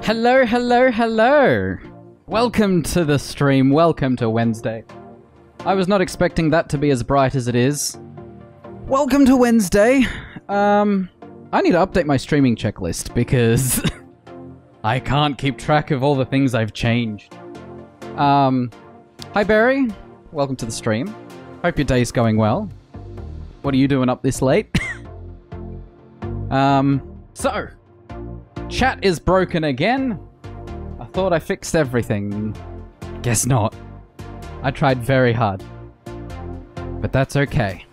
Hello, hello, hello! Welcome to the stream, welcome to Wednesday. I was not expecting that to be as bright as it is. Welcome to Wednesday. I need to update my streaming checklist because I can't keep track of all the things I've changed. Hi Barry, welcome to the stream. Hope your day's going well. What are you doing up this late? So, chat is broken again. I thought I fixed everything. Guess not. I tried very hard. But that's okay.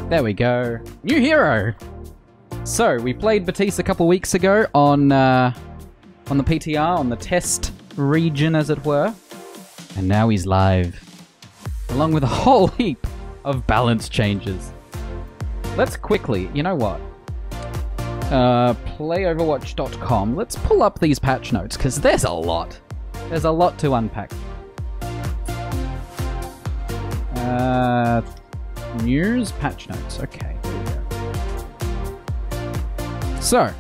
There we go. New hero! So, we played Batiste a couple weeks ago on the PTR, on the test region as it were. And now he's live. Along with a whole heap of balance changes. Let's quickly, you know what? Playoverwatch.com. Let's pull up these patch notes, because there's a lot. There's a lot to unpack. News, patch notes. Okay, here we go. So,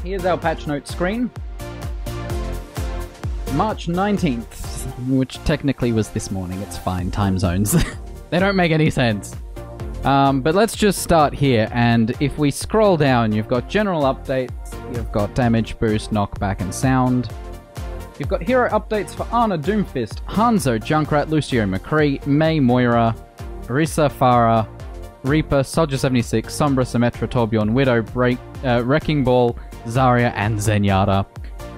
here's our patch note screen. March 19th, which technically was this morning. It's fine, time zones. They don't make any sense. But let's just start here, and if we scroll down, you've got general updates, you've got damage boost, knockback, and sound. You've got hero updates for Ana, Doomfist, Hanzo, Junkrat, Lucio, McCree, Mei, Moira, Orisa, Farah, Reaper, Soldier 76, Sombra, Symmetra, Torbjorn, Widow, Wrecking Ball, Zarya, and Zenyatta.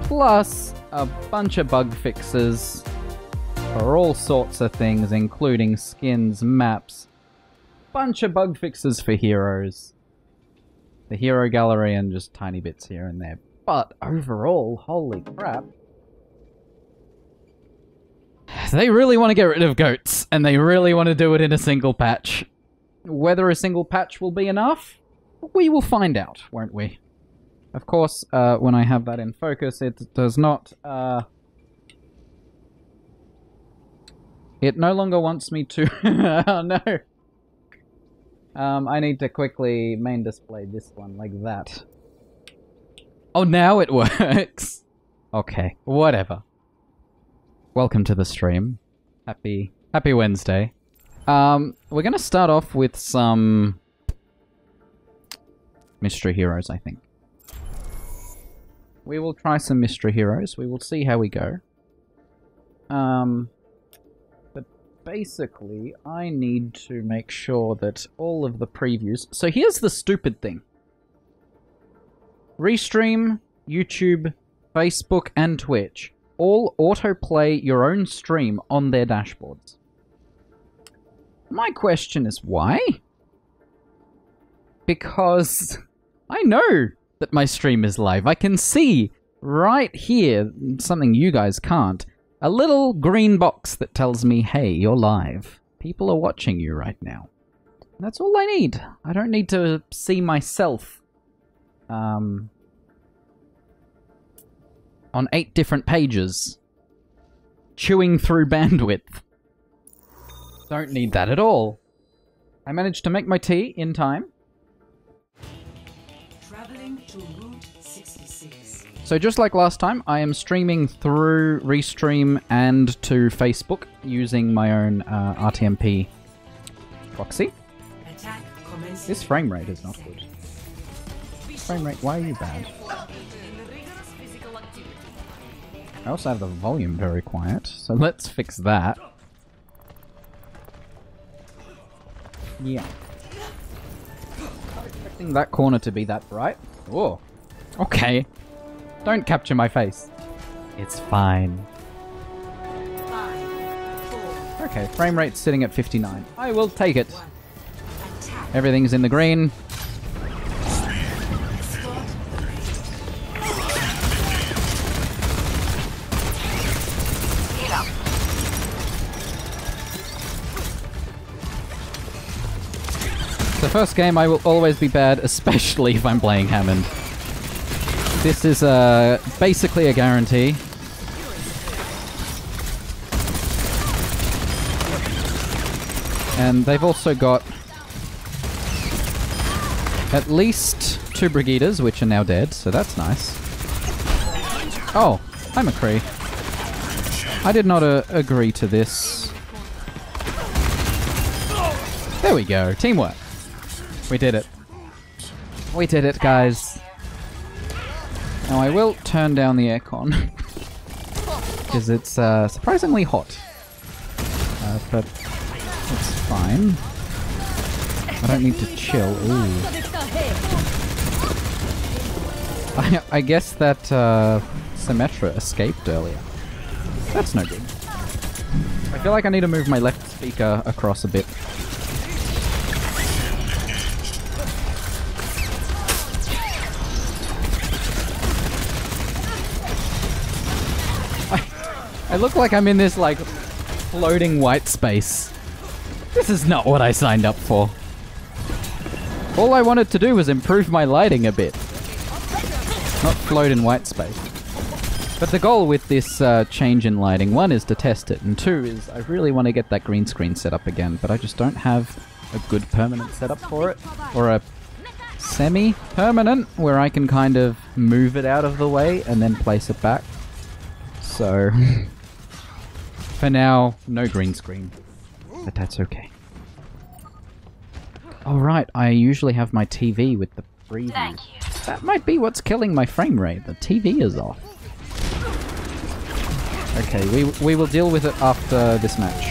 Plus a bunch of bug fixes for all sorts of things, including skins, maps, bunch of bug fixes for heroes. The hero gallery and just tiny bits here and there. But overall, holy crap. They really want to get rid of goats, and they really want to do it in a single patch. Whether a single patch will be enough, we will find out, won't we? Of course, when I have that in focus, it does not... It no longer wants me to... Oh no! I need to quickly main display this one like that. Oh, now it works! Okay, whatever. Welcome to the stream. Happy Wednesday. We're gonna start off with some mystery heroes, I think. We will try some mystery heroes. We will see how we go. But basically, I need to make sure that all of the previews... So here's the stupid thing. Restream, YouTube, Facebook, and Twitch all autoplay your own stream on their dashboards. My question is why? Because I know that my stream is live. I can see right here, something you guys can't, a little green box that tells me, hey, you're live. People are watching you right now. And that's all I need. I don't need to see myself on 8 different pages, chewing through bandwidth. Don't need that at all. I managed to make my tea in time. Traveling to Route 66. So just like last time, I am streaming through Restream and to Facebook using my own RTMP proxy. Attack commencing. This frame rate is not good. Frame rate, why are you bad? I also have the volume very quiet, so let's fix that. Yeah. Not expecting that corner to be that bright. Oh, okay. Don't capture my face. It's fine. 5, 4, Okay, frame rate's sitting at 59. I will take it. 1. Attack. Everything's in the green. The first game I will always be bad, especially if I'm playing Hammond. This is basically a guarantee. And they've also got at least 2 Brigidas, which are now dead, so that's nice. Oh, hi McCree. I did not agree to this. There we go. Teamwork. We did it. We did it, guys. Now I will turn down the aircon. Because it's surprisingly hot. But it's fine. I don't need to chill. Ooh. I guess that Symmetra escaped earlier. That's no good. I feel like I need to move my left speaker across a bit. I look like I'm in this, like, floating white space. This is not what I signed up for. All I wanted to do was improve my lighting a bit. Not float in white space. But the goal with this change in lighting, 1 is to test it, and 2 is I really want to get that green screen set up again, but I just don't have a good permanent setup for it. Or a semi-permanent, where I can kind of move it out of the way and then place it back. So... for now, no green screen. But that's okay. Alright, I usually have my TV with the preview. That might be what's killing my frame rate. The TV is off. Okay, we will deal with it after this match.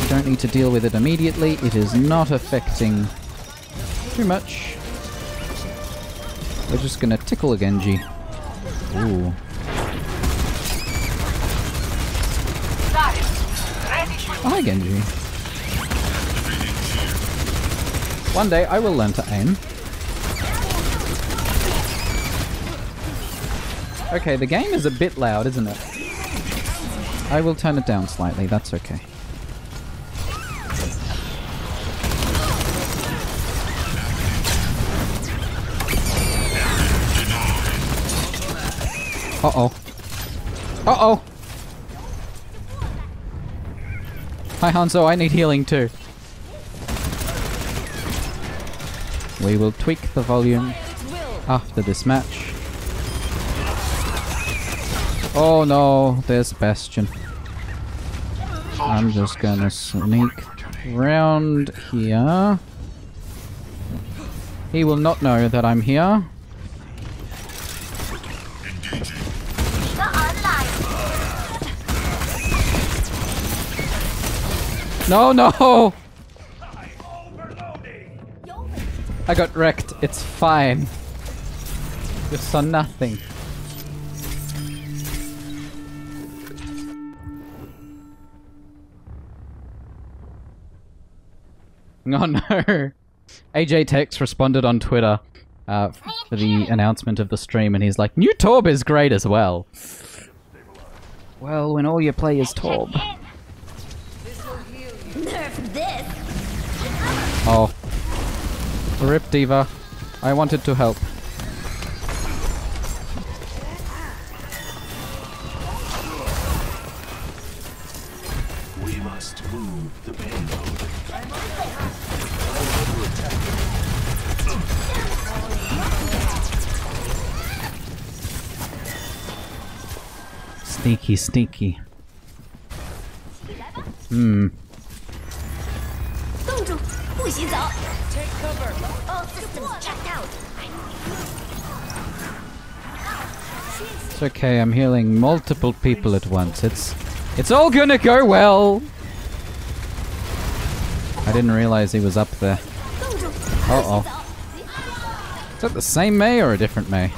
We don't need to deal with it immediately. It is not affecting too much. We're just gonna tickle a Genji. Ooh. Hi, Genji. One day I will learn to aim. Okay, the game is a bit loud, isn't it? I will turn it down slightly, that's okay. Uh-oh. Uh-oh! Hi Hanzo, I need healing too. We will tweak the volume after this match. Oh no, there's Bastion. I'm just gonna sneak round here. He will not know that I'm here. No, no! I got wrecked. It's fine. You saw nothing. Oh no! AJ Tex responded on Twitter for the announcement of the stream, and he's like, "New Torb is great as well." Well, when all you play is Torb. Oh. Rip Diva. I wanted to help. We must move the payload. Sneaky, sneaky. Hmm. Take cover. All systems checked out. It's okay, I'm healing multiple people at once. It's all gonna go well! I didn't realize he was up there. Uh-oh. Is that the same Mei or a different Mei?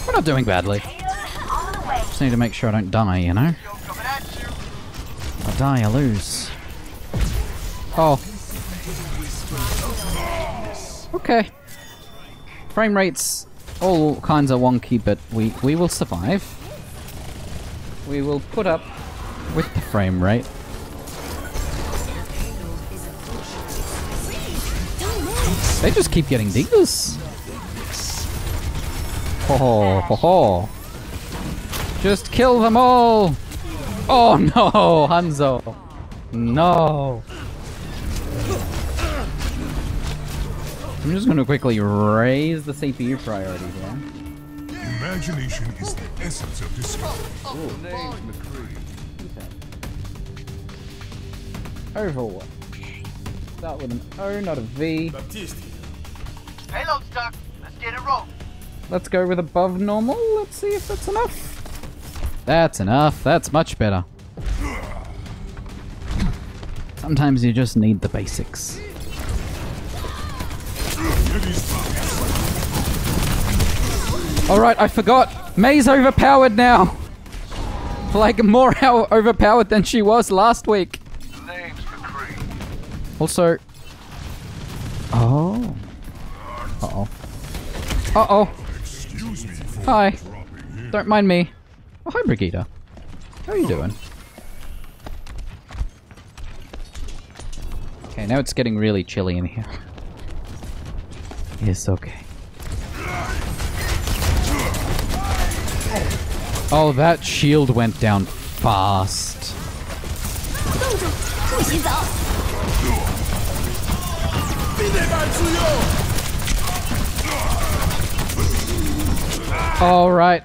We're not doing badly. Just need to make sure I don't die, you know? If I die, I lose. Oh. Okay. Frame rates all kinds of wonky, but we will survive. We will put up with the frame rate. They just keep getting divas. Ho ho ho ho. Just kill them all. Oh no, Hanzo. No. I'm just going to quickly raise the CPU priority here. Imagination is the essence of discovery. Overwatch. Start with an O, not a V. Payload stuck. Let's get it rolling. Let's go with above normal. Let's see if that's enough. That's enough. That's much better. Sometimes you just need the basics. Alright, I forgot. May's overpowered now. Like, more overpowered than she was last week. Name's McCree. Also... Oh. Uh-oh. Uh-oh. Hi. Don't mind me. Oh, hi, Brigitte. How are you doing? Okay, now it's getting really chilly in here. It's okay. Oh, that shield went down fast. All right,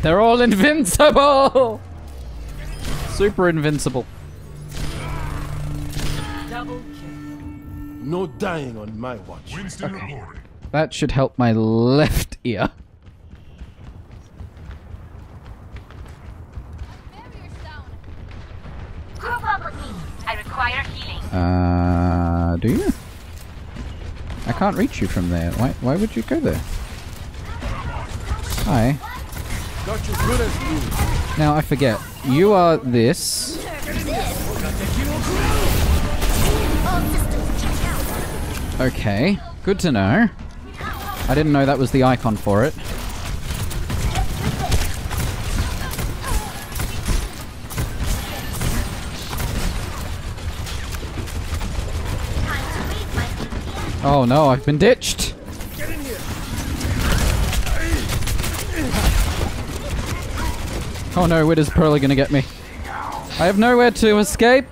they're all invincible. Super invincible. Double kill. No dying on my watch. Winston reporting. That should help my left ear. Group up with me. I require healing. Do you? I can't reach you from there. Why would you go there? Hi. Got you good as new. Now I forget. You are this. Okay. Good to know. I didn't know that was the icon for it. Oh no, I've been ditched. Get in here. Oh no, Widow's probably gonna get me. I have nowhere to escape.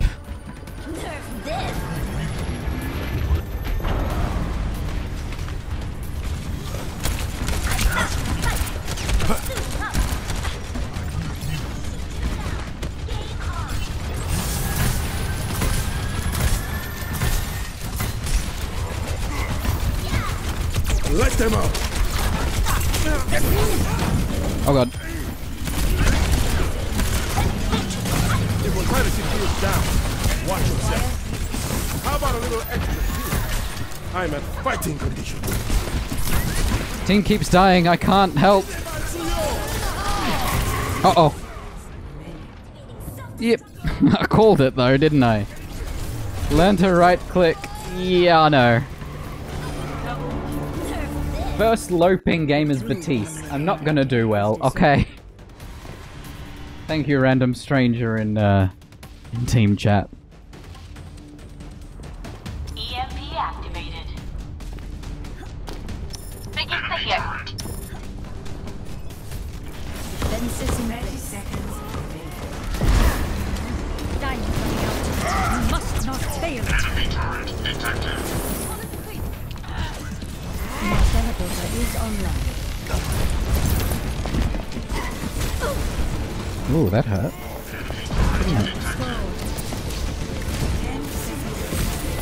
Let them out. Oh god. It will try to keep you down. Watch yourself. How about a little extra healing? I'm at fighting condition. Team keeps dying, I can't help. Uh-oh. Yep. I called it though, didn't I? Learn to right click. Yeah, I know. First low ping game is Batiste. I'm not gonna do well, okay? Thank you, random stranger in team chat. EMP activated. Begin the hit. 30 seconds remaining. Time running out. You must not fail. My teleporter is online. Ooh, that hurt.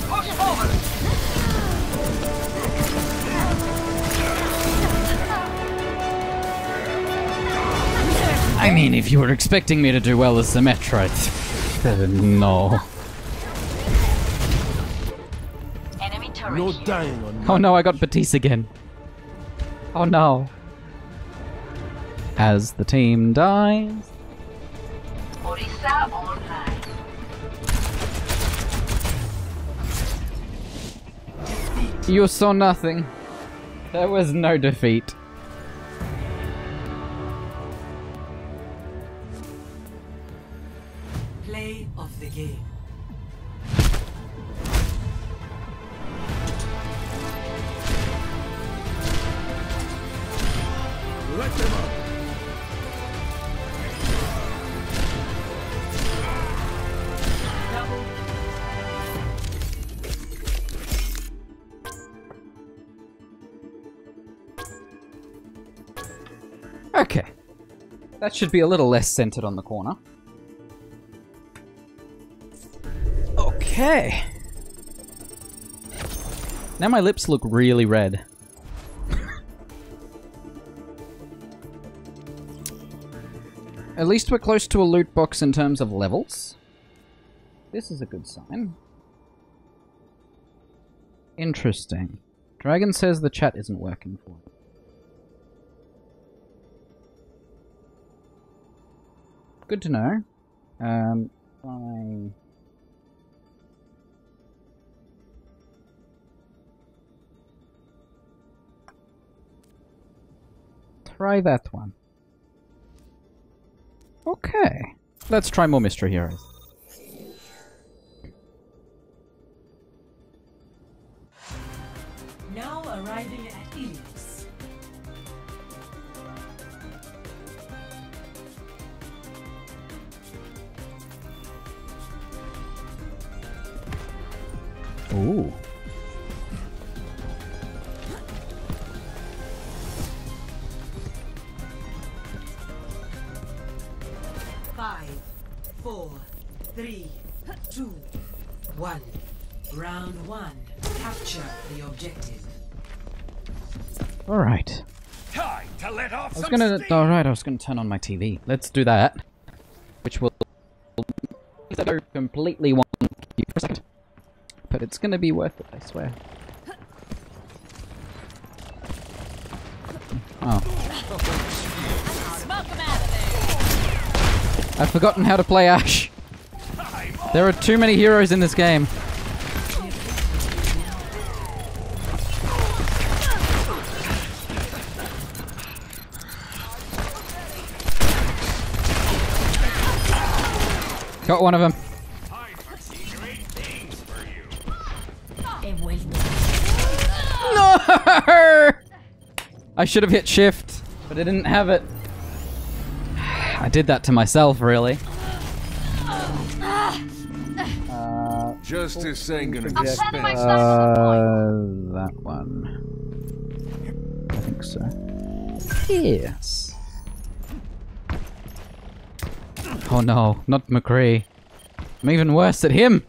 Push forward. I mean, if you were expecting me to do well as Symmetra, no. Enemy turret. No here. dying on my Oh no, I got Batiste again. Oh no. As the team dies. Orisa online. You saw nothing. There was no defeat. Play of the game. Okay. That should be a little less centered on the corner. Okay. Now my lips look really red. At least we're close to a loot box in terms of levels. This is a good sign. Interesting. Dragon says the chat isn't working for it. Good to know. Try that one. Okay. Let's try more Mystery Heroes. Now arriving at Ilios. Ooh. Five, 4, 3, 2, 1. Round 1. Capture the objective. Alright. Time to let off I was gonna turn on my TV. Let's do that. Which will go completely wonky for a second. But it's gonna be worth it, I swear. Oh. Smoke him out of there. I've forgotten how to play Ash. There are too many heroes in this game. Got one of them. No! I should have hit shift, but I didn't have it. I did that to myself, really. Justice ain't gonna be That one. I think so. Yes. Oh no, not McCree. I'm even worse at him!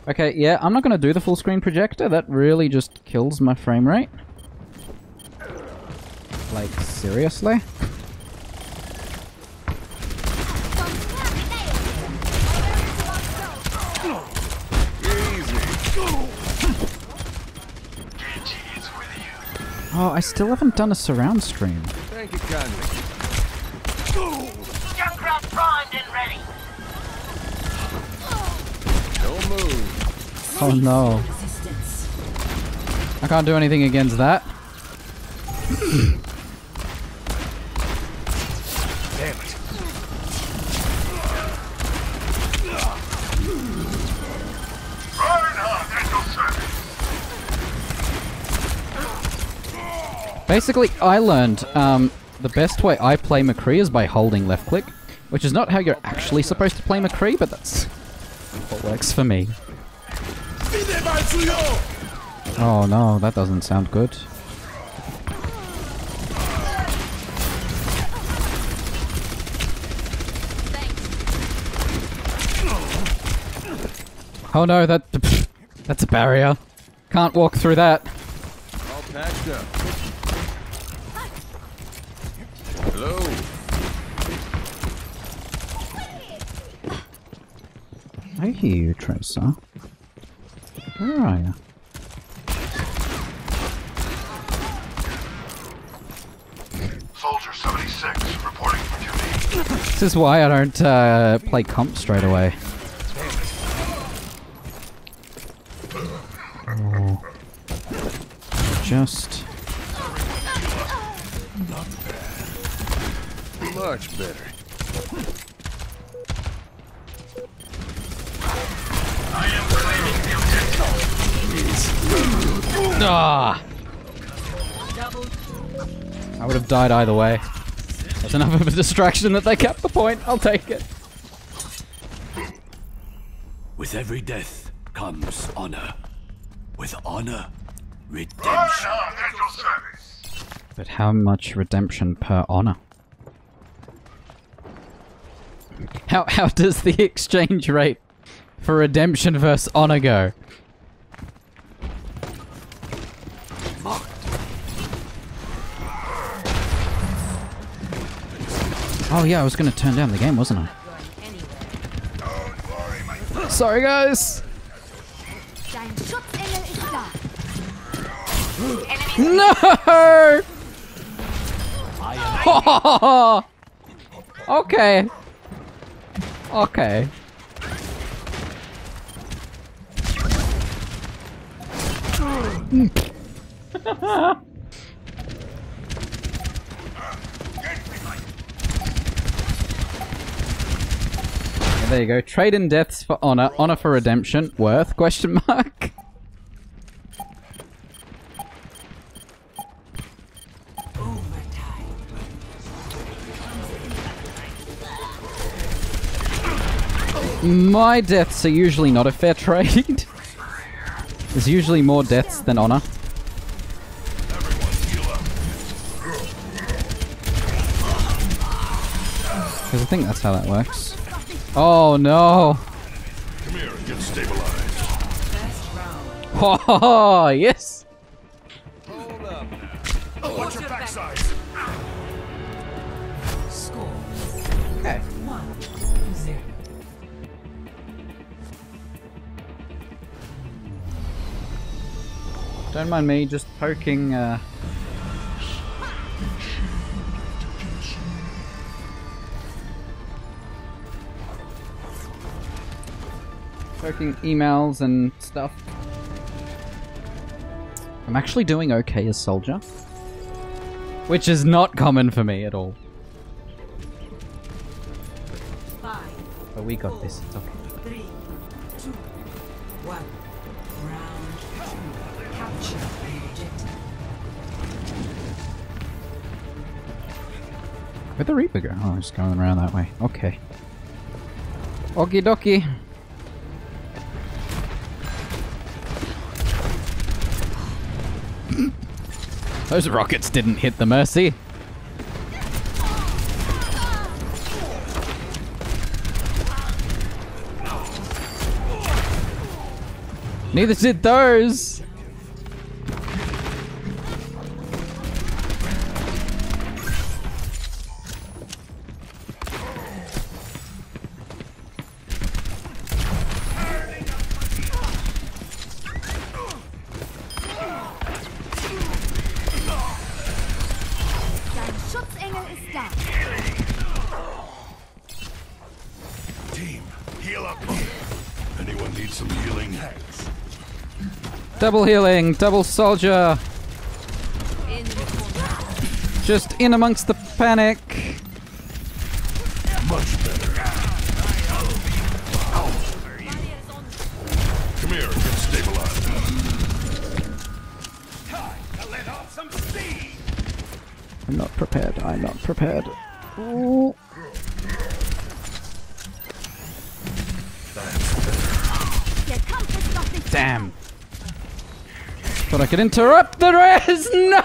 Okay, yeah, I'm not gonna do the full screen projector. That really just kills my frame rate. Like, seriously? Oh, I still haven't done a surround stream. Thank you kindly. Junkrat primed and ready. Don't move. Oh no. I can't do anything against that. Damn it. Basically, I learned the best way I play McCree is by holding left click, which is not how you're actually supposed to play McCree, but that's what works for me. Oh no, that doesn't sound good. Oh no, that's a barrier. Can't walk through that. All patched up. Hello. I hear you, Tracer. Where are you? Soldier 76, reporting for duty. This is why I don't play comp straight away. Oh. Just... Much better. Ah! I would have died either way. That's enough of a distraction that they kept the point. I'll take it. With every death comes honor. With honor, redemption. At your service. But how much redemption per honor? How does the exchange rate for redemption versus honor go? Oh yeah, I was gonna turn down the game, wasn't I? Sorry guys! Dein Schutzengel ist da. No! Okay. Okay. There you go. Trade in deaths for honor. Honor for redemption. Worth? Question mark. My deaths are usually not a fair trade. There's usually more deaths than honor. Because I think that's how that works. Oh no! Come here and get stabilized. Oh yes! Hold up now. Watch your backside. Score Okay. 1-0. Don't mind me just poking, poking emails and stuff. I'm actually doing okay as soldier. Which is not common for me at all. 5, But we got this, it's okay. 3, 2, 1. Round 2. Capture the objective. Where'd the Reaper go? Oh, it's going around that way. Okay. Okie dokie. Those rockets didn't hit the Mercy. Neither did those. Dein Schutzengel ist da. Team, heal up. Anyone need some healing? Double healing, double soldier. Just in amongst the panic. Much better. Come here and get stabilized. Time to let off some steam! I'm not prepared, I'm not prepared. Ooh. Der Kampf ist noch nicht. Damn. Thought I could interrupt the res. No!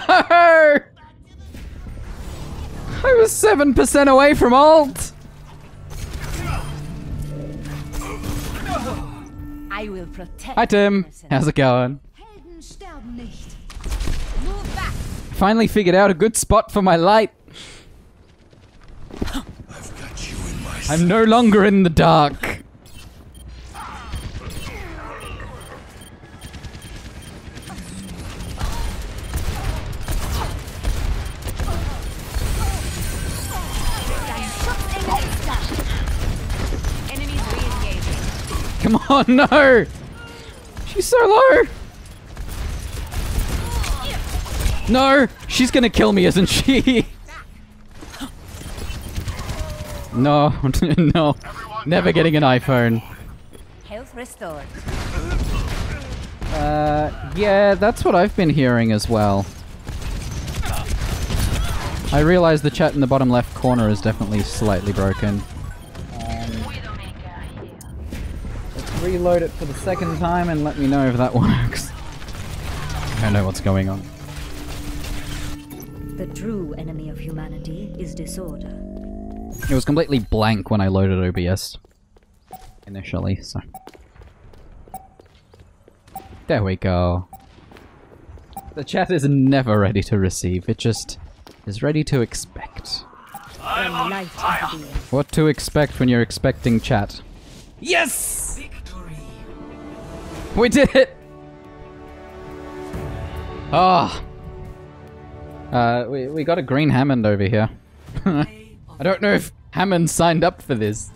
I was 7% away from ult. I will protect. Hi Tim, how's it going? Helden sterben nicht. Move back. Finally figured out a good spot for my light. I've got you in my I'm no longer in the dark. Dein Schutzengel ist da. Enemies re-engaging. Come on, no! She's so low! No! She's gonna kill me, isn't she? No, no. Never getting an iPhone. Health restored. Yeah, that's what I've been hearing as well. I realize the chat in the bottom left corner is definitely slightly broken. Let's reload it for the second time and let me know if that works. I don't know what's going on. The true enemy of humanity is disorder. It was completely blank when I loaded OBS initially, so... There we go. The chat is never ready to receive, it just is ready to expect. Bring light into being. What to expect when you're expecting chat. Yes! Victory. We did it! Ah! We got a green Hammond over here. I don't know if Hammond signed up for this.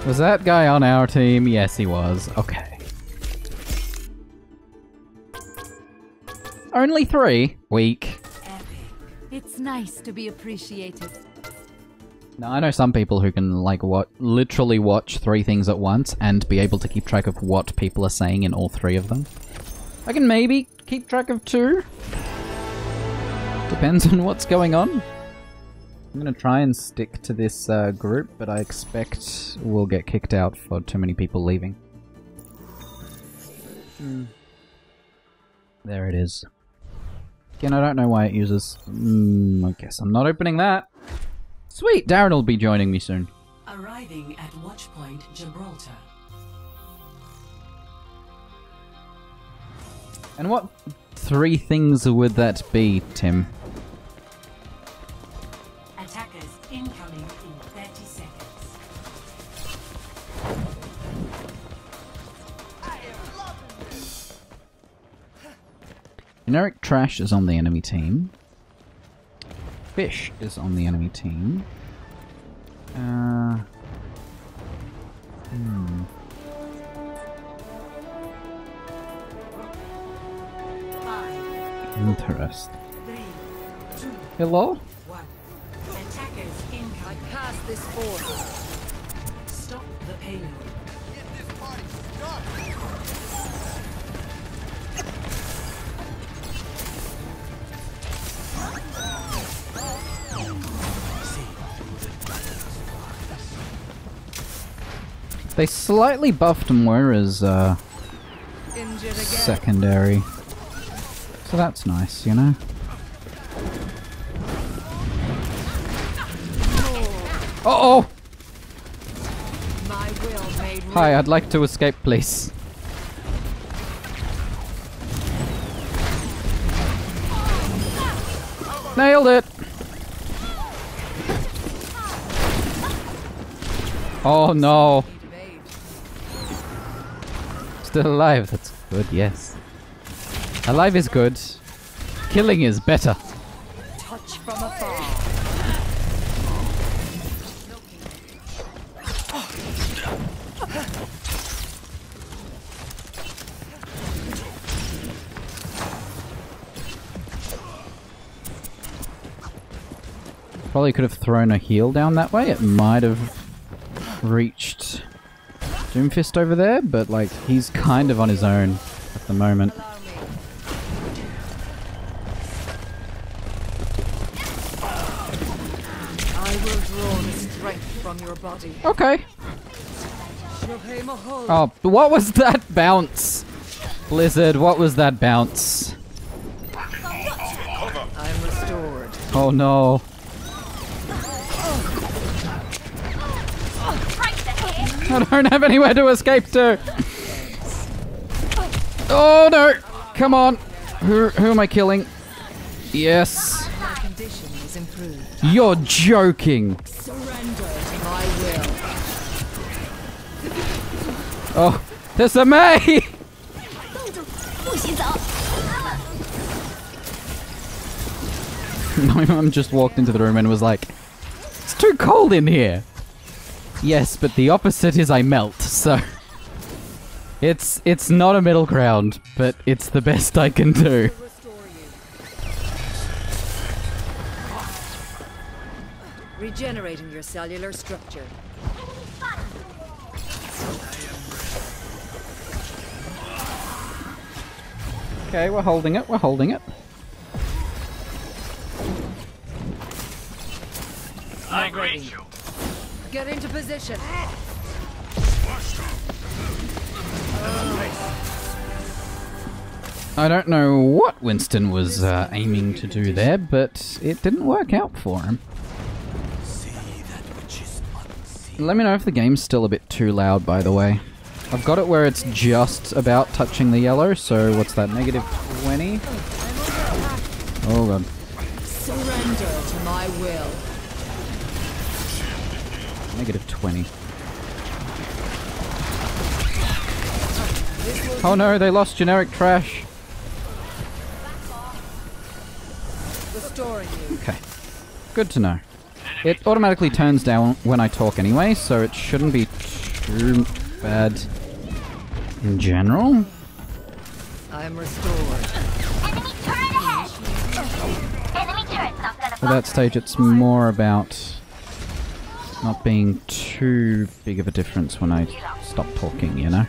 Was that guy on our team? Yes, he was. Okay. Only 3? Weak. It's nice to be appreciated. Now, I know some people who can, like, literally watch 3 things at once and be able to keep track of what people are saying in all 3 of them. I can maybe keep track of 2. Depends on what's going on. I'm gonna try and stick to this group, but I expect we'll get kicked out for too many people leaving. There it is. Again, I don't know why it uses... I guess I'm not opening that. Sweet! Darren will be joining me soon. Arriving at Watchpoint Gibraltar. And what 3 things would that be, Tim? Attackers incoming in 30 seconds. Generic trash is on the enemy team. Fish is on the enemy team. Interest. 3, 2, Hello? 1. Attackers incoming. Pass this force. Stop the payload. They slightly buffed Moira's Injured again. secondary. So that's nice, you know? Uh-oh! My will made Hi, I'd like to escape, please. Nailed it! Oh no! Still alive, that's good, yes. Alive is good. Killing is better. touch from afar. Probably could have thrown a heal down that way. It might have reached Doomfist over there, but like he's kind of on his own at the moment. I will draw the strength from your body. Okay. Oh, what was that bounce? Blizzard, what was that bounce? I'm restored. Oh no. I don't have anywhere to escape to. Oh no! Come on. Who am I killing? Yes. My condition is improved. You're joking. Surrender to my will. Oh, there's a May! My mum just walked into the room and was like, "It's too cold in here." Yes, but the opposite is I melt, so... It's not a middle ground, but it's the best I can do. Regenerating your cellular structure. Okay, we're holding it, we're holding it. I greet you. Get into position. I don't know what Winston was aiming to do there, but it didn't work out for him. Let me know if the game's still a bit too loud, by the way. I've got it where it's just about touching the yellow, so what's that, negative 20? Oh god. Surrender to my will. Negative 20. Oh no, they lost generic trash. Restoring you. Okay. Good to know. It automatically turns down when I talk anyway, so it shouldn't be too bad in general. I'm restored. At that stage, it's more about not being too big of a difference when I stop talking, you know?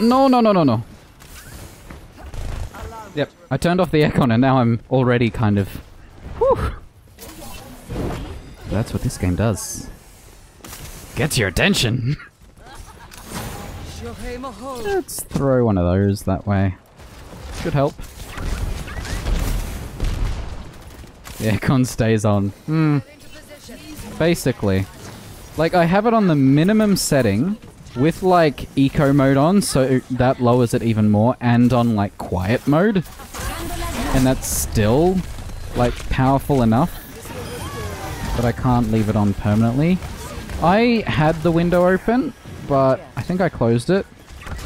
No. Yep, I turned off the aircon and now I'm already kind of... Whew. That's what this game does. Gets your attention! Let's throw one of those that way. Should help. The aircon stays on. Basically. Like, I have it on the minimum setting with, like, eco mode on, so that lowers it even more, and on, like, quiet mode. And that's still, like, powerful enough that I can't leave it on permanently. I had the window open, but I think I closed it.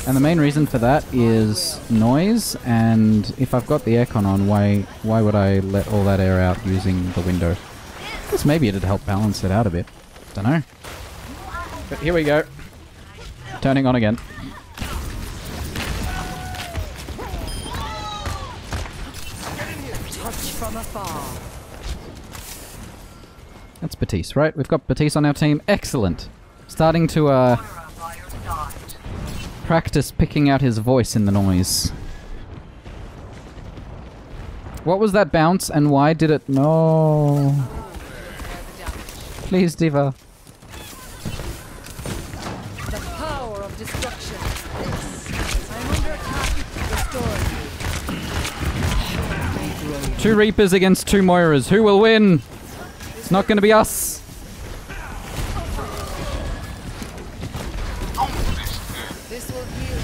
And the main reason for that is noise, and if I've got the aircon on, why would I let all that air out using the window? I guess maybe it'd help balance it out a bit. Dunno. But here we go. Turning on again. Touch from afar. That's Batiste, right? We've got Batiste on our team. Excellent. Starting to practice picking out his voice in the noise. What was that bounce and why did it... No. Please, Diva. The power of destruction. I'm under attack. Restored. 2 Reapers against 2 Moiras. Who will win? It's not going to be us. This will heal.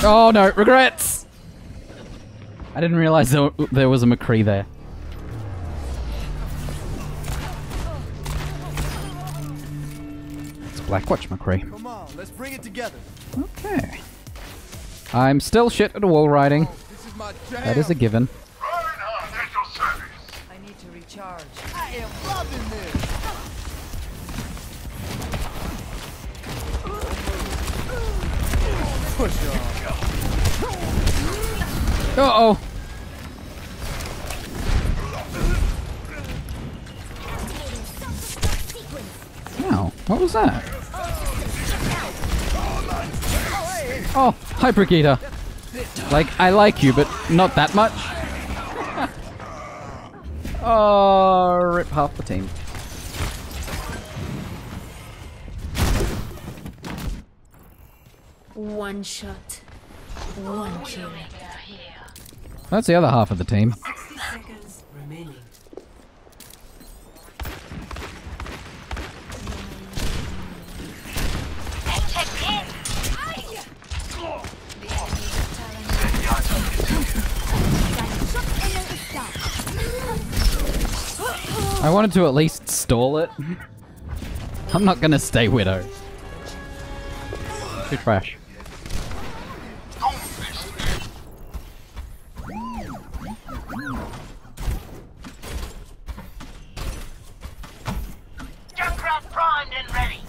Oh no, regrets! I didn't realize there was a McCree there. It's Blackwatch McCree. Come on, let's bring it together. Okay. I'm still shit at wall riding. This is my jam. That is a given. Reinhardt at your service. I need to recharge. I am loving this. Push off. Uh-oh. Wow, what was that? Oh, hi Brigitte. Like, I like you, but not that much. Oh, rip half the team. One shot, one kill. That's the other half of the team. 60 seconds remaining. I wanted to at least stall it. I'm not gonna stay Widow. Too trash. Junkrat primed and ready.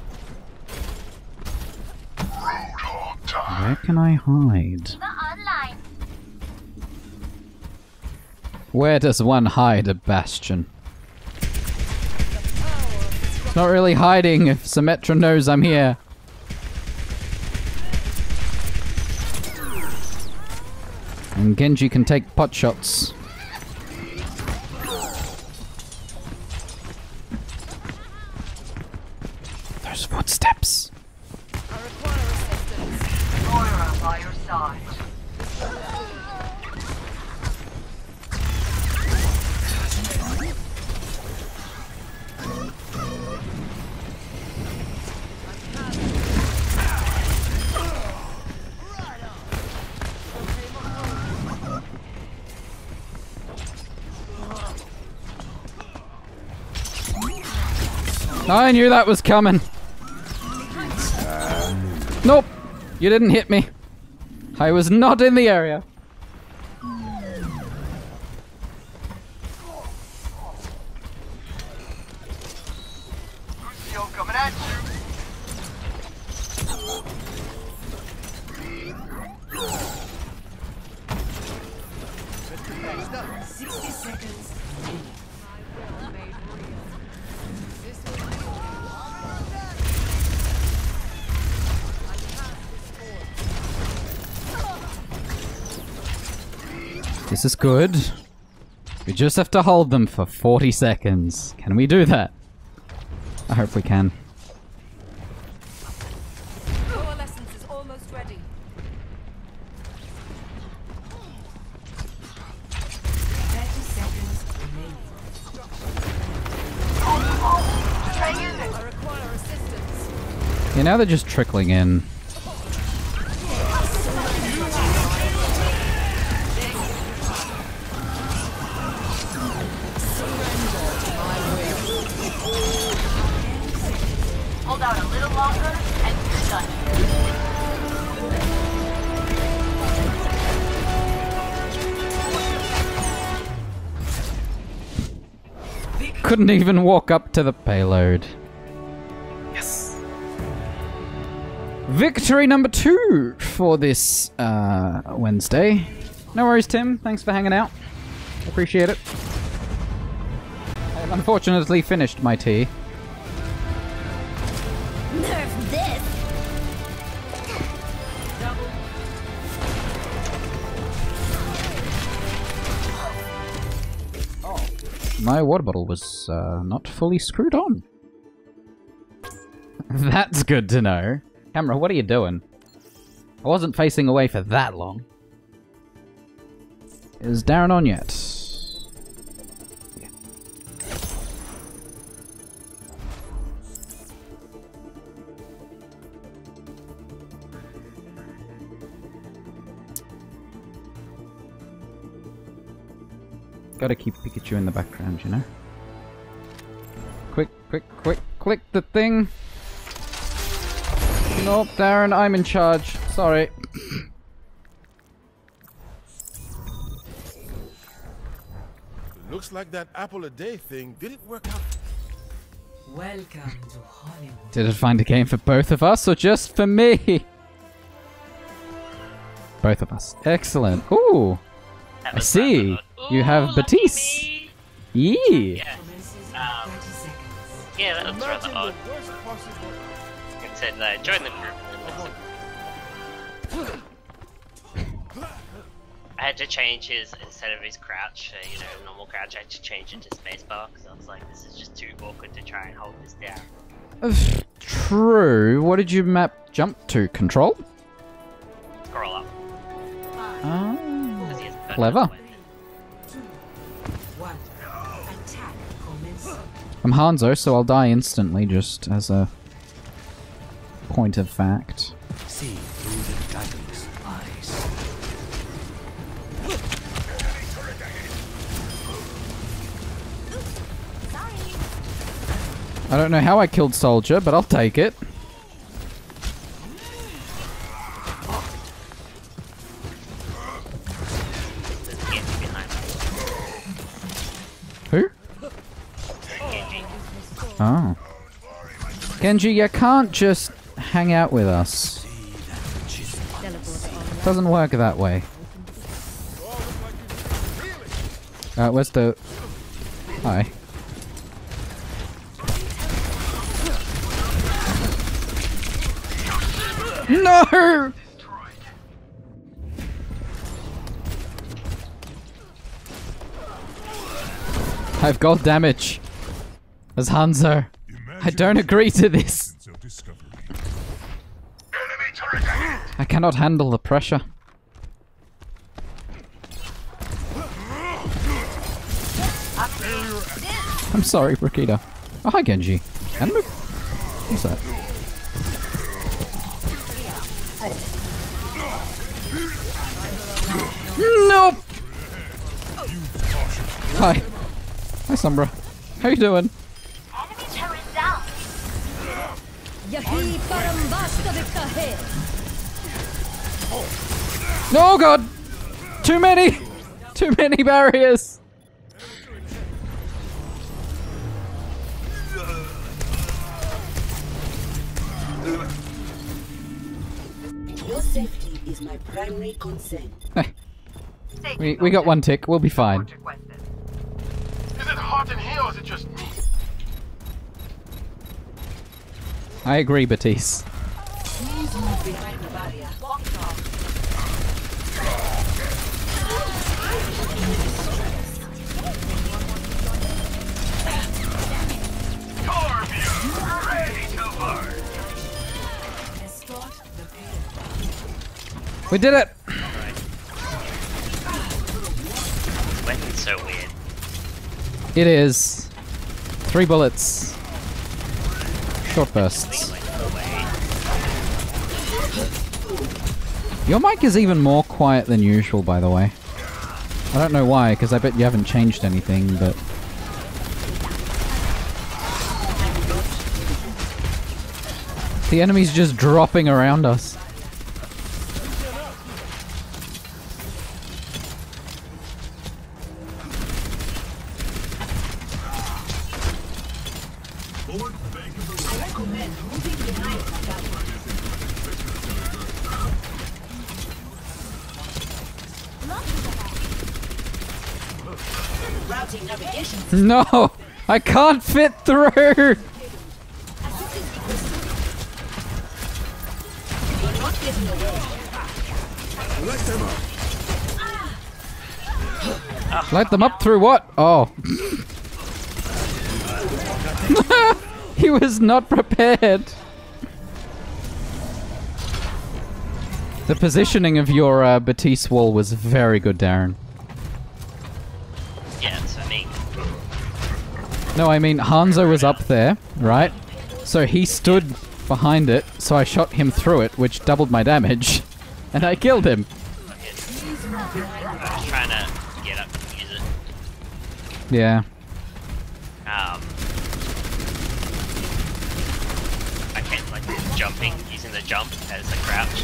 Where can I hide? Online. Where does one hide a bastion? It's not really hiding if Symmetra knows I'm here. And Genji can take pot shots. There's footsteps. I require assistance. Moira by your side. I knew that was coming. Nope. You didn't hit me. I was not in the area. Lucio coming at you. 60 seconds. This is good. We just have to hold them for 40 seconds. Can we do that? I hope we can. Coalescence is almost ready. 30 seconds remaining. I require assistance. You know, they're just trickling in. Hold out a little longer and you're done. Couldn't even walk up to the payload. Yes. Victory number 2 for this Wednesday. No worries, Tim. Thanks for hanging out. Appreciate it. I've unfortunately finished my tea. Nerf this. My water bottle was not fully screwed on. That's good to know. Camera, what are you doing? I wasn't facing away for that long. Is Darren on yet? Yeah. Gotta keep Pikachu in the background, you know? Quick, quick, quick, click the thing! Nope, Darren, I'm in charge. Sorry. Looks like that apple a day thing didn't work out. Welcome to Hollywood. Did it find a game for both of us or just for me? Both of us. Excellent. Ooh! I see. You have Batiste. Yeah. Commences in 30 seconds. Yeah, that looks rather Imagine odd. the worst possible. It said join the group. I had to change his, instead of his crouch, you know, normal crouch, I had to change it to spacebar because I was like, this is just too awkward to try and hold this down. True. What did you map jump to? Control? Scroll up. Oh. 'Cause he has a Clever. weapon. 2, 1. Attack commencing. I'm Hanzo, so I'll die instantly, just as a point of fact. See through the dragon's eyes. I don't know how I killed Soldier, but I'll take it. There's Genji behind me. Who? Genji. Oh. Genji, you can't just hang out with us. Doesn't work that way. Where's the... Hi. No! I've got damage. As Hanzo. I don't agree to this. I cannot handle the pressure. I'm sorry, Brikita. Oh, hi, Genji. Anime? What's that? Nope! Hi. Hi, Sombra. How you doing? Enemy turret down. Yahi parambasta vikahe. Oh god! Too many! Too many barriers! Your safety is my primary concern. We got one tick, we'll be fine. Is it hot in here or is it just me? I agree, Batiste. Please move behind the barrier. We did it! Weapon's so weird. It is. 3 bullets. Short bursts. Your mic is even more quiet than usual, by the way. I don't know why, because I bet you haven't changed anything, but... The enemy's just dropping around us. No! I can't fit through! Light them up through what? Oh. He was not prepared. The positioning of your Batiste wall was very good, Darren. Yeah, it's for me. No, I mean, Hanzo was up there, right? So he stood behind it, so I shot him through it, which doubled my damage. And I killed him. I was trying to get up and use it. Yeah. I kept like jumping, using the jump as a crouch.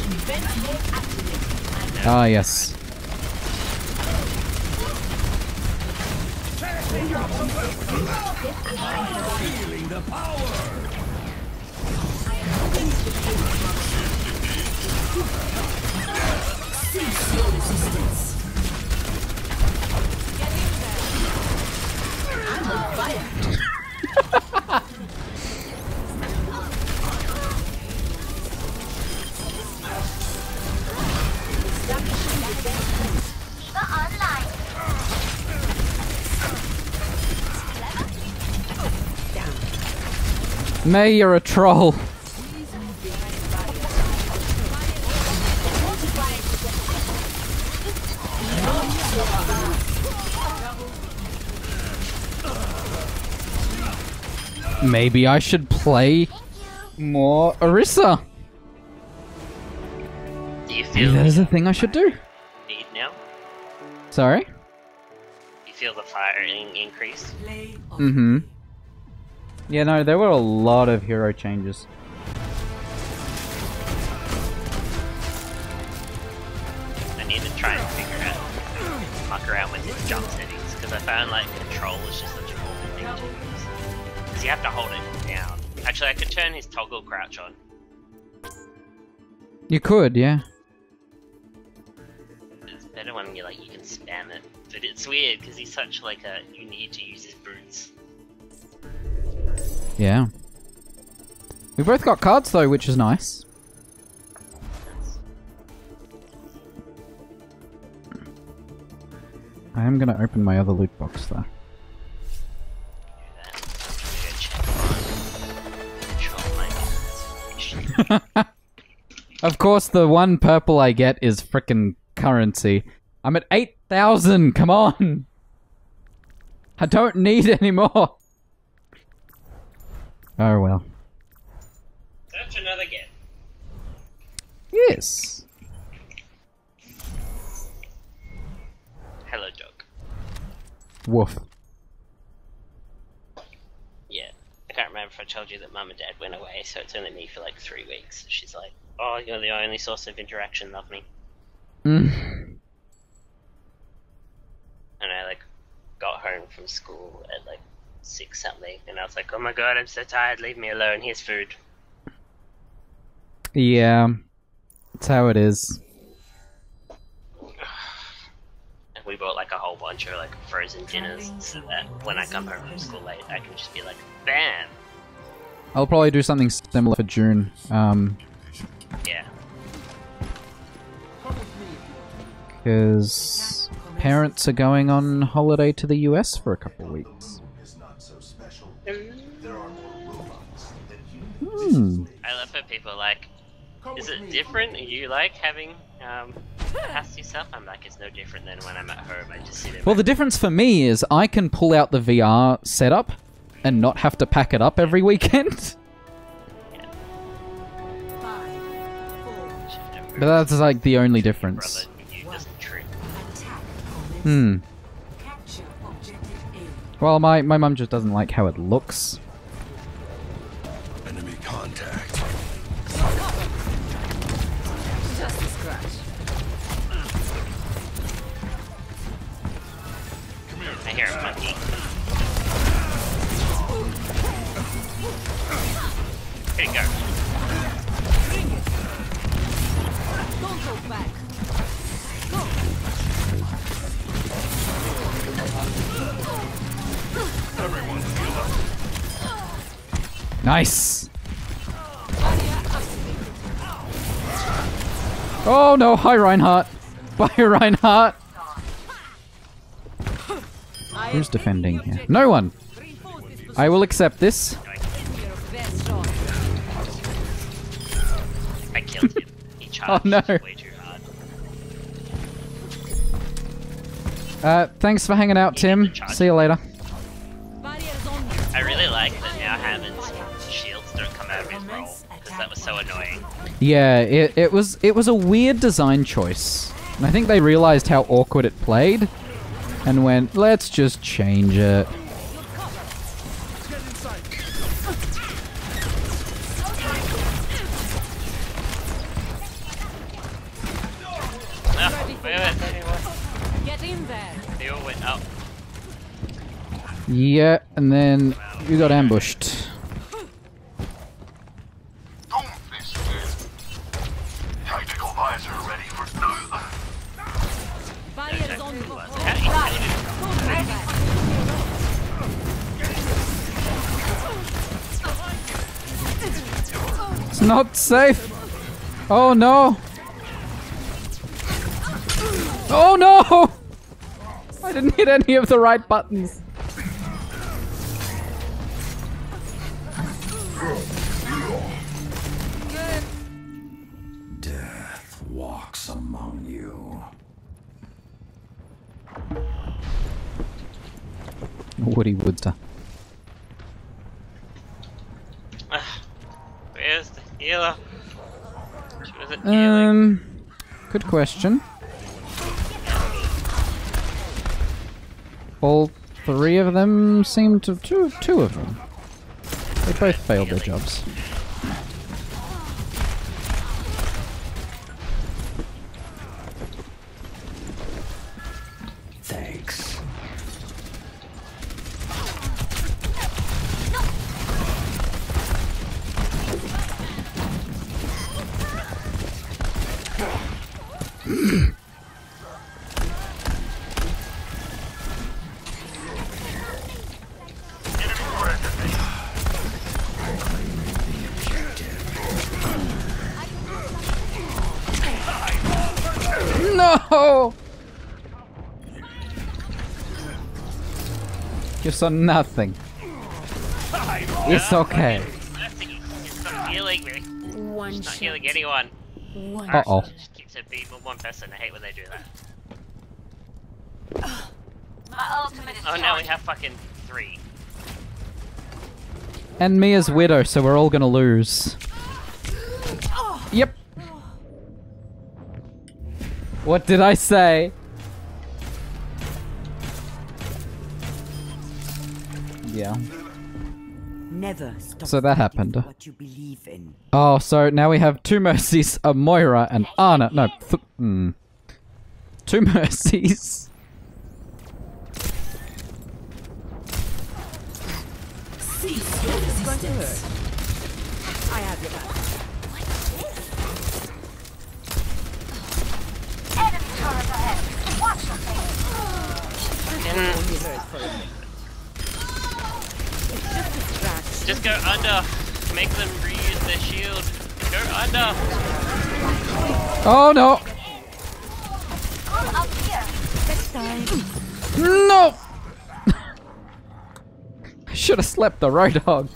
Ah, yes. Feeling the power. Cease your resistance. I'm on fire. May, you're a troll. Maybe I should play more Orisa. Do you Maybe feel that is a thing I should do. need now? Sorry? You feel the firing increase? Mm-hmm. Yeah, no, there were a lot of hero changes. I need to try and figure out, muck around with his jump settings, because I found like control is just such a common thing to use. Because you have to hold it down. Actually, I could turn his toggle crouch on. You could, yeah. It's better when you can spam it for But it's weird because he's such like a. You need to use his boots. Yeah. We both got cards though, which is nice. I am gonna open my other loot box though. Of course, the one purple I get is frickin' currency. I'm at 8,000, come on! I don't need any more! Oh well. Search another get. Yes. Hello, dog. Woof. Yeah. I can't remember if I told you that Mum and Dad went away, so it's only me for like 3 weeks. She's like, oh, you're the only source of interaction, love me. Mm. And I like got home from school at like 6 something, and I was like, oh my god, I'm so tired, leave me alone, here's food. Yeah. That's how it is. And we bought like a whole bunch of like frozen dinners, so that when I come home from school late, I can just be like, bam! I'll probably do something similar for June. Yeah. Because parents are going on holiday to the US for a couple of weeks. I love how people are like, is it different? Are you like having the house to yourself? I'm like, it's no different than when I'm at home. I just sit in Well, the difference for me is I can pull out the VR setup and not have to pack it up every weekend. But that's like the only difference. Hmm. Well, my mum just doesn't like how it looks. Enemy contact. Just a scratch. I hear a monkey. Here you go. Bring it. Don't hold back. Go. Nice. Oh no! Hi Reinhardt. Bye Reinhardt. Who's defending here? No one. I will accept this. I killed him. He charged no. way too hard. Thanks for hanging out, Tim. See you later. I really like that now Hammond's shields don't come out of his roll, because that was so annoying. Yeah, it was a weird design choice. And I think they realized how awkward it played and went, let's just change it. Get in there. They all went up. Yeah, and then you got ambushed. Tactical visor ready for Barriers on It's not safe. Oh no. Oh no! I didn't hit any of the right buttons. Death walks among you. Woody Woodster. Where's the healer? She wasn't healing. Good question. All three of them seem to... Two of them. They both failed their jobs. Thanks. No! You saw nothing. It's okay. It's not healing me. One It's not shot. healing anyone. One. Uh-oh. Just keeps it being with one person. I hate when they do that. My ultimate is Oh, now we have fucking 3. And me as Widow, so we're all gonna lose. Yep. What did I say? Yeah. Never stop So that fighting happened. for what you believe in. Oh, so now we have 2 mercies, a Moira and Anna. No, 2 mercies. I have your back. enemy turret ahead. Watch the face. Just go under. Make them reuse their shield. Go under. Oh no! All up here. Next time. No! I should have slept the Roadhog.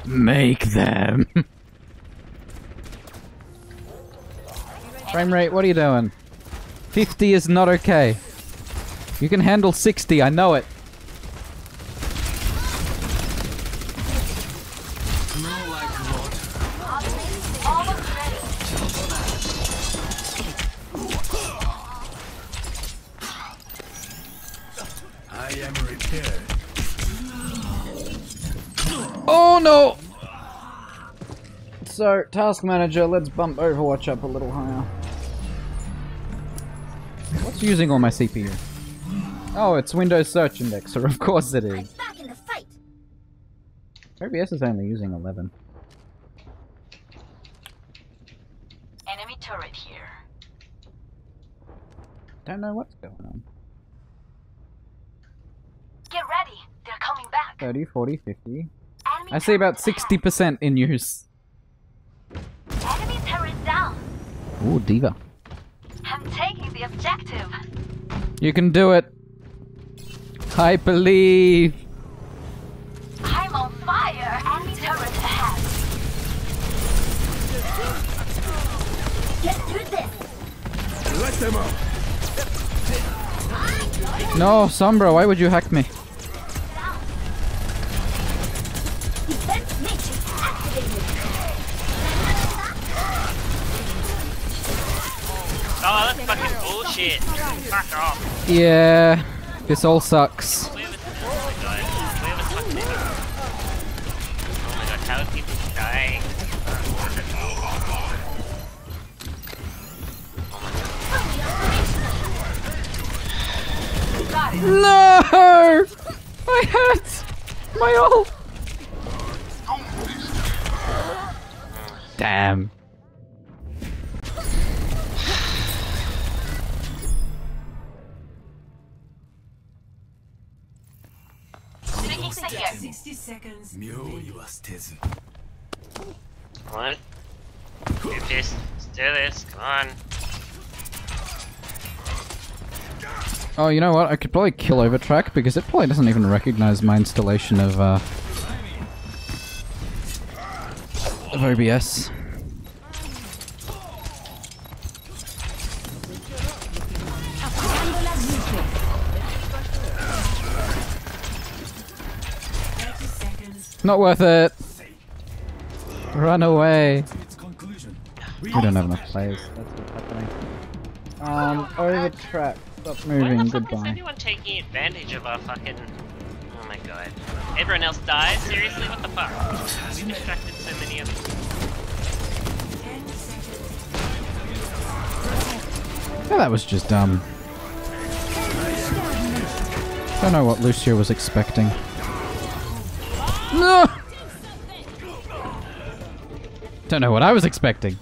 Make them. Frame rate, what are you doing? 50 is not okay. You can handle 60, I know it. Almost ready. I am repaired. Oh no! So, task manager, let's bump Overwatch up a little higher. What's using all my CPU? Oh, it's Windows Search Indexer, of course it is. Back in the fight. OBS is only using 11. Enemy turret here. Don't know what's going on. Get ready. They're coming back. 30, 40, 50. Enemy I see about turret ahead. 60% in use. Enemy turret down. Ooh, Diva. I'm taking the objective. You can do it. I believe. I'm on fire. Enemy turret ahead. Get through this. Let them out. No, Sombra, why would you hack me? Defense matrix activated. Oh, that's fucking bullshit. Fuck off. Yeah, this all sucks. Where was oh my god. Where was fucking it? Oh my god, how are people dying? No! I had my ult. Damn. Taking second. 60 seconds. Come on. Do this. Let's do this. Come on. Oh, you know what? I could probably kill Overtrack because it probably doesn't even recognize my installation of OBS. Not worth it. Run away. We don't have enough players. That's what's happening. Overtrack. Stop Why moving. the fuck is Goodbye. anyone taking advantage of our fucking... Oh my god. Everyone else dies? Seriously? What the fuck? We distracted so many of them. 10 seconds. Yeah, that was just dumb. Don't know what Lucio was expecting. No! Don't know what I was expecting.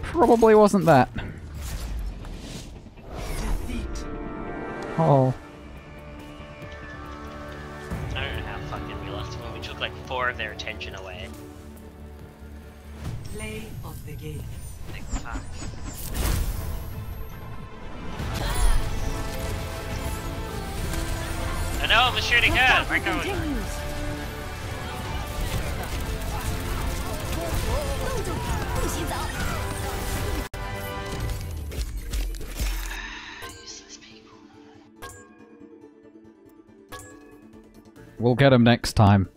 Probably wasn't that. Oh. 4 of their attention away. Play of the game. Like, fuck. I know, I'm shooting her! Right going. Useless people. We'll get him next time.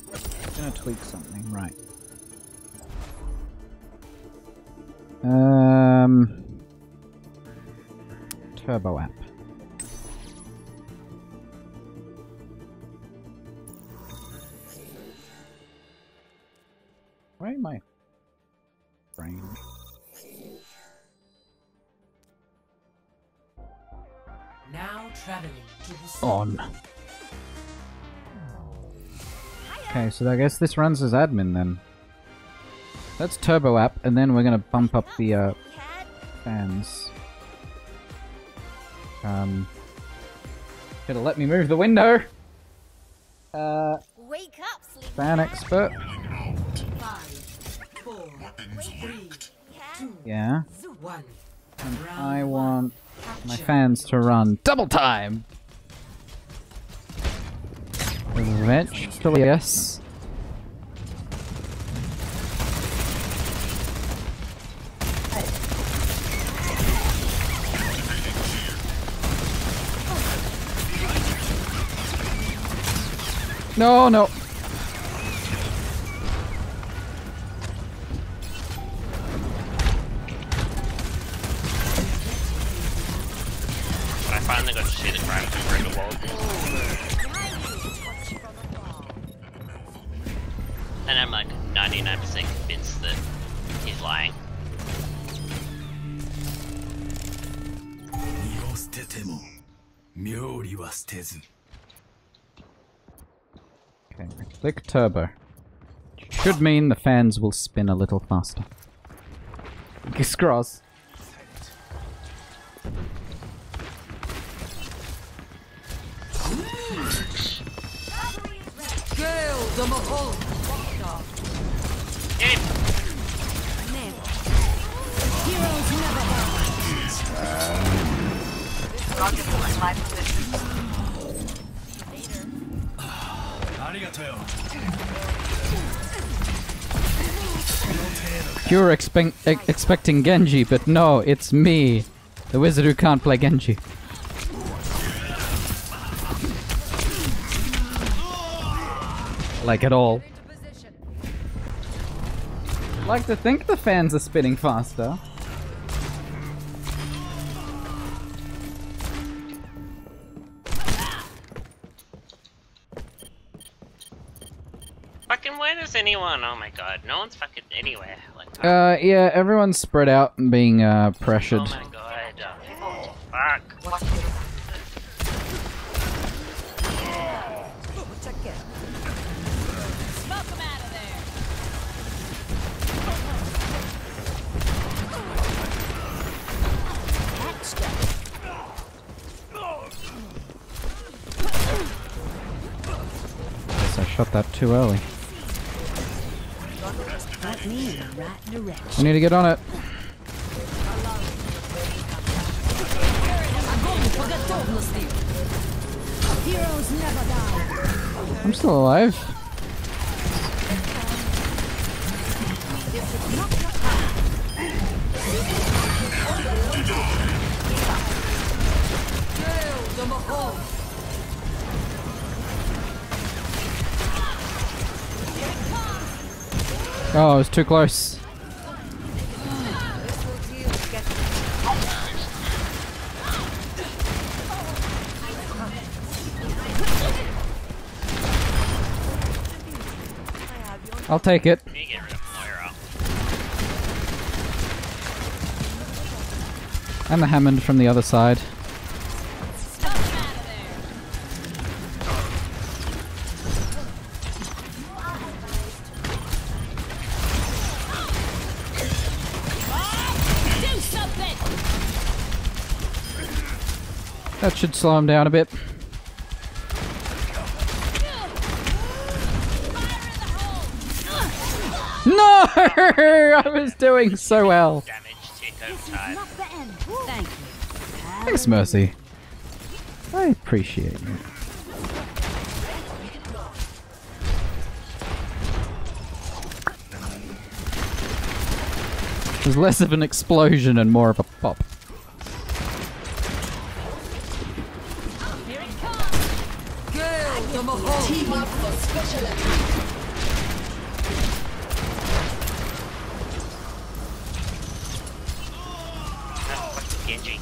I'm gonna tweak something, right. Turbo app. Why am I brain? Now traveling to the sea. On. Okay, so I guess this runs as admin then. That's Turbo app, and then we're gonna bump up the fans. It'll let me move the window. Wake up, sleep. Fan expert. 5, 4, 3, 2, Yeah. 1. And I want my fans to run double time. Eventually, yes. No, no. I finally got to see the crowd through the wall. And I'm like 99% convinced that he's lying. Okay, click turbo. Should mean the fans will spin a little faster. Scross. Gale the Mahol. Get him! Heroes never die. You're expecting Genji, but no, it's me, the wizard who can't play Genji. Like at all. Like to think the fans are spinning faster. Fucking where is anyone? Oh my god, no one's fucking anywhere. Like, Yeah, everyone's spread out and being pressured. oh my god. Fuck. Smoke him out of there. Guess I shot that too early. Got me in the right direction. I need to get on it. Heroes never die. I'm still alive. Gale the Mahol. Oh, I was too close. I'll take it. You get rid of Moira. And the Hammond from the other side. Smoke him out of there. Do something. That should slow him down a bit. No! I was doing so well. Damage tick over time. Not the end. Thank you. Thanks, Mercy. I appreciate you. There's less of an explosion and more of a pop. Here it comes. Go, team up for special attack. Genji.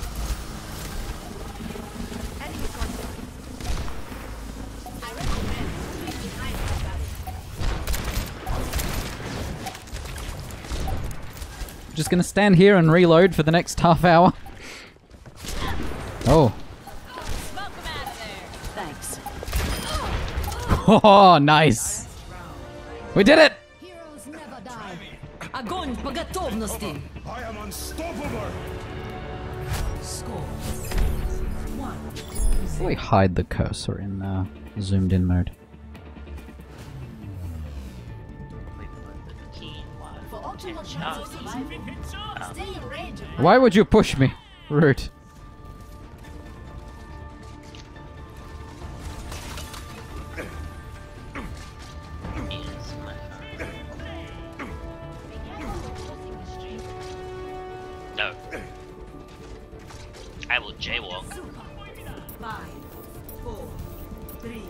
Just gonna stand here and reload for the next half hour. Oh. Thanks. Oh, nice. We did it! Heroes never die. Огонь по готовности. I am unstoppable. Score. Let me hide the cursor in zoomed in mode. Why would you push me? Rude. No. I will jaywalk. 5, 4, 3,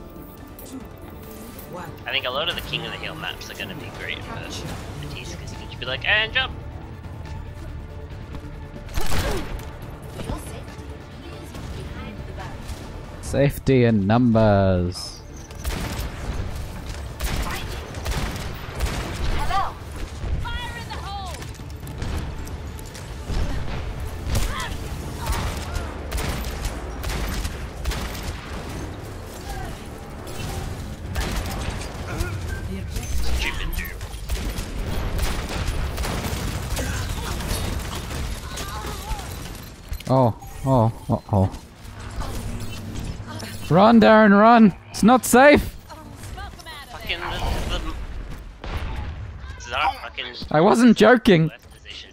2, 1. I think a lot of the King of the Hill maps are going to be great for Matisse because you can just be like, and jump! Safety in numbers. Hello. Fire in the hole. Stupid dude. Oh. Run, Darren, run! It's not safe! Fucking the Zara fucking I wasn't joking! worst position.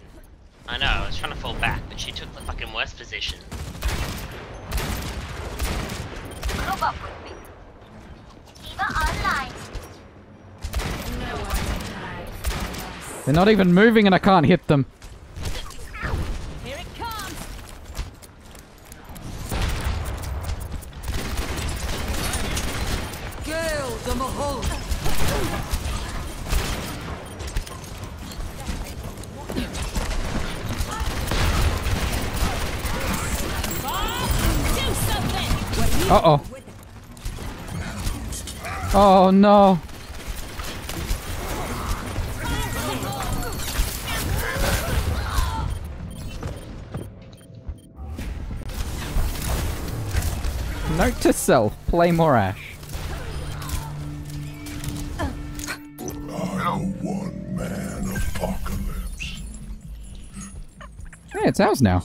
I know, I was trying to fall back, but she took the fucking worst position. Group up with me. Diva online. They're not even moving and I can't hit them. Here it comes. Kill the Mahol. Do something. Uh-oh. Oh no. Note to self, play more Ash. One man apocalypse. Hey, it's ours now.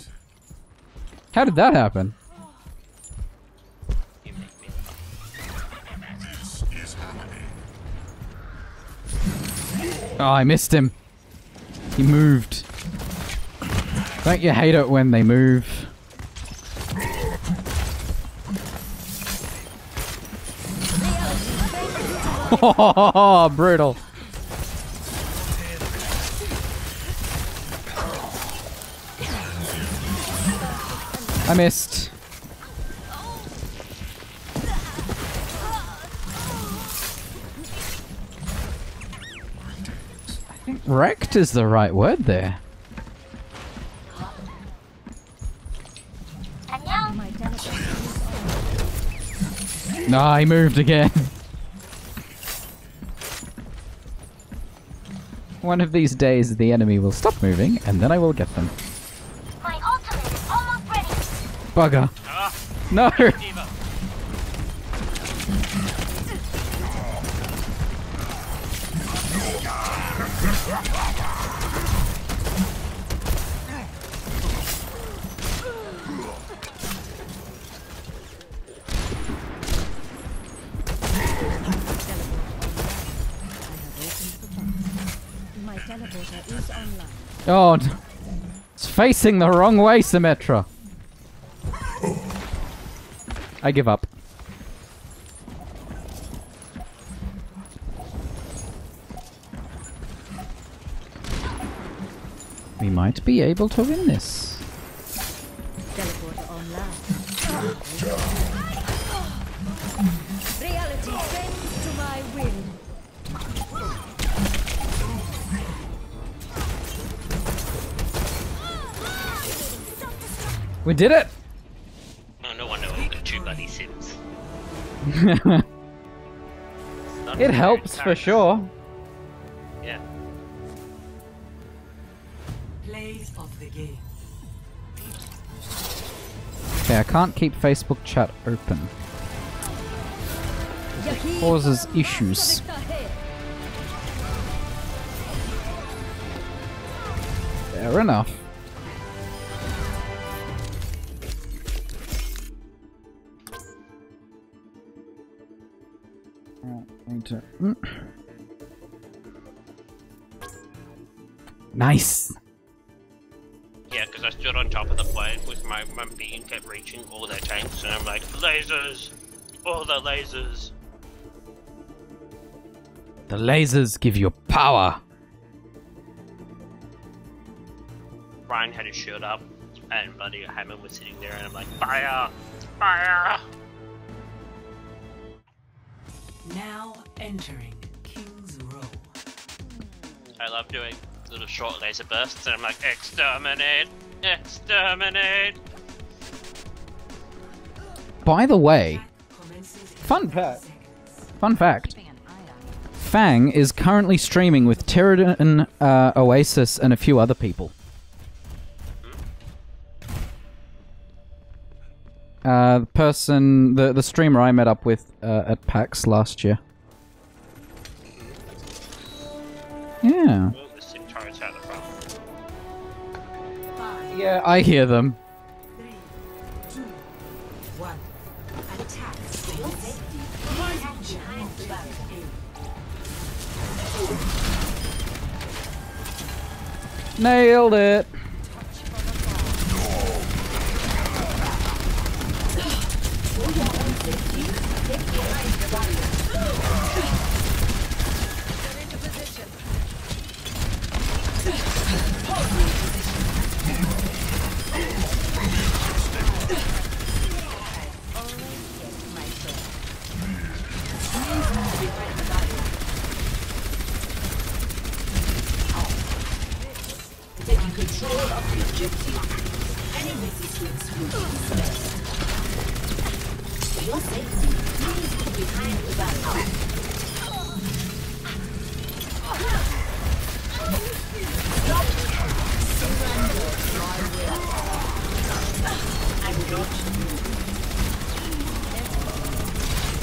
How did that happen? This is happening. Oh, I missed him. He moved. Don't you hate it when they move? Oh, brutal. I missed. I think wrecked is the right word there. No, he moved again. One of these days the enemy will stop moving and then I will get them. My ultimate is almost ready. Bugger. Ah, No! Diva. is online. Oh, it's facing the wrong way, Symmetra. I give up. We might be able to win this. Teleporter online. Reality bends to my will. We did it! Oh, no wonder we've got two bloody Sims. It helps for sure. Yeah. Play of the game. Okay, I can't keep Facebook chat open. It causes issues. Fair enough. Nice. Yeah, because I stood on top of the plane with my beam kept reaching all their tanks, and I'm like, lasers! All the lasers! The lasers give you power. Ryan had his shield up, and bloody Hammond was sitting there, and I'm like, fire! Fire! Now entering King's Row. I love doing little short laser bursts, and I'm like, exterminate! Exterminate! By the way, fun fact. Fang is currently streaming with Pterodon, Oasis, and a few other people. The streamer I met up with at PAX last year. Yeah. Yeah, I hear them. 3, 2, 1. Attack. Nailed it. Taking control of the objective. Any resistance will be dismissed. For your safety, please be behind the barrier.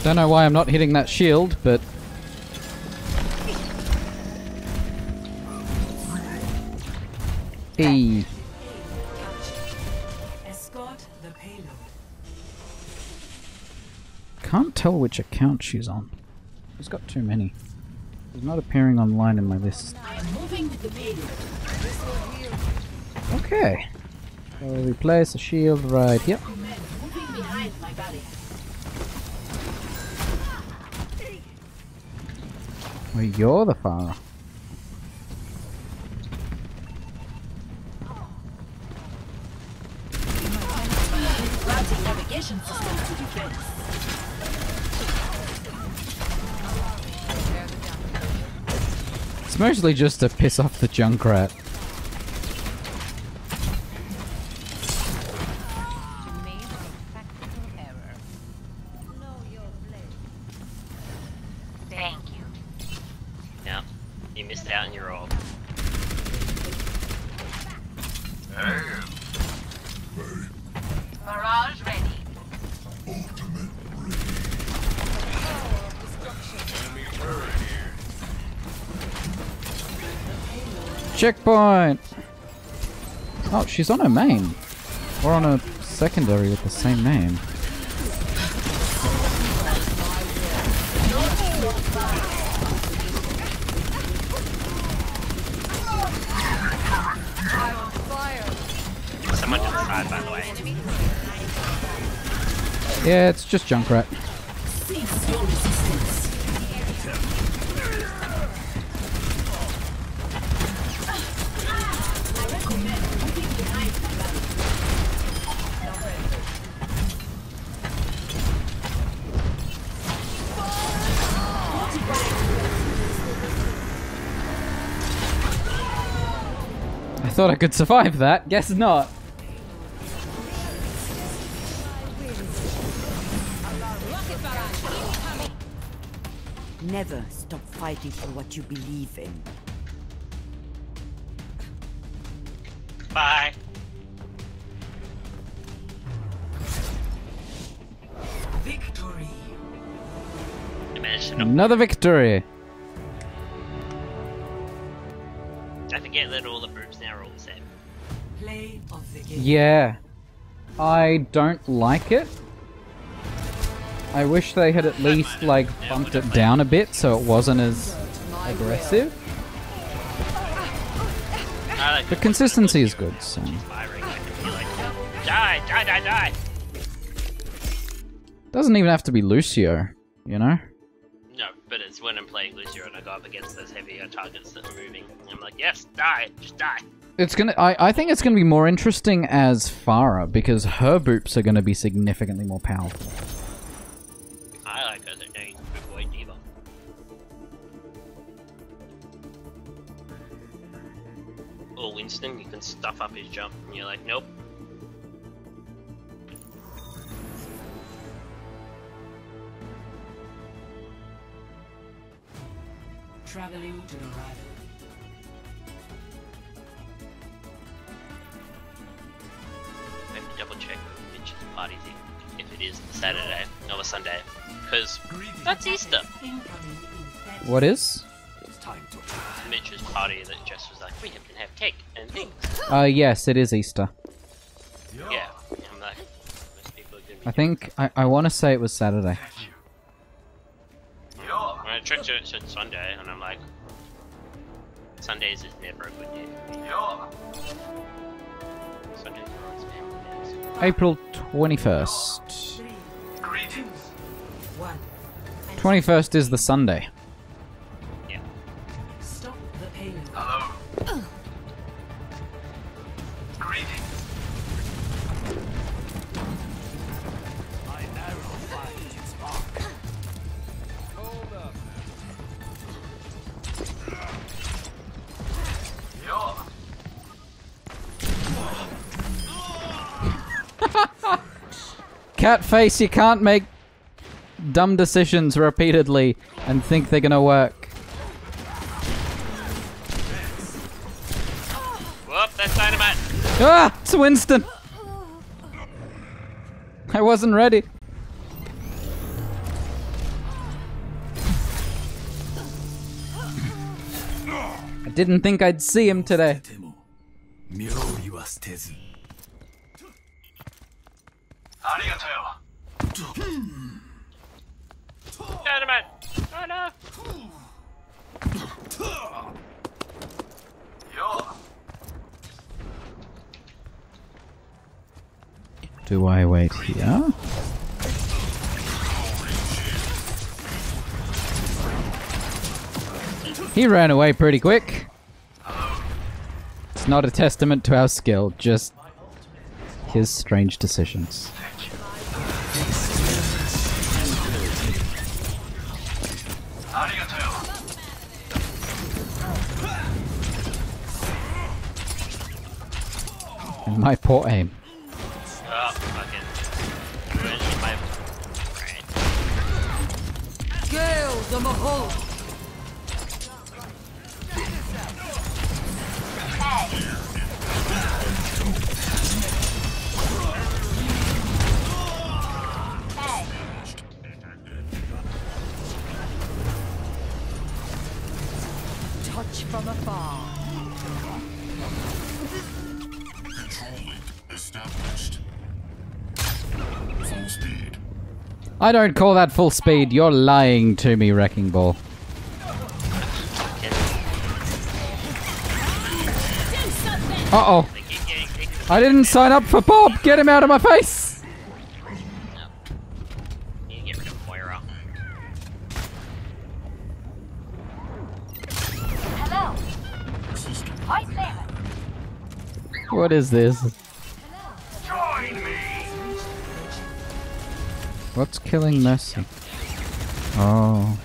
Don't know why I'm not hitting that shield, but... E. Escort the payload. Can't tell which account she's on. She's got too many. She's not appearing online in my list. I am moving with the payload. Okay. So we place a shield right here. Moving behind my barrier. Well, you're the Farah. Routing navigation system to defense. It's mostly just to piss off the Junkrat. Thank you. Yeah, you missed out on your role. Mirage ready. Checkpoint! Oh, she's on her main. Or on a secondary with the same name. hard, by the way. Yeah, it's just Junkrat. Cease your resistance. I recommend moving behind the battle. I thought I could survive that. Guess not. Never stop fighting for what you believe in. Bye. Victory. You managed to knock. Another victory. Don't forget that all the groups now are all the same. Play of the game. Yeah. I don't like it. I wish they had at least, like, bumped it down a bit so it wasn't as aggressive. The consistency is good, so... Die, die, die, die! Doesn't even have to be Lucio, you know? No, but it's when I'm playing Lucio and I go up against those heavier targets that are moving. I'm like, yes, die, just die. It's gonna. I think it's gonna be more interesting as Farah because her boops are gonna be significantly more powerful. I like her, so dang, good boy diva. Or Winston, you can stuff up his jump, and you're like, nope. Traveling to the right. I have to double check which party's if it is Saturday or Sunday, because that's Easter. What is? Mitch's party that Jess was like, we can have cake and things. Yes, it is Easter. Yeah, I'm like, most people are gonna be I think I want to say it was Saturday. When I tricked her, it said Sunday, and I'm like, Sundays is never a good day for me. Sundays are always family days. April 21st. Greetings. 21st is the Sunday. Yeah. Stop the payload. Hello. Greetings. My arrow finds its mark. Catface, you can't make dumb decisions repeatedly and think they're gonna work. Whoop, that's dynamite! Ah! It's Winston! I wasn't ready. I didn't think I'd see him today. Dynamite! Oh no! Do I wait here? He ran away pretty quick. It's not a testament to our skill, just his strange decisions. And my poor aim. Oh, fucking. Where's my... Right. Gale the Mahal! Touch from afar. Control link established. Full speed. I don't call that full speed. You're lying to me, Wrecking Ball. Fucking... Uh-oh. They keep getting hit I didn't sign up for Bob! Get him out of my face! Need to get rid of Moira. Hello. Hi, Sam. What is this? Join me! What's killing Mercy? Oh.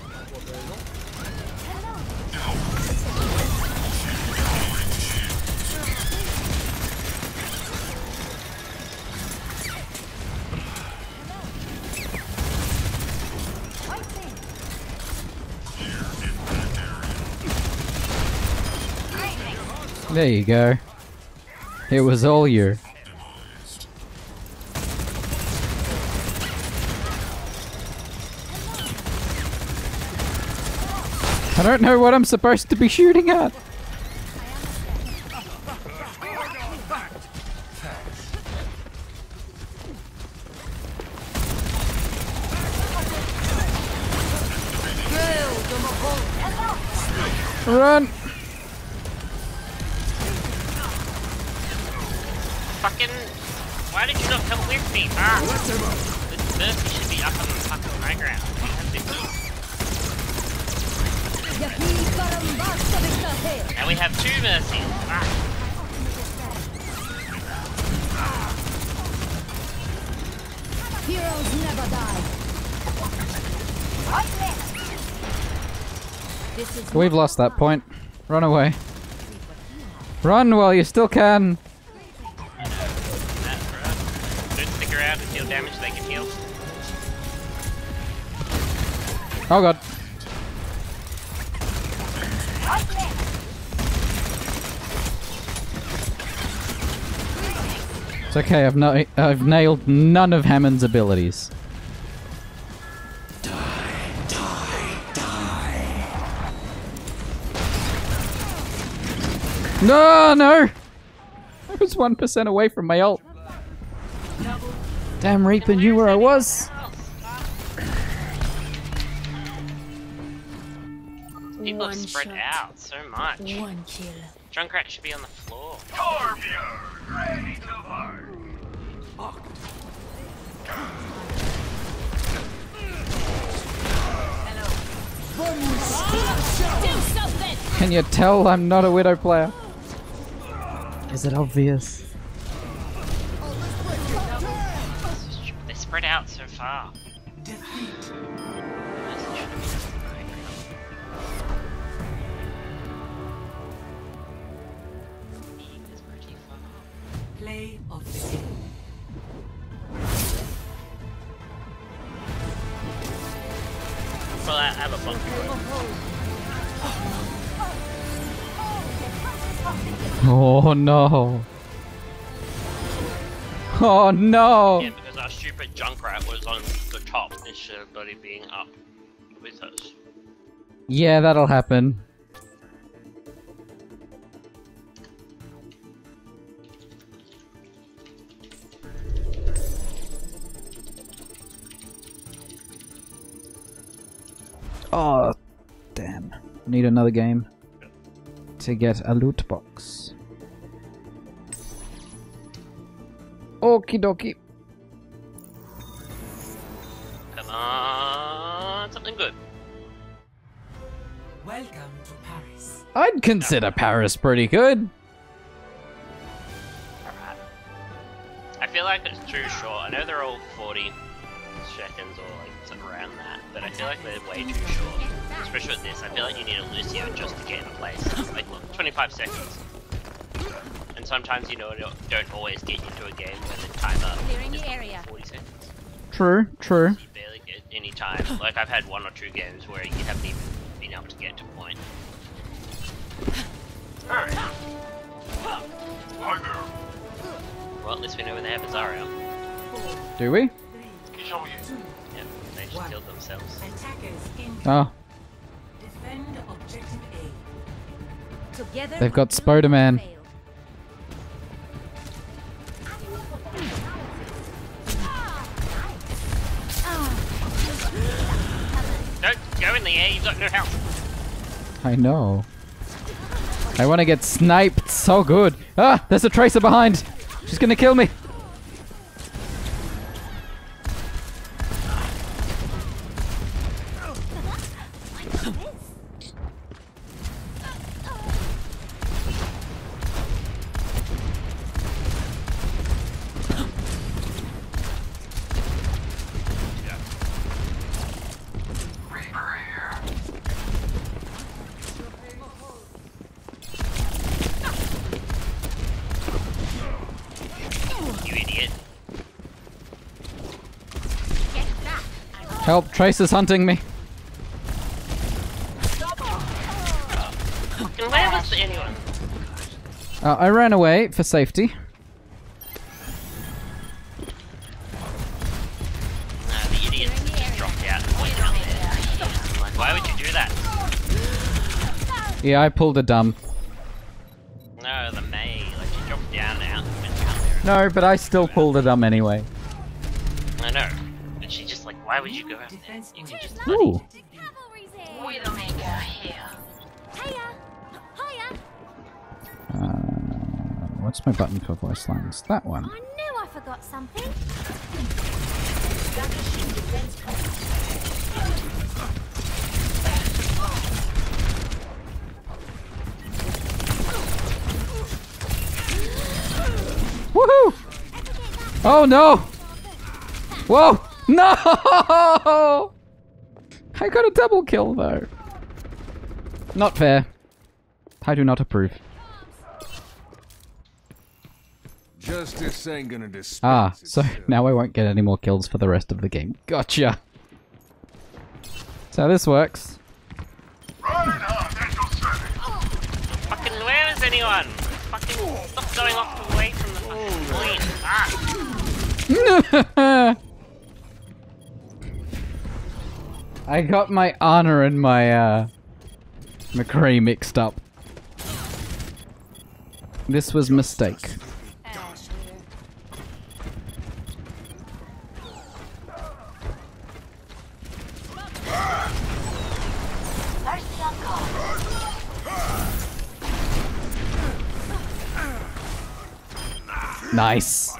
There you go. It was all you. I don't know what I'm supposed to be shooting at. Run! Fucking... Why did you not come with me? Ah! The Mercy should be up on the fucking high ground. Now we have 2 Mercies. Ah! Heroes never die. This is We've lost that point. Run away. Run while you still can. Don't stick around and deal damage, they can heal. Oh god. It's okay, I've nailed none of Hammond's abilities. No, no! I was 1% away from my ult. Damn Reaper knew where I was. People have spread out so much. One kill. Junkrat should be on the floor. Torbjorn, ready to work. Do something! Can you tell I'm not a Widow player? Is it obvious? They spread out so far. Play of the game. Well, I have a bunker. Oh no. Oh no. Yeah, because our stupid Junkrat was on the top instead of bloody being up with us. Yeah, that'll happen. Oh, damn. Need another game to get a loot box. Okie dokie. Come on, something good. Welcome to Paris. I'd consider Paris pretty good. Alright. I feel like it's too short. I know they're all 40 seconds or like something around that, but I feel like they're way too short. Especially with this, I feel like you need a Lucio just to get in a place. Like, look, 25 seconds. And sometimes, you know, it don't always get you to a game when the timer is area. 40 seconds. True, true. You barely get any time. Like, I've had 1 or 2 games where you haven't even been able to get to a point. Hey! Hi there. Well, at least we know where they have Azario. Do we? Show you. Yep, they just killed themselves. Attackers in. Oh, Defend objective A. Together they've got Spider-Man. Don't go in the air, you've got no health. I know. I want to get sniped so good. Ah, there's a Tracer behind. She's gonna kill me. You idiot. Help, Trace is hunting me. Fucking where was anyone? I ran away for safety. The idiot just dropped out and went down there. I'm like, why would you do that? Yeah, I pulled a dumb. No, the May, like she dropped down out and went down there. No, but I still pulled a dumb anyway. I know. But she just like, why would you go out there? You can just Ooh. Widowmaker here. What's my button for voice lines? That one. I knew I forgot something. Woohoo! Oh no! Whoa! No! I got a double kill though. Not fair. I do not approve. Justice ain't gonna dispense Ah, so itself. now I won't get any more kills for the rest of the game. Gotcha! So this works. Fucking where is anyone? Fucking stop going off away from the fucking point. Ah! I got my Anna and my McCree mixed up. This was a mistake. Nice.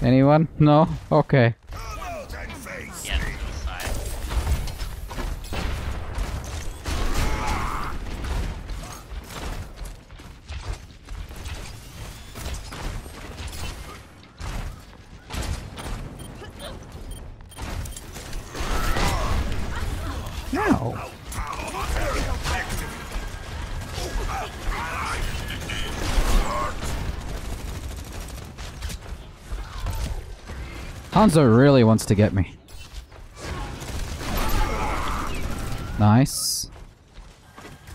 Anyone? No? Okay. Yeah, to the side. No. Hanzo really wants to get me. Nice.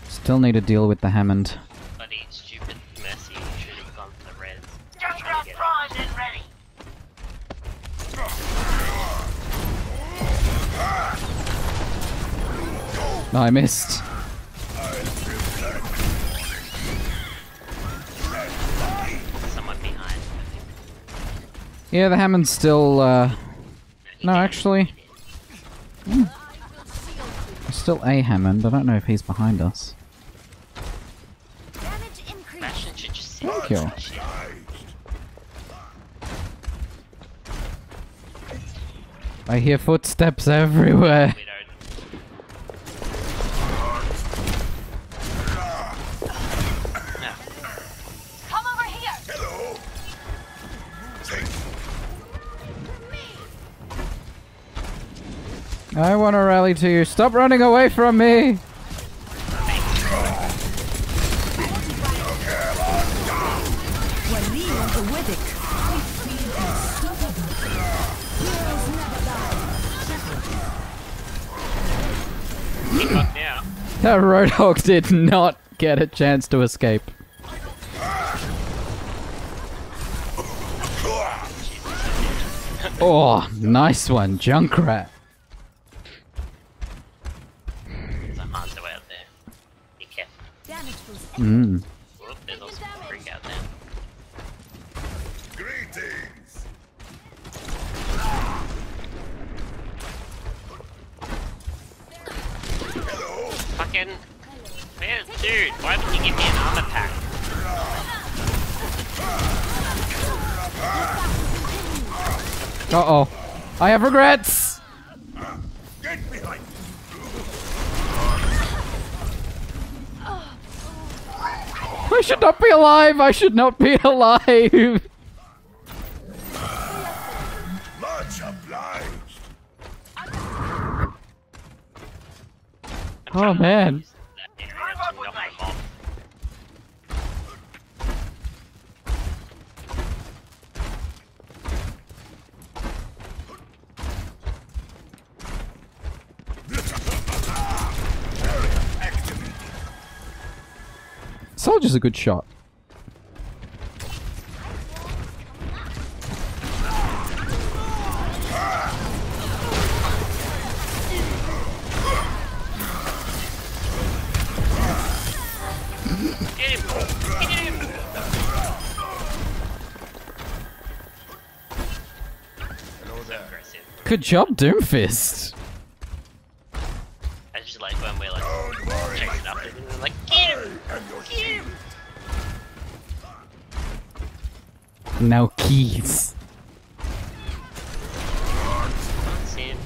Still need to deal with the Hammond. Bloody stupid Mercy should have gone for the res. Just Trying to get primed and ready. No, I missed. someone behind. Yeah, the Hammond's still, no, actually. There's still a Hammond. I don't know if he's behind us. Damage increase. Bastion should just sit Thank you. in the shit. I hear footsteps everywhere. We don't. No. Come over here. I want to rally to you. Stop running away from me. He got now. That Roadhog did not get a chance to escape. Oh, nice one, Junkrat. There's a Hanzo out there. Be careful. Damage boost. Mm. Whoop, there's also a freak out there. Greetings. Fucking. Man, dude, why would you give me an armor pack? Uh-oh. I have regrets! Get behind! I should not be alive! I should not be alive! Much obliged! Oh man. Soldier's a good shot. Get him! Get him! Aggressive. Good job, Doomfist. I just like when we're like chasing after him and we're like, get him! Get him! Now keys. That's him.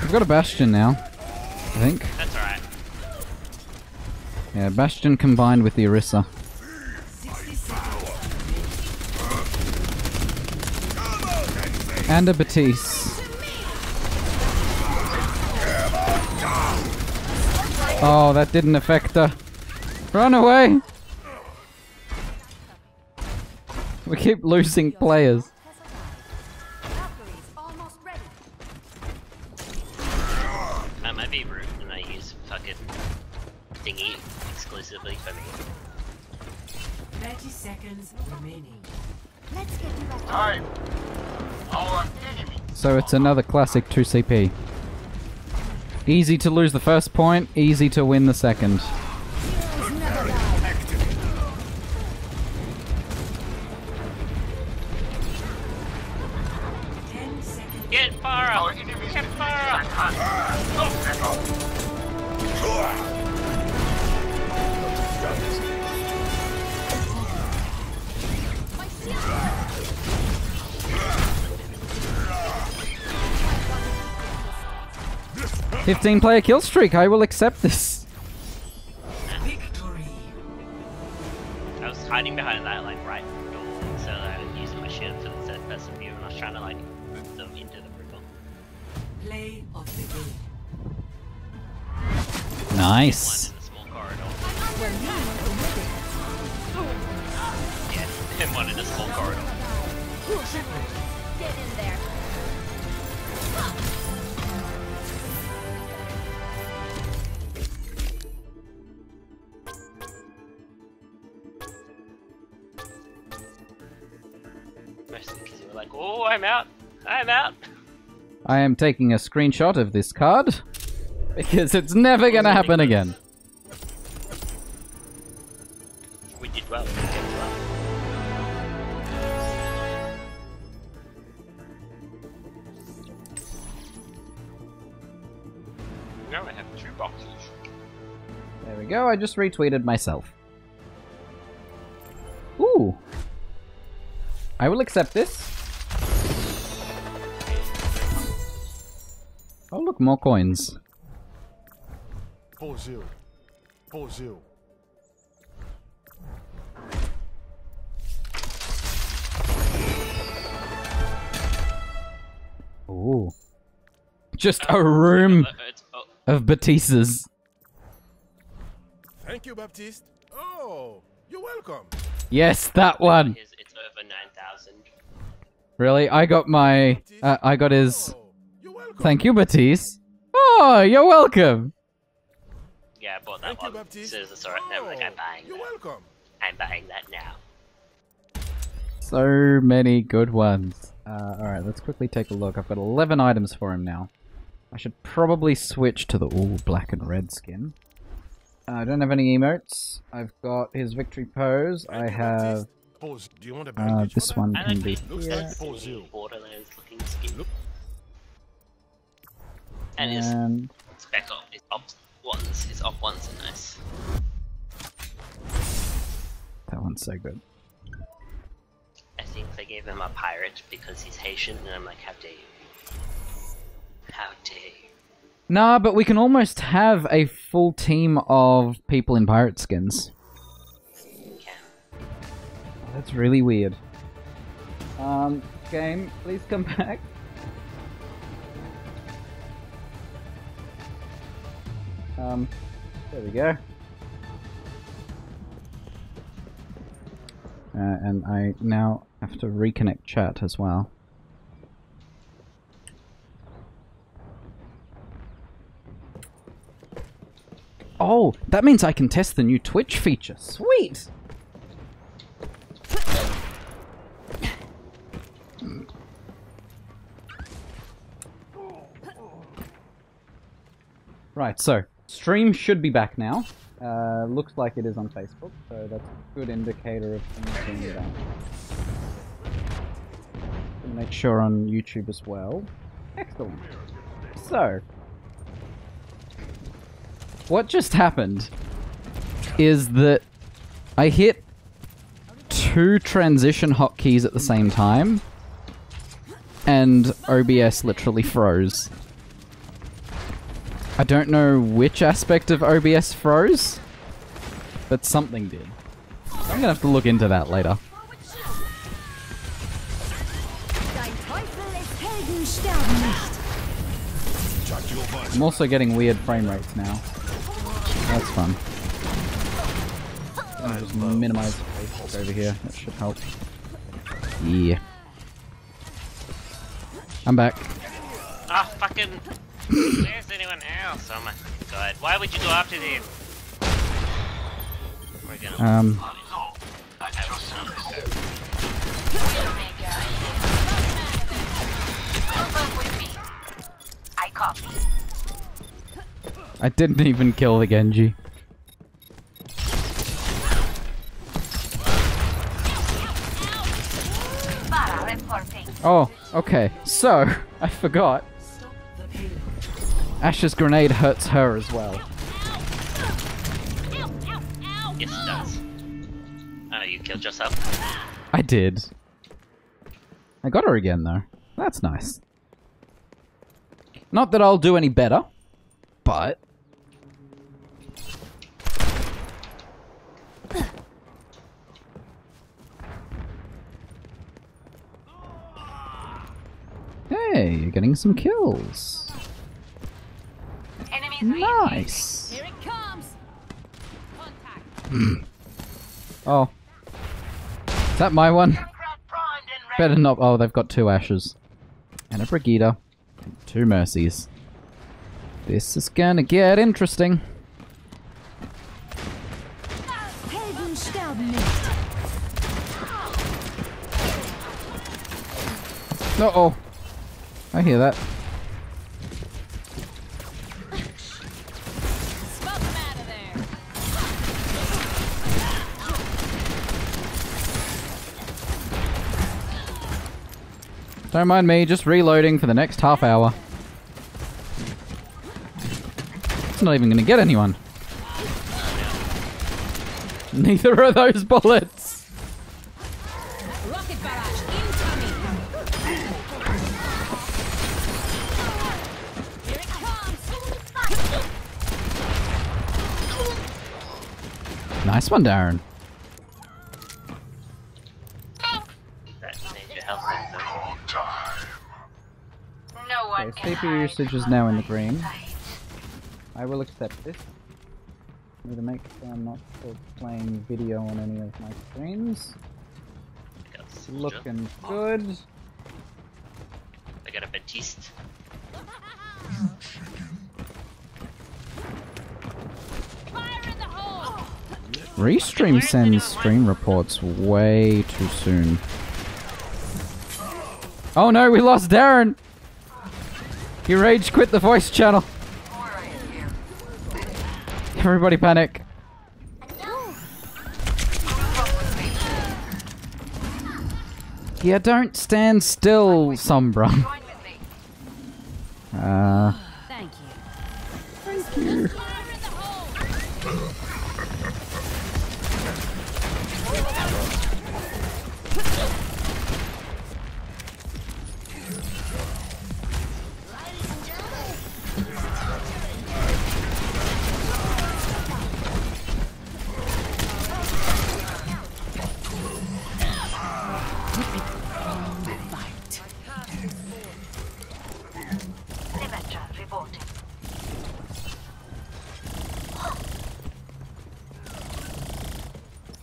We've got a Bastion now, I think. That's alright. Yeah, Bastion combined with the Orisa. And a Batiste. Oh, that didn't affect her. Run away! We keep losing players. I might be rude and I use fucking thingy exclusively for me. 30 seconds remaining. Let's get you back. Time. Our enemy. So it's another classic 2CP. Easy to lose the first point, easy to win the second. Get Farah! Get Farah! Oh. 15-player kill streak, I will accept this. Victory. I was hiding behind that like right door so that I was using my shield for the third person view and I was trying to like move them into the river. Play of the game. Nice. One in the small corridor. Yeah, and one in the small corridor. Get in there. 'Oh, I'm out! I'm out!" I am taking a screenshot of this card because it's never gonna happen again. We did well. We did well. Now I have 2 boxes. There we go, I just retweeted myself. Ooh. I will accept this. Oh look, more coins. Bonjour. Bonjour. Ooh. Just a room of Batistas. Thank you, Baptiste. Oh, you're welcome. Yes, that one. It's over 9,000. Really? I got my... I got his... Thank you, Batiste. Oh, you're welcome. Yeah, I bought that one. As soon as I saw it, I'm like, I'm buying You're welcome. I'm buying that now. So many good ones. Alright, let's quickly take a look. I've got 11 items for him now. I should probably switch to the all black and red skin. I don't have any emotes. I've got his victory pose. I have... this one can be... Looks like Borderlands looking skin. And his And spec op, his op ones are nice. that one's so good. I think they gave him a pirate because he's Haitian, and I'm like, how dare you? How dare you? Nah, but we can almost have a full team of people in pirate skins. You can. That's really weird. Game, please come back. There we go. And I now have to reconnect chat as well. Oh, that means I can test the new Twitch feature. Sweet! Right, so stream should be back now. Looks like it is on Facebook, so that's a good indicator of things being done. Gonna make sure on YouTube as well. Excellent. So, what just happened is that I hit 2 transition hotkeys at the same time, and OBS literally froze. I don't know which aspect of OBS froze, but something did. I'm gonna have to look into that later. I'm also getting weird frame rates now. That's fun. I'll just minimize the face over here. That should help. Yeah. I'm back. Ah, fucking... Where's anyone else? Oh my god. Why would you go after them? We're gonna... I copy. I didn't even kill the Genji. Oh, okay. So, I forgot. Ash's grenade hurts her as well. Yes, it does. Oh, you killed yourself? I did. I got her again, though. That's nice. Not that I'll do any better, but... Hey, you're getting some kills. Nice. Here it comes. Contact. Oh. Is that my one? Better not. Oh, they've got 2 Ashes. And a Brigida. And 2 Mercies. This is gonna get interesting. Uh-oh. I hear that. Smoke him out of there. Don't mind me, just reloading for the next half hour. It's not even gonna get anyone. Neither are those bullets. Rocket barrage incoming. Here it comes. Nice one, Darren. That made your health back, though. No one Okay, can CPU hide usage is from now in the my green. sight. I will accept this. Need to make sure I'm not still playing video on any of my screens. Got a soldier. Looking good. I got a Batiste. Fire in the hole. Restream sends stream reports way too soon. Oh no, we lost Darren! He rage quit the voice channel. Everybody panic. Yeah, don't stand still, Sombra. Thank you. Thank you.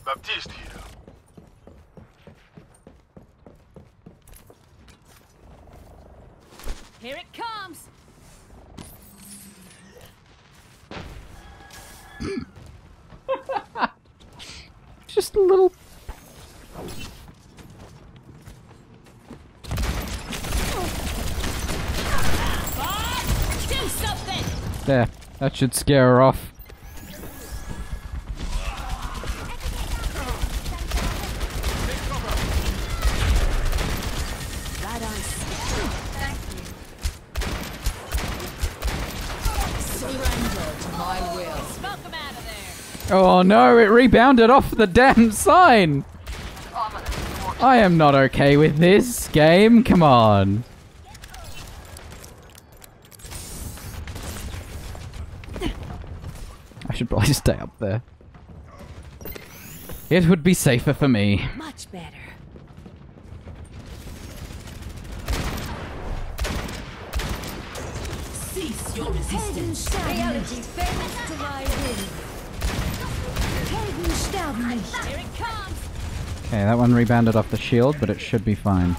Baptiste here. Here it comes. Just a little. Do something. There. That should scare her off. Oh no, it rebounded off the damn sign! I am not okay with this game, come on. I should probably stay up there. It would be safer for me. Much better. Cease your resistance. Reality bends to my will. Helden sterben nicht. Here it comes. Okay, that one rebounded off the shield, but it should be fine.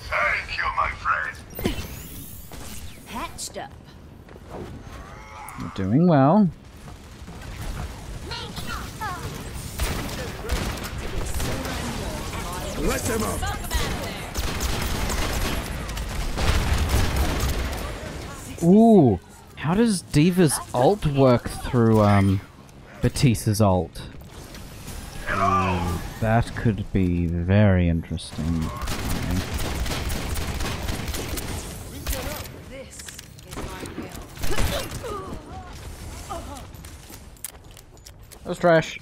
Thank you, my friend. Patched up. You're doing well. Let them out. Ooh, how does Diva's ult work through Batista's ult? That could be very interesting. Okay. That was trash.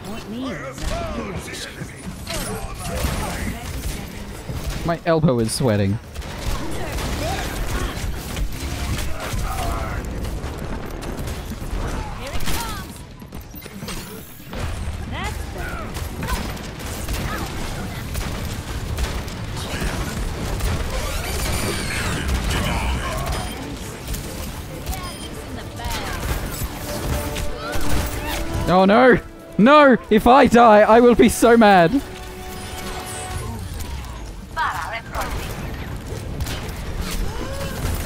Point me in the direction. My elbow is sweating. Here it comes. That's better. Oh no! No! If I die, I will be so mad!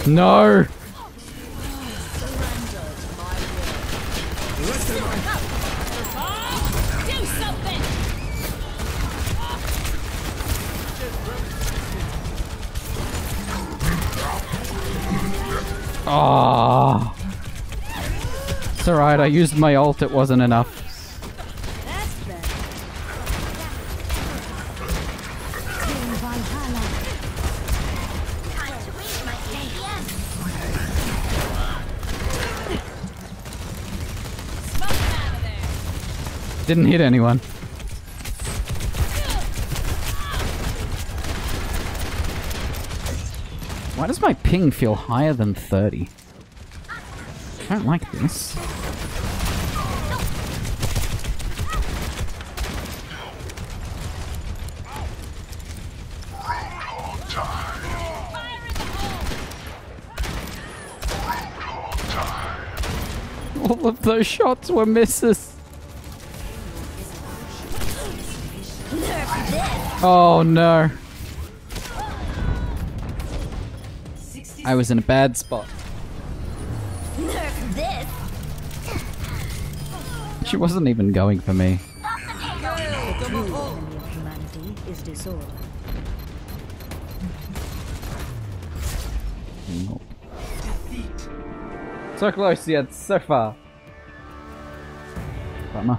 No! Do something. Ah! It's alright, I used my ult, it wasn't enough. That's better. Team Valhalla. Smoke out of there. Didn't hit anyone. Why does my ping feel higher than 30? I don't like this. All of those shots were misses. Oh no. I was in a bad spot. She wasn't even going for me. Humanity is disorder. Nope. So close yet so far. Bummer.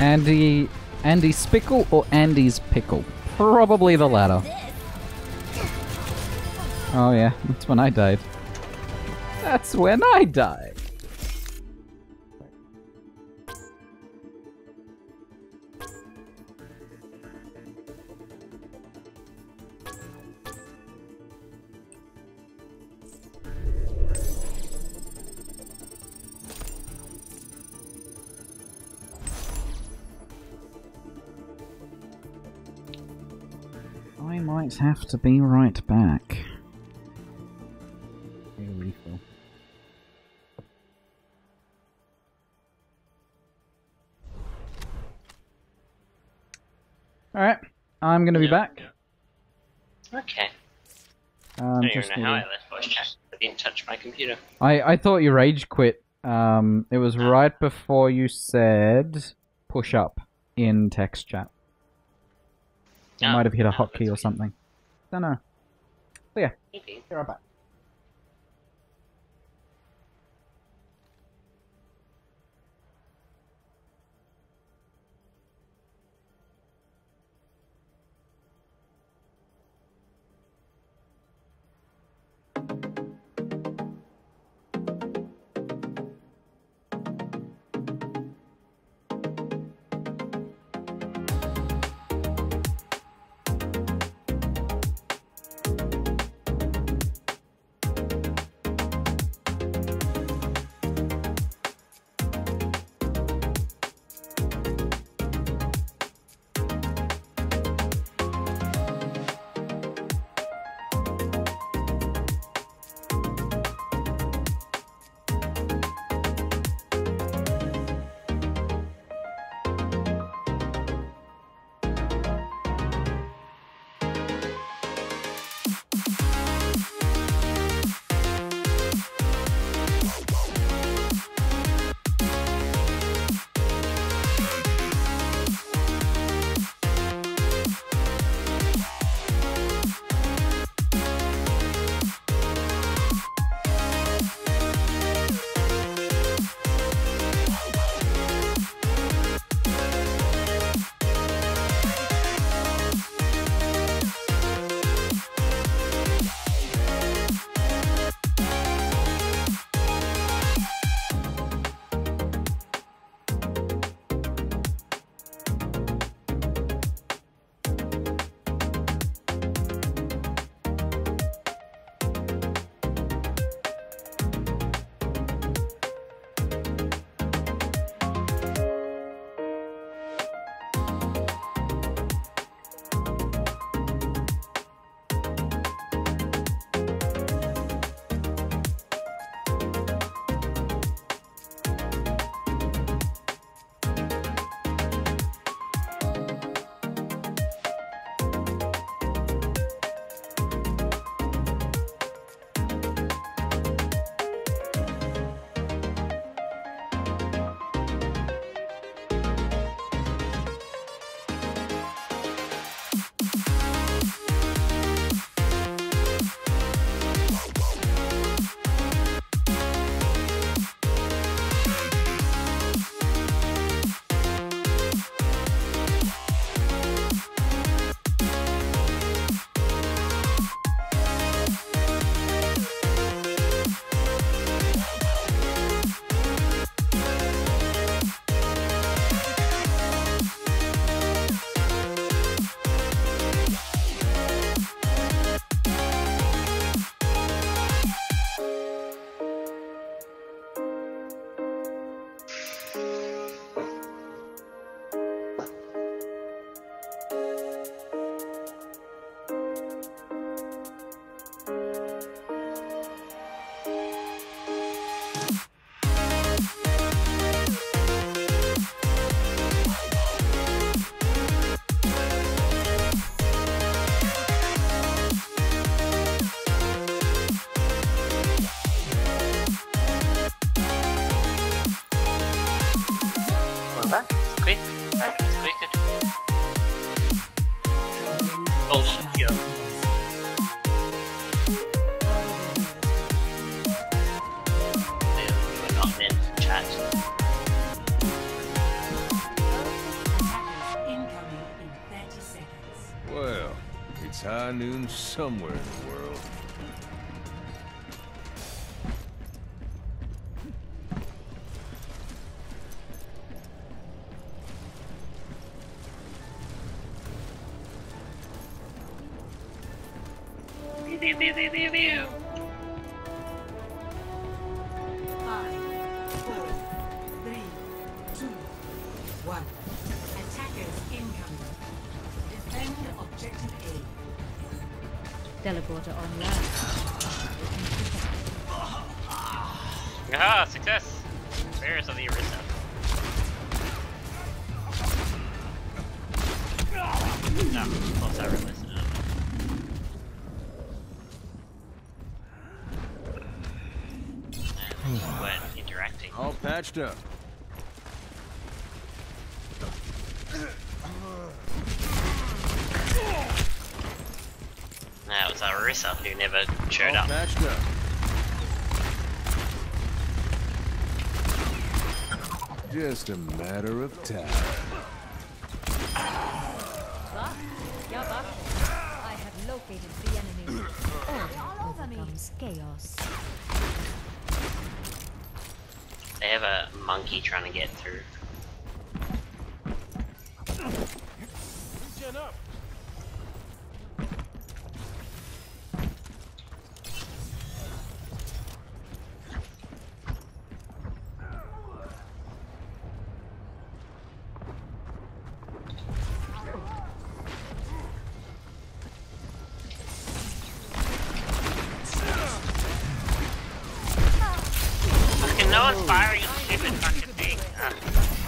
Andy's Pickle or Andy's Pickle? Probably the latter. Oh yeah, that's when I died. That's when I died. I might have to be right back. Refill. Alright, I'm gonna be back. Okay. I don't even Just know how I left voice chat. I didn't touch my computer. I thought you rage quit. It was right before you said push up in text chat. You might have hit a hotkey or something. Don't know. So yeah, Maybe. be right back. It's high noon somewhere in the world. Teleporter online. Ah, success! Bears of the Orisa. No, close I realized it. And we weren't interacting. All patched up. No, it was Orisa who never showed up. Patched up. Just a matter of time. I have located the enemy. Order becomes chaos. They have a monkey trying to get through. Regen up. Fucking no one's firing a stupid fucking thing.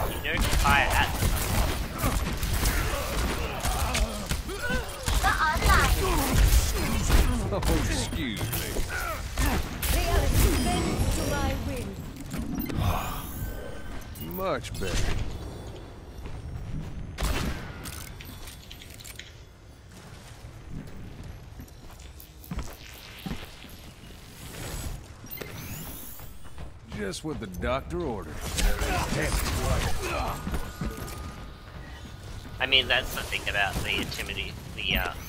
You don't fire at them. Oh, excuse me. Reality bends to my will. Much better. Just what the doctor ordered. I mean, that's the thing about the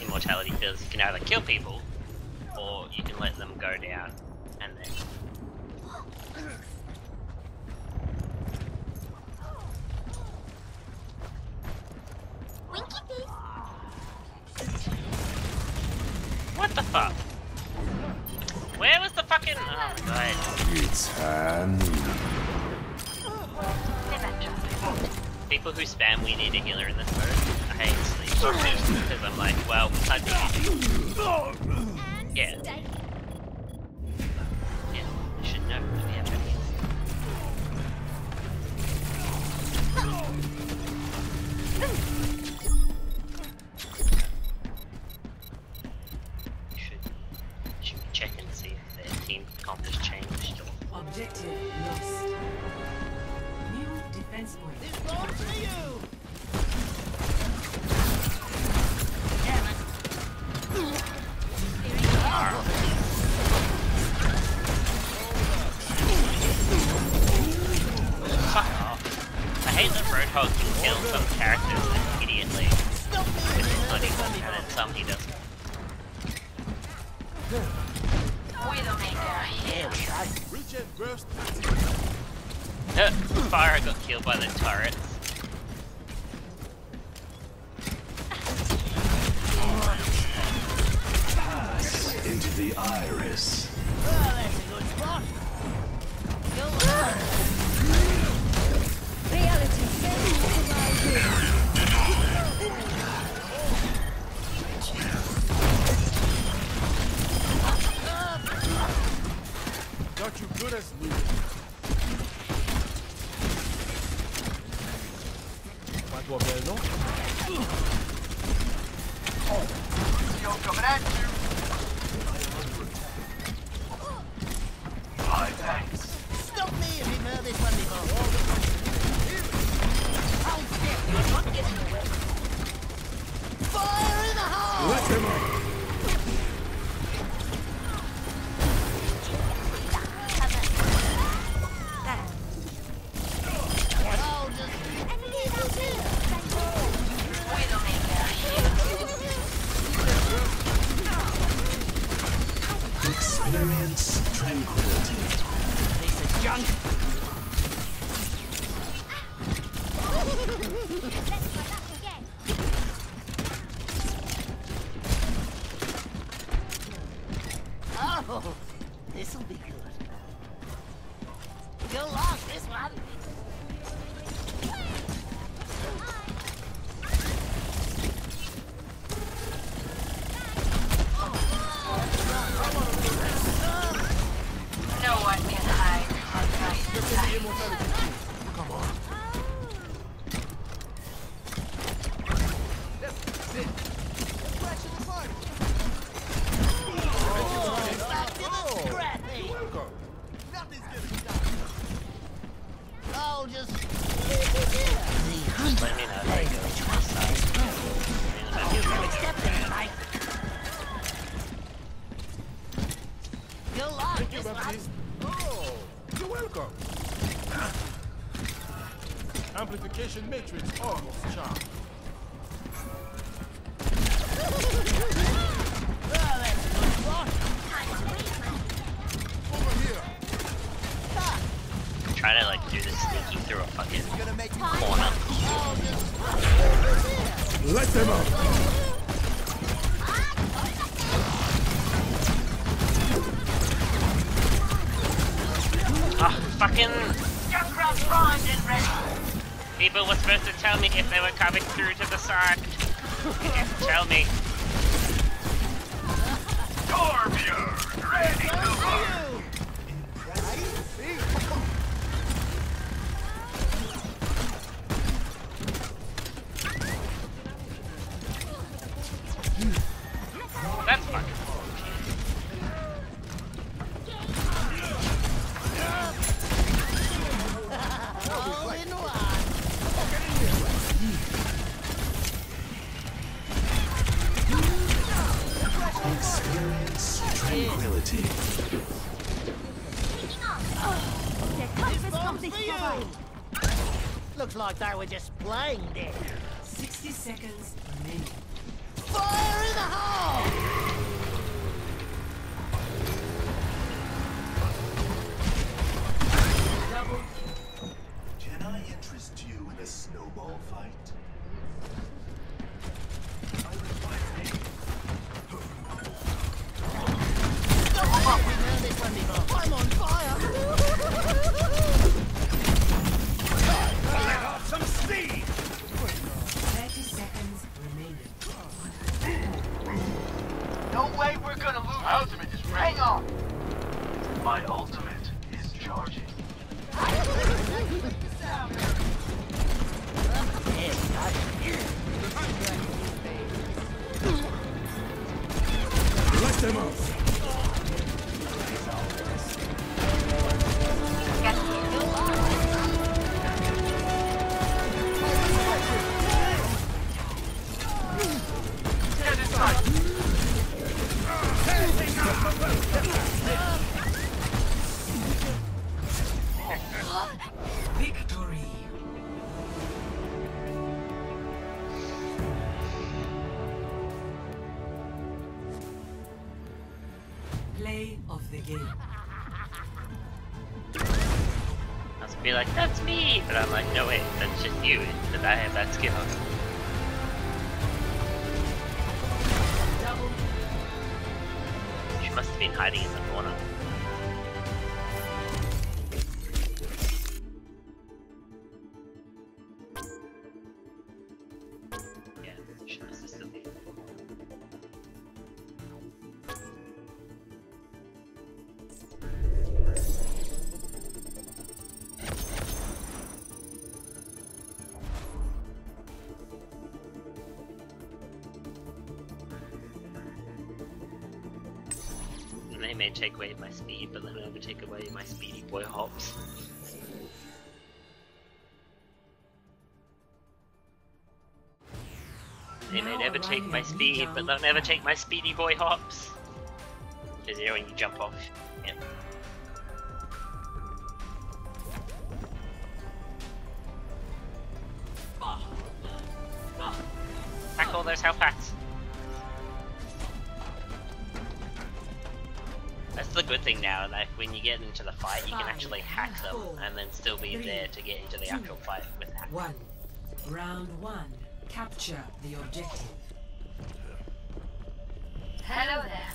immortality fields. You can either kill people, or you can let them go down, and then. What the fuck? Where was the fucking? Oh my god. It's high noon. People who spam we need a healer in this mode. I hate sleep because I'm like, well, we can't do anything. Yeah. Yeah, I should know that we have no healers. Should we check and see if their team comp has changed or... Objective lost. New defense point. This belongs to you! Fuck off. I hate that Roadhog can kill some characters immediately. With his bloody and then some he doesn't. Regen burst. Fire got killed by the turrets. Into the iris. Oh, that's a good spot. Reality bends to my will. Got you good as new. Pas toi belle, non? Yo, coming at you! Hi, thanks. Stop me if you've heard this one before. Oh, shit, you're not getting away. Fire in the hole! Let them out. Experience tranquility. Piece of junk. Oh, this'll be good. You'll love this one. No one can hide. Come on. Oh, just Just let me know if I go to my side. you'll love Thank you, this one. Baptiste. Oh, you're welcome. Amplification matrix almost charged. Over here. Try to like do this sneaking through a fucking corner. Let them up. Ah, fucking Just grab primed and ready. people were supposed to tell me if they were coming through to the side. They didn't tell me. Scorpion, ready to rock. That's fucking All in one. Experience tranquility. Looks like they were just playing dead. 60 seconds remaining. Fire in the hole! Can I interest you in a snowball fight? We've heard this one before. I'm on fire! Let off some steam. 30 seconds remaining. No way we're gonna lose. My ultimate is Hang on! My ultimate is charging. Let them up. Victory. Play of the game. I was be like, that's me! But I'm like, no wait, that's just you, because I have that skill. She must have been hiding in the corner. Yeah, she must have still been. They may take away my speed, but they'll never take away my speedy boy hops. They may never take my speed, but they'll never take my speedy boy hops. Because you know when you jump off. Yep. Back all those health packs. That's the good thing now, like when you get into the fight, you can actually hack them and then still be there to get into the actual fight with hack. Round 1. Capture the objective. Hello there.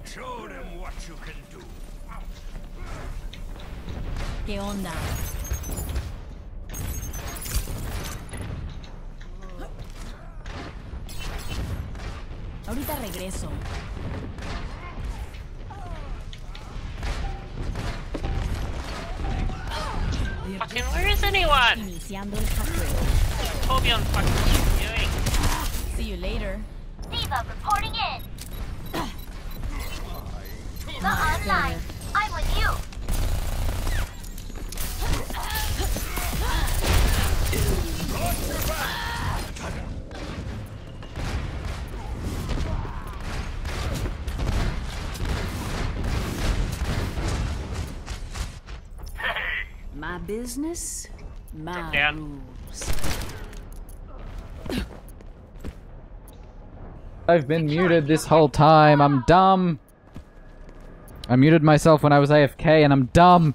Show them what you can do. ¿Qué onda? Ahorita regreso. Fucking, where is anyone? Iniciando el hackeo. Torbjorn, fucking, what are you doing? See you later. Diva reporting in. Diva online. I'm with you. My business, my down. rules. I've been muted this whole time. I'm dumb. I muted myself when I was AFK and I'm dumb.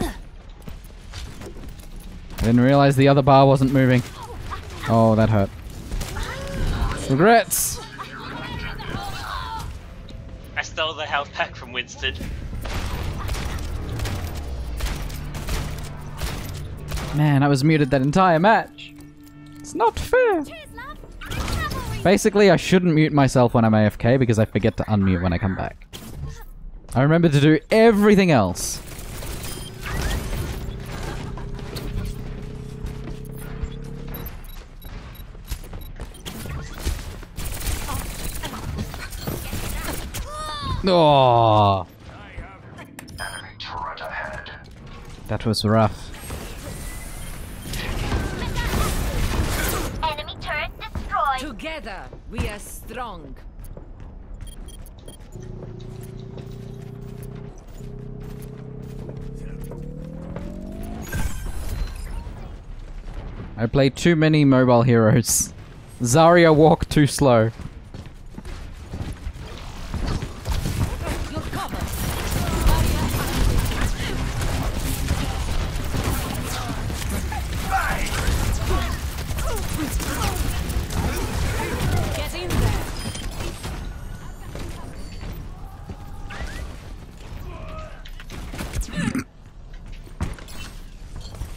I didn't realize the other bar wasn't moving. Oh, that hurt. Regrets! I stole the health pack from Winston. Man, I was muted that entire match. It's not fair. Basically, I shouldn't mute myself when I'm AFK because I forget to unmute when I come back. I remember to do everything else. Oh, Enemy turret ahead. that was rough. Enemy turret destroyed. Together, we are strong. I play too many mobile heroes. Zarya walk too slow. You're covered. Get in there.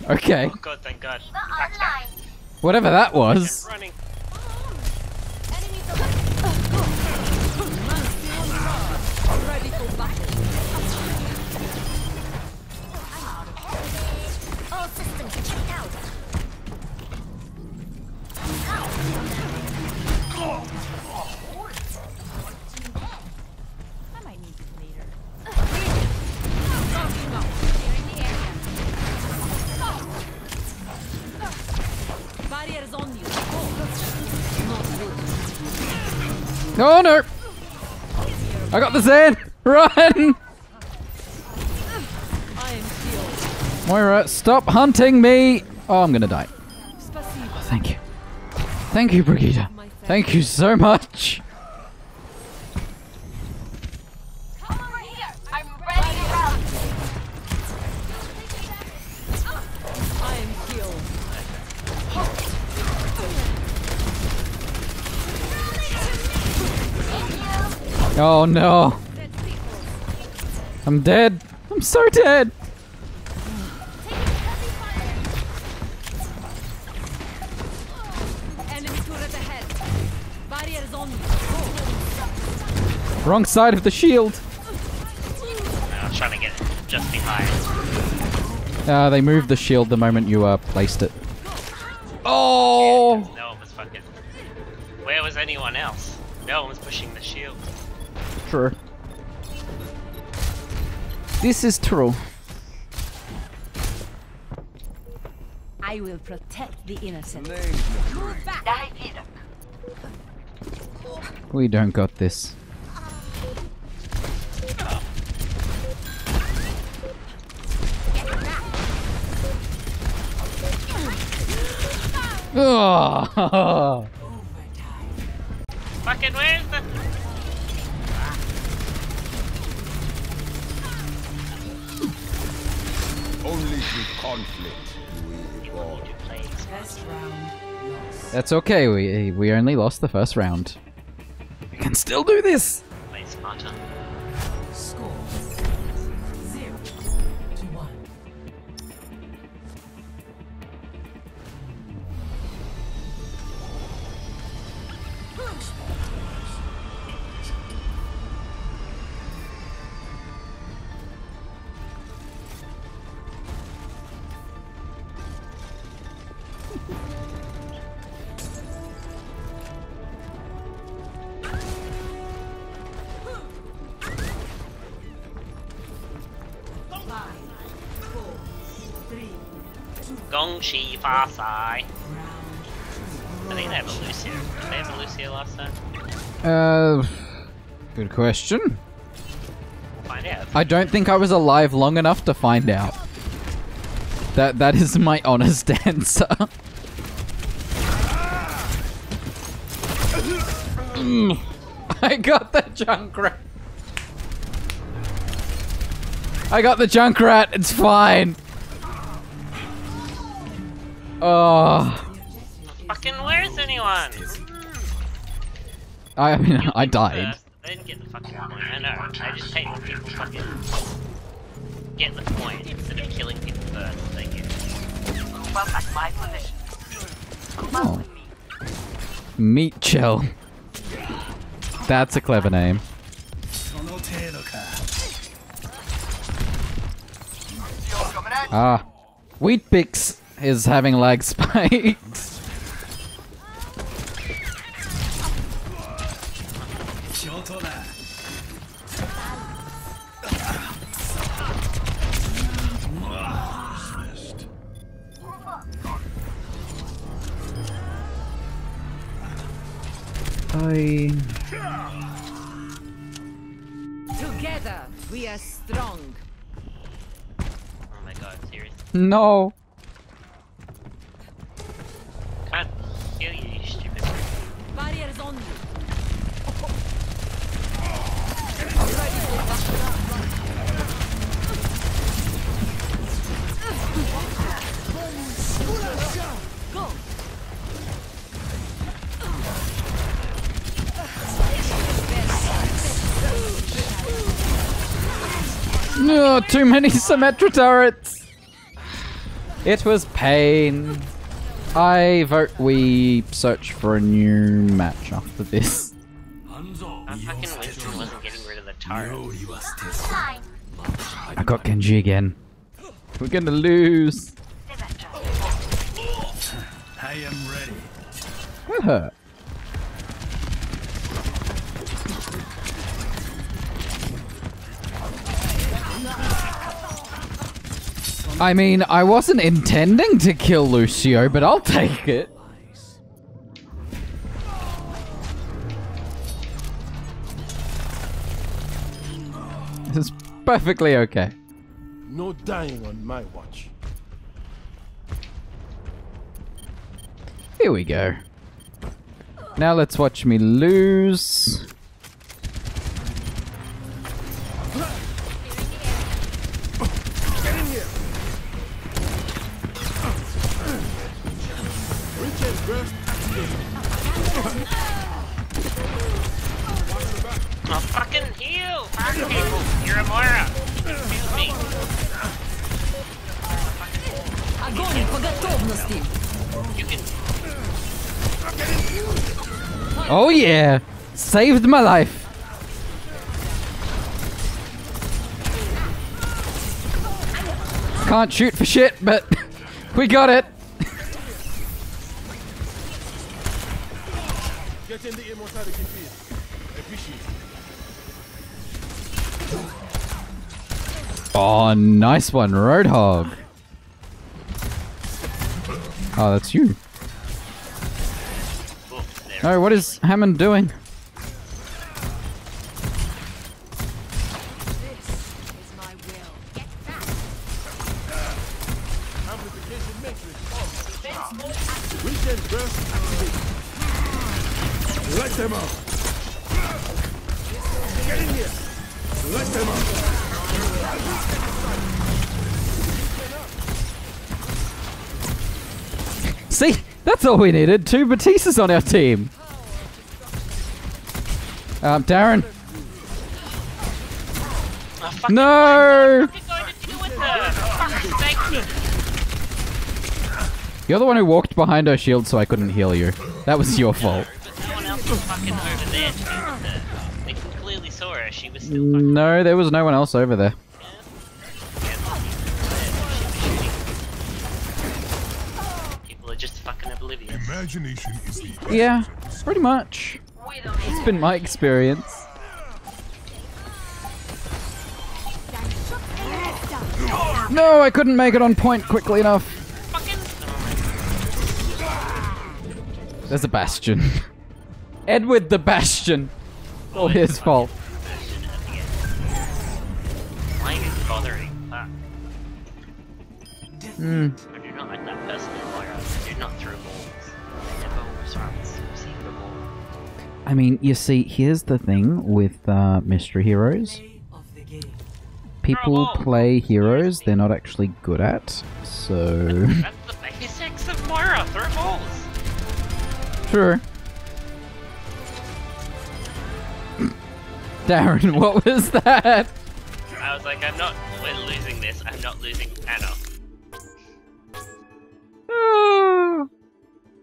Okay. Oh god, thank god. Diva online. Whatever that was. Running. Ready for battle. All systems checked out. I might need this later. Barriers on you. Oh no! I got the Zen! Run! I am healed. Moira, stop hunting me! Oh, I'm gonna die. Thank you. Thank you, Brigitte. Thank you so much. Come over here. I'm ready to route. I am healed. Oh no. I'm dead. I'm so dead. Enemy turret ahead. Barriers on you. Wrong side of the shield. I was trying to get just behind. They moved the shield the moment you placed it. Oh! Yeah, no one was fucking. Where was anyone else? No one was pushing the shield. True. This is true. I will protect the innocent. We don't got this. Oh. Fucking where's the... Only through conflict do we evolve. First round lost. That's okay, we only lost the first round. We can still do this! Play smarter. Score 0-1. Gong Chi Fa Sai. I think they have a Lucio. Did they have a Lucio last time? Good question. We'll find out. I don't think I was alive long enough to find out. That is my honest answer. I got the Junkrat. I got the Junkrat. It's fine. Oh. Fucking where's anyone? I mean, I died. First. They didn't get the fucking point. I know. I just hate when people fucking get the point instead of killing people first. Thank you. Move up at my position. Move up Oh. with me. Meat Chill. That's a clever name. Ah. Wheatbix is having lag spikes. Together, we are strong. Oh my god, seriously. No. Can't kill you, you stupid. Barriers on you. Go. No, too many Symmetra turrets. It was pain. I vote we search for a new match after this. I fucking Winston wasn't getting rid of the turret. I got Genji again. We're gonna lose. I am ready. That hurt. I mean, I wasn't intending to kill Lucio, but I'll take it. This is perfectly okay. No dying on my watch. Here we go. Now let's watch me lose. Get in here. Richard's burst. Oh, fucking heal! Fuck people! You're a Moira! Excuse me. Огонь по готовности. You can... Oh yeah! Saved my life! Can't shoot for shit, but we got it! Get in the immortality field. Appreciate it. Oh, nice one, Roadhog. Oh, that's you. Oh, what is Hammond doing? Amplification matrix on. Richard's burst activated. Light them up. Get in here! Let them out! See? That's all we needed. 2 Batistas on our team. Darren. No! You're the one who walked behind our shield so I couldn't heal you. That was your fault. No one else was fucking over there to be with her. They clearly saw her. She was still fucking... No, there was no one else over there. People are just fucking oblivious. Imagination is the Yeah, pretty much. It's been my experience. No, I couldn't make it on point quickly enough. There's a Bastion. Edward the Bastion. All his fault. Why are you bothering? Fuck. I do not like that person in Moira. I do not throw balls. They never receive the ball. I mean, you see, here's the thing with mystery heroes. People play heroes they're not actually good at, so... That's the basics of Moira. Throw balls. Sure. Darren, what was that? I was like, we're losing this. I'm not losing Anna.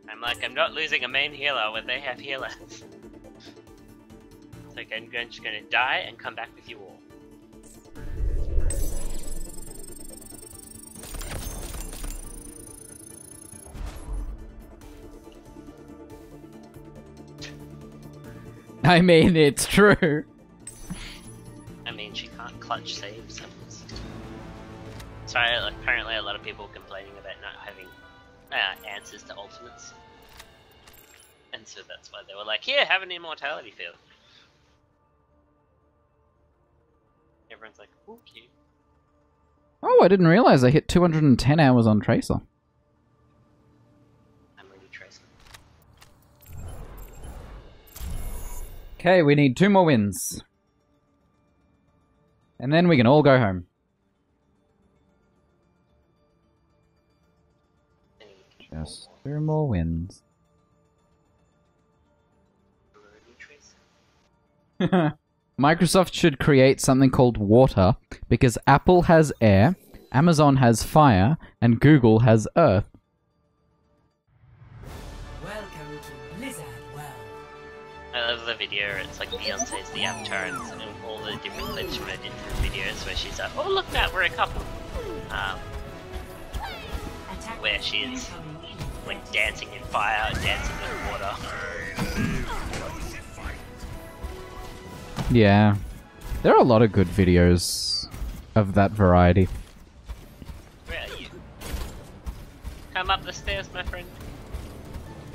I'm like, I'm not losing a main healer when they have healers. It's like, I'm just gonna die and come back with you all. I mean, it's true. I mean, she can't clutch save summons. So apparently a lot of people complaining about not having answers to ultimates. And so that's why they were like, here, have an immortality field. Everyone's like, okay. Oh, I didn't realize I hit 210 hours on Tracer. I'm already Tracer. Okay, we need 2 more wins. And then we can all go home. Just 2 more wins. Microsoft should create something called water, because Apple has air, Amazon has fire, and Google has earth. Welcome to Blizzard World. I love the video, it's like Beyonce's the Avatar and all the different clips from her different videos where she's like, oh look Matt, we're a couple. Where she's like dancing in fire, dancing in water. Yeah. There are a lot of good videos of that variety. Where are you? Come up the stairs, my friend.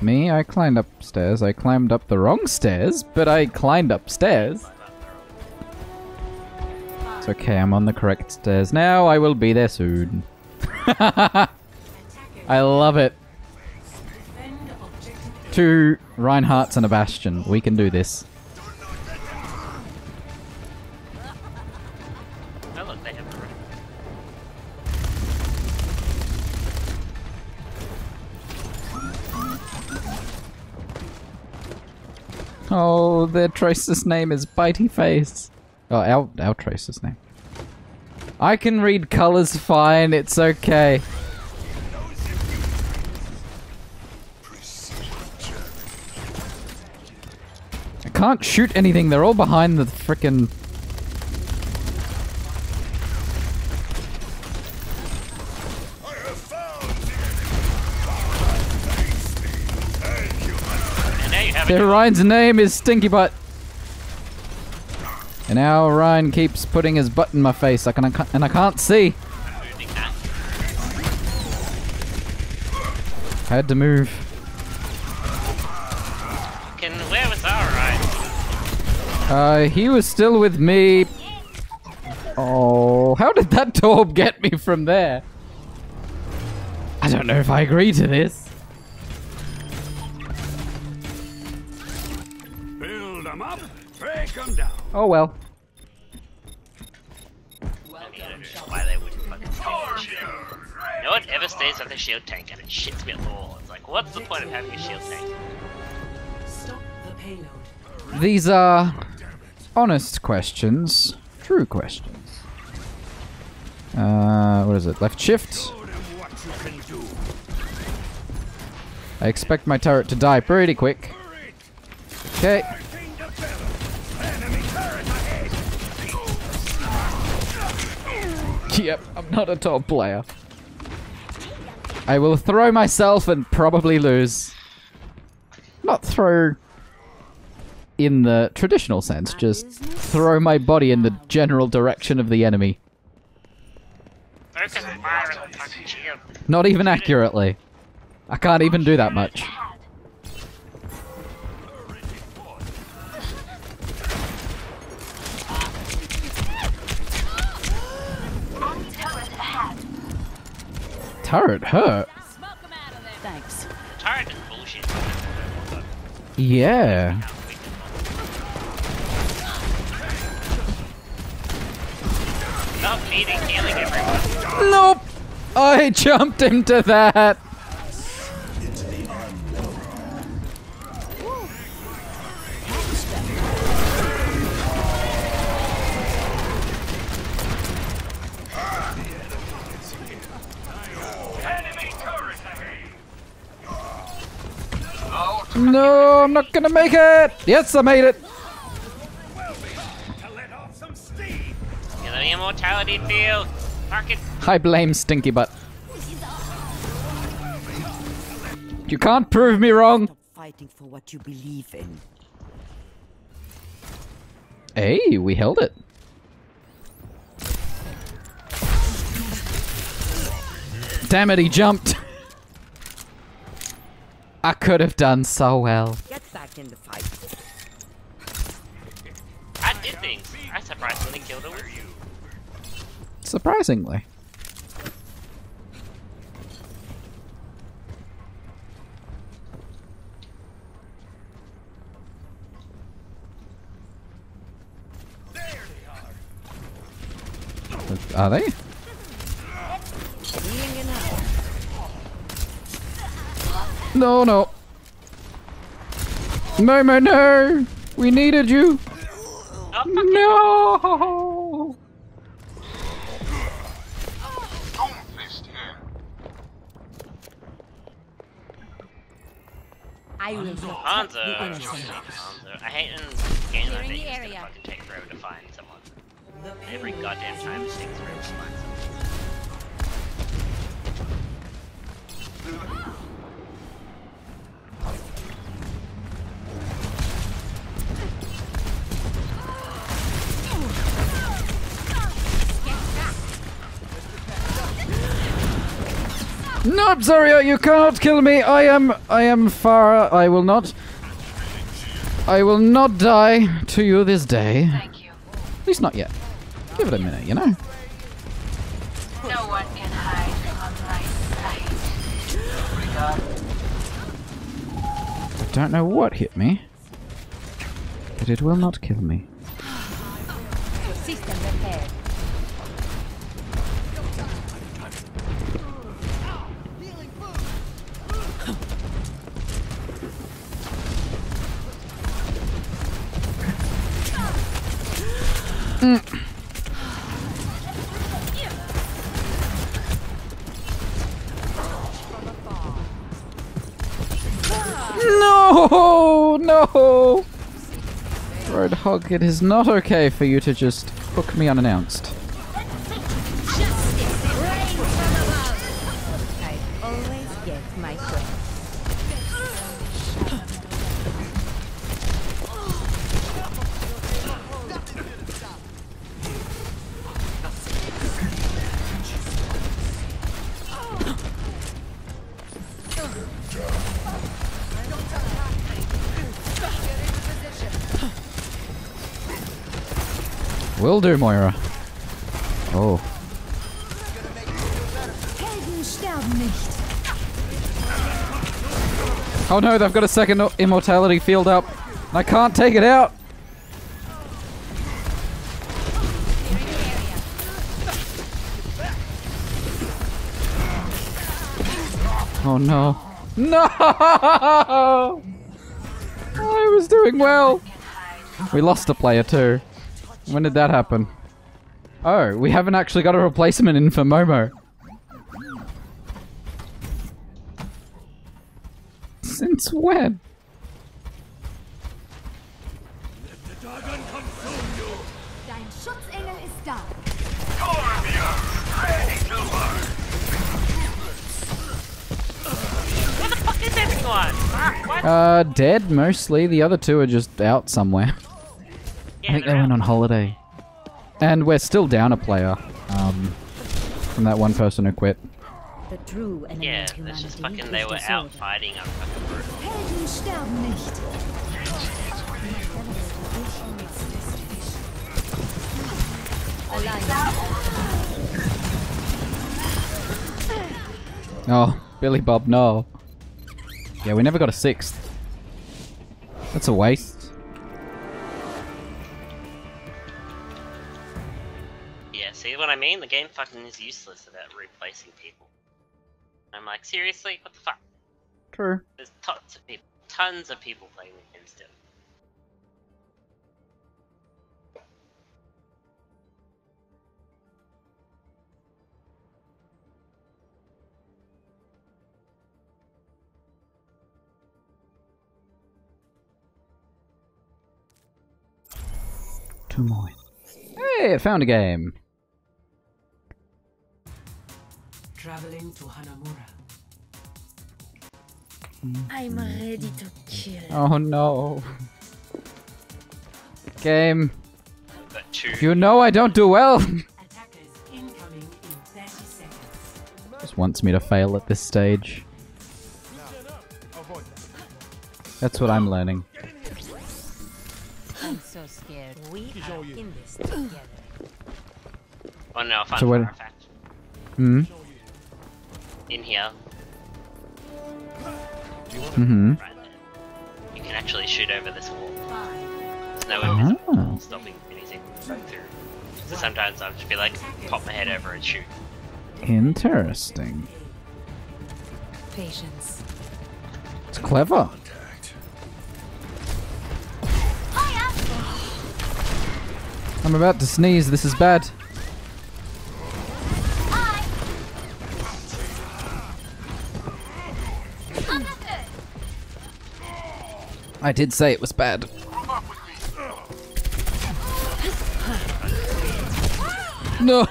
Me? I climbed upstairs. I climbed up the wrong stairs, but I climbed upstairs. It's okay, I'm on the correct stairs now. I will be there soon. I love it. 2 Reinhardts and a Bastion. We can do this. Oh look, they have a room. Oh, their Tracer's name is Bitey Face. Oh, our Tracer's name. I can read colors fine, it's okay. I can't shoot anything, they're all behind the frickin'... Their Ryan's name is Stinky Butt. And now Ryan keeps putting his butt in my face, and I can't see. I had to move. Where was our Ryan? He was still with me. Oh, how did that Torb get me from there? I don't know if I agree to this. Build them up, break them down. Oh well. why they wouldn't fucking take the shield. No one ever stays with a shield tank and it shits me at all. It's like, what's the point of having a shield tank? Stop the payload. These are honest questions. True questions. What is it? Left shift? I expect my turret to die pretty quick. Okay. Yep, I'm not a top player. I will throw myself and probably lose. Not throw in the traditional sense, just throw my body in the general direction of the enemy. Not even accurately. I can't even do that much. Turret hurt. Thanks. Turret is bullshit. Yeah. Not needing healing everyone. Nope. I jumped into that. No, I'm not gonna make it! Yes, I made it! Get the immortality field! Fuck it! I blame Stinky Butt. You can't prove me wrong! Stop fighting for what you believe in. Hey, we held it. Damn it, he jumped! I could have done so well. Get back in the fight. I did things. I surprisingly killed her with you. Surprisingly. Are they? No, no. No, no, no! We needed you! No! I will Hanzo. I hate in games like that it's gonna fucking take forever to find someone. Every goddamn time it takes forever to find someone. Nope, Zarya, you cannot kill me. I am Farah. I will not die to you this day. Thank you. At least not yet. Give it a minute, you know. No one can hide from my sight. I don't know what hit me, but it will not kill me. System repaired. No, no! Roadhog, it is not okay for you to just hook me unannounced. I always get my way. Will do, Moira. Oh. Helden sterben nicht. Oh no, they've got a second immortality field up. I can't take it out. Oh no. No! I was doing well. We lost a player too. When did that happen? Oh, we haven't actually got a replacement in for Momo. Since when? Dein Schutzengel ist da. Where the fuck is everyone? What? Dead mostly. The other two are just out somewhere. Yeah, I think they went on holiday. And we're still down a player. From that one person who quit. The true enemy Yeah, of it's humanity just fucking, is they were out disorder. fighting a fucking brute. Helden sterben nicht. Oh, Billy Bob, no. Yeah, we never got a 6th. That's a waste. Yeah, see what I mean? The game fucking is useless about replacing people. I'm like, seriously? What the fuck? True. There's tons of people playing the game still. Two more. Hey, I found a game. Traveling to Hanamura. I'm ready to kill. Oh no. Game. But two. You know I don't do well. Attackers incoming in 30 seconds. Just wants me to fail at this stage. That's what I'm learning. I'm so scared. We are in this together. Oh no, fun So what- fact. Hmm? In here, Mm-hmm. right there, you can actually shoot over this wall. There's no invisible wall stopping anything going through. So sometimes I'll just be like, pop my head over and shoot. Interesting. Patience. It's clever. I'm about to sneeze. This is bad. I did say it was bad. No.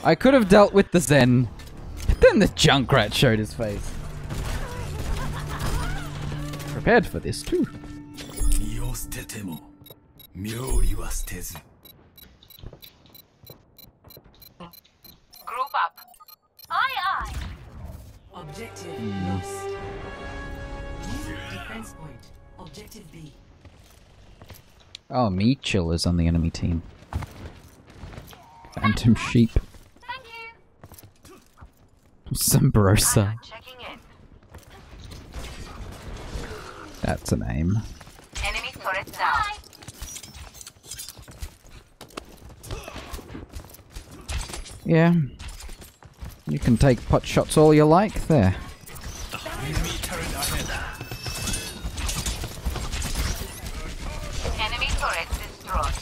I could have dealt with the Zen, but then the Junkrat showed his face. Prepared for this too. Group up. Aye. Objective lost. Defense point. Objective B. Oh, Meechil is on the enemy team. Phantom Sheep. Thank you. Sombrosa. Checking in. That's a name. Enemy turret down. Yeah. You can take pot shots all you like there. Enemy turret destroyed.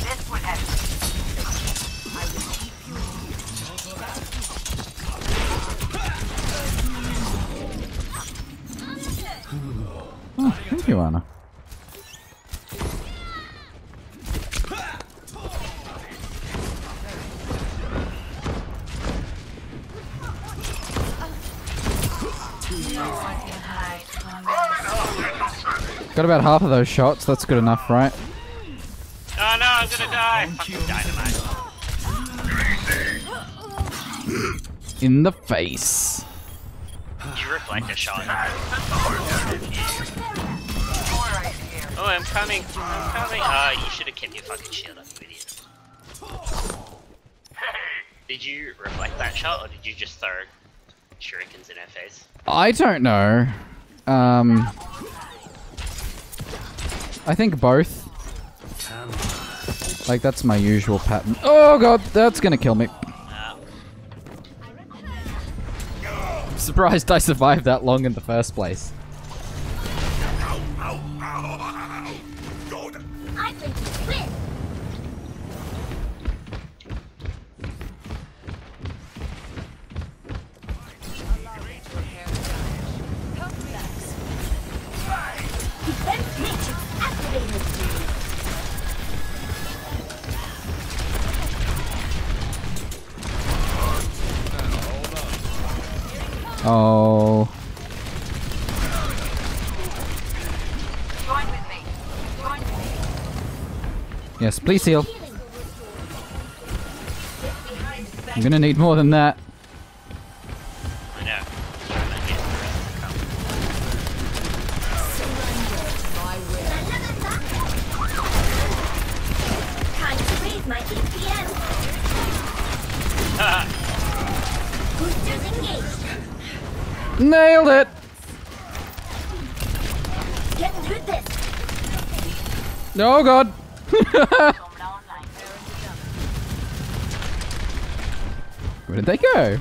This will help. I will keep you. Oh, thank you, Anna. Got about half of those shots. That's good enough, right? Oh no, I'm gonna die! Fucking dynamite. In the face. You reflect a shot. Oh, I'm coming. I'm coming. Oh, you should have kept your fucking shield up, you idiot. Did you reflect that shot, or did you just throw shurikens in her face? I don't know. I think both. Like, that's my usual pattern. Oh god, that's gonna kill me. Surprised I survived that long in the first place. I think you win. Defense matrix activated. Oh. Join with me. Join with me. Yes, please heal. I'm gonna need more than that. I know. Time to raise my EPM. Boosters engaged. Nailed it! Get through this. Oh god! Where did they go?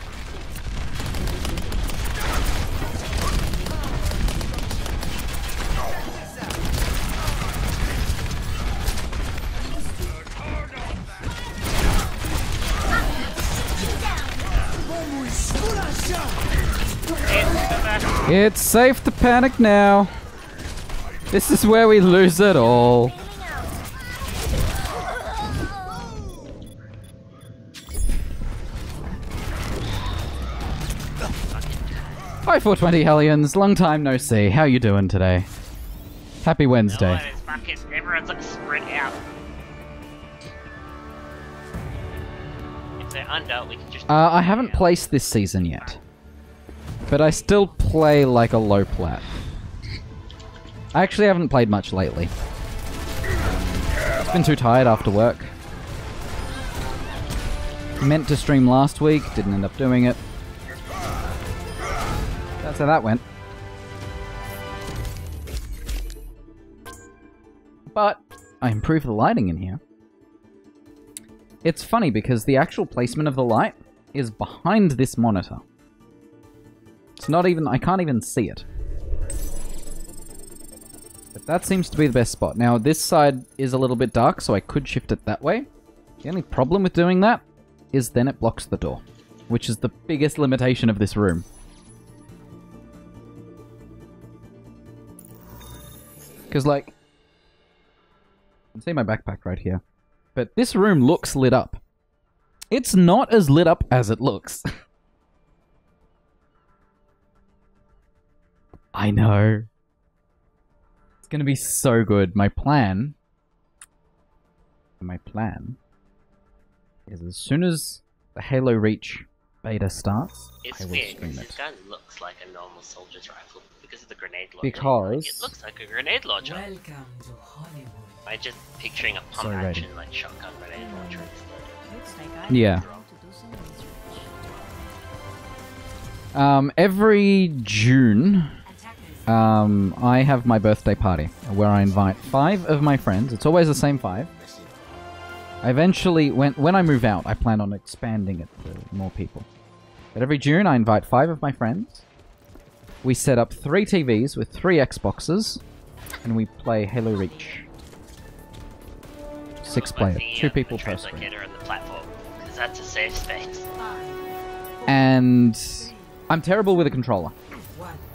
It's safe to panic now. This is where we lose it all. Hi 420 Hellions, long time no see. How you doing today? Happy Wednesday. No, it's fucking, everyone's like spread out. If they're under, we can just... I haven't placed this season yet. But I still play like a low plat. I actually haven't played much lately. I've been too tired after work. Meant to stream last week, didn't end up doing it. That's how that went. But I improved the lighting in here. It's funny because the actual placement of the light is behind this monitor. It's not even... I can't even see it. But that seems to be the best spot. Now, this side is a little bit dark, so I could shift it that way. The only problem with doing that is then it blocks the door, which is the biggest limitation of this room. Because, like... You can see my backpack right here. But this room looks lit up. It's not as lit up as it looks. I know. It's gonna be so good. My plan is as soon as the Halo Reach beta starts, I will stream it. This gun looks like a normal soldier's rifle because of the grenade launcher. Because... It looks like a grenade launcher. Welcome to Hollywood. I'm just picturing a pump action like shotgun grenade launcher instead. Yeah. Every June, I have my birthday party where I invite 5 of my friends. It's always the same 5. I eventually, when I move out, I plan on expanding it to more people. But every June, I invite 5 of my friends. We set up 3 TVs with 3 Xboxes, and we play Halo Reach. 6 player, 2 people per screen. Because that's a safe space. And I'm terrible with a controller.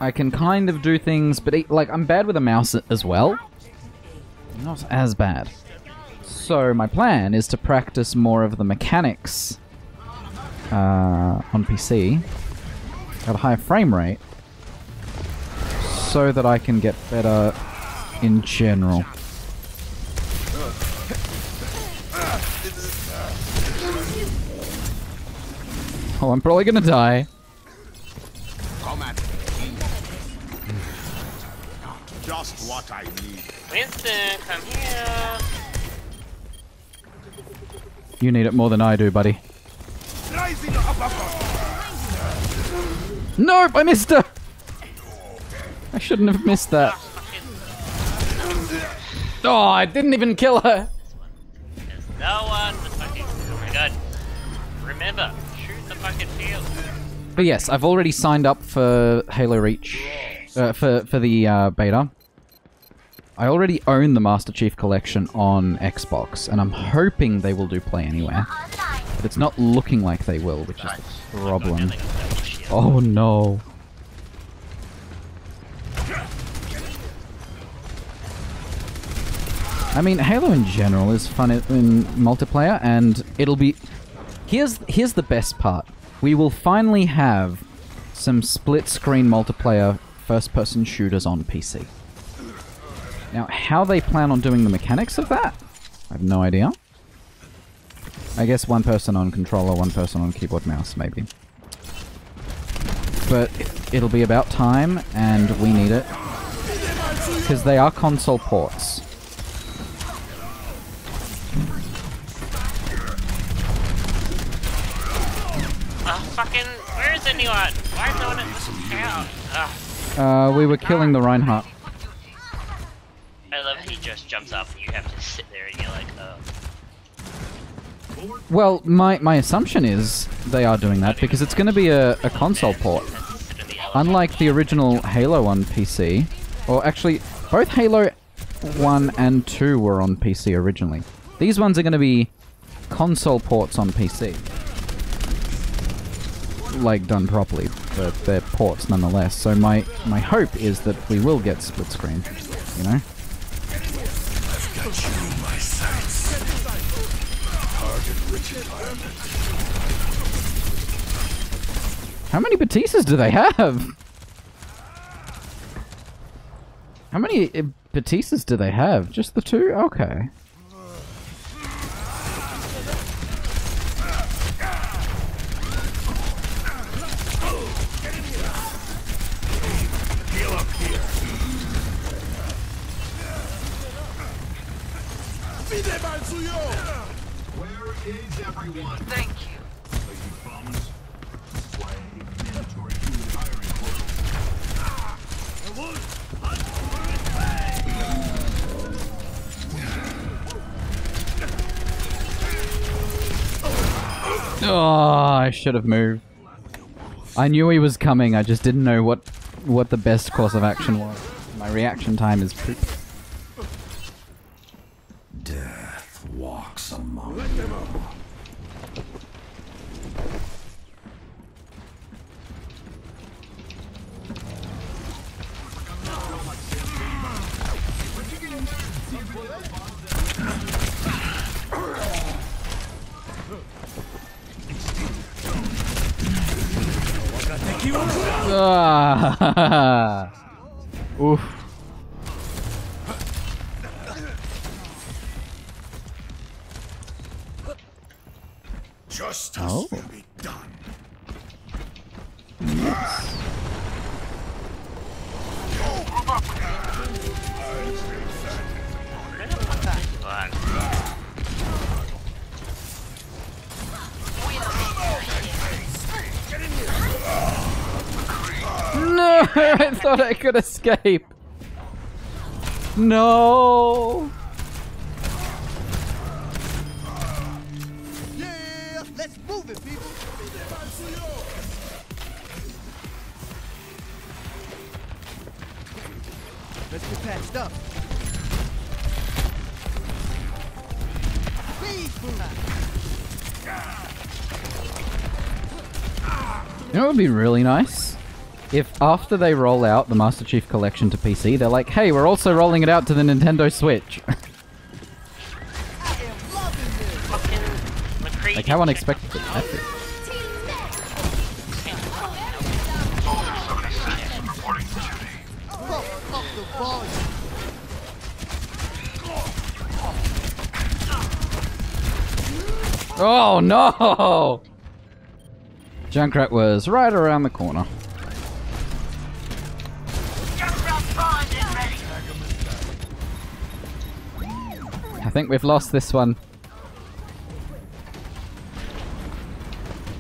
I can kind of do things, but like I'm bad with a mouse as well. Not as bad. So my plan is to practice more of the mechanics on PC at a higher frame rate so that I can get better in general. Oh, I'm probably gonna die. Just what I need. Winston, come here. You need it more than I do, buddy. Nope, I missed her! I shouldn't have missed that. Oh, I didn't even kill her! There's no one to fucking... Oh my god. Remember, shoot the fucking field. But yes, I've already signed up for Halo Reach, for the beta. I already own the Master Chief Collection on Xbox, and I'm hoping they will do Play Anywhere. But it's not looking like they will, which is the problem. Oh no. I mean, Halo in general is fun in multiplayer, and it'll be... Here's the best part. We will finally have some split-screen multiplayer first-person shooters on PC. Now, how they plan on doing the mechanics of that? I have no idea. I guess one person on controller, one person on keyboard mouse, maybe. But it'll be about time, and we need it. Because they are console ports. Fucking, where is anyone? Why is no one at this town? We were killing the Reinhardt. I love how he just jumps up and you have to sit there and you're like, Well, my assumption is they are doing that because it's going to be a console port. Unlike the original Halo on PC, or actually, both Halo 1 and 2 were on PC originally. These ones are going to be console ports on PC. Like, done properly, but they're ports nonetheless. So my hope is that we will get split screen, you know? I've got you in my sights. Target rich environment. How many Batistas do they have? How many Batistas do they have? Just the two? Okay. Where is everyone? Thank you. Oh, I should have moved. I knew he was coming, I just didn't know what the best course of action was. My reaction time is poop. Death walks among you. Ah. Oof. Justice will be done. No, I thought I could escape. No. Yeah, let's move it, people. Let's get patched up. You know what would be really nice? If after they roll out the Master Chief Collection to PC, they're like, hey, we're also rolling it out to the Nintendo Switch. Like, how unexpected would that be? Oh no! Junkrat was right around the corner. I think we've lost this one.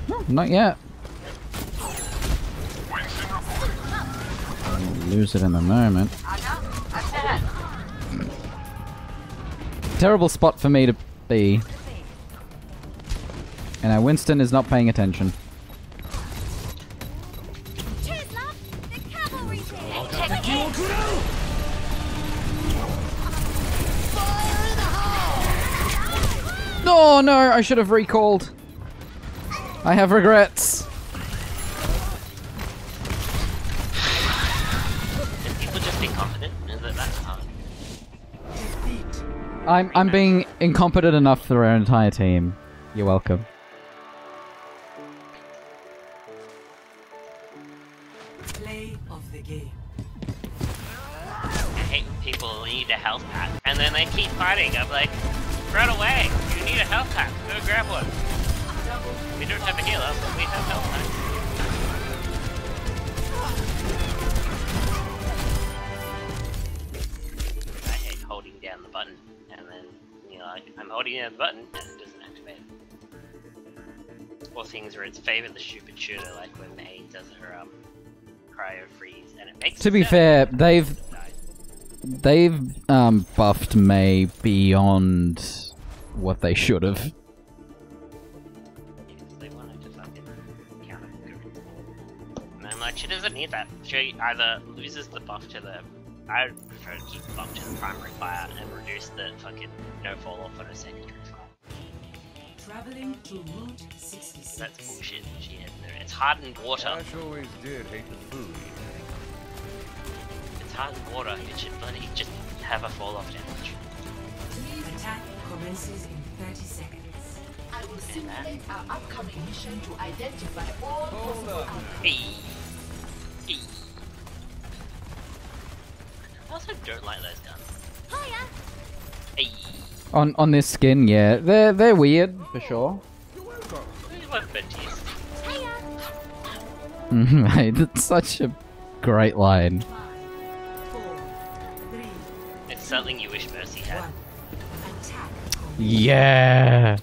No, not yet. We'll lose it in a moment. Terrible spot for me to be. And our Winston is not paying attention. Oh no, I should have recalled. I have regrets. Can people just be confident? Is it that hard? I'm being incompetent enough for our entire team. You're welcome. Play of the game. I hate when people need a health pack and then they keep fighting. I'm like, run away! You need a health pack. Go grab one. We don't have a healer, but we have health packs. I hate holding down the button and then, you know, I'm holding down the button and it doesn't activate. Or things where it's favor the stupid shooter, like when A does her cryo freeze and it makes. To be fair, they've buffed Mei beyond what they should have. They wanted to fucking counter Gurren's ball. And I'm like, she doesn't need that. She either loses the buff to the. I prefer to keep the buff to the primary fire and reduce the fucking no fall off on a secondary fire. Traveling to Route 66. That's bullshit. She had no. It's hardened water. Ash always did hate the food. It's hardened water. It should bloody just have a fall off damage. Attack commences in 30 seconds. I will simulate our upcoming mission to identify all possible outcomes. I also don't like those guns. Hiya. Hey. On this skin, yeah, they're weird for sure. Mate, that's such a great line. It's something you wish Mercy had. Yeah.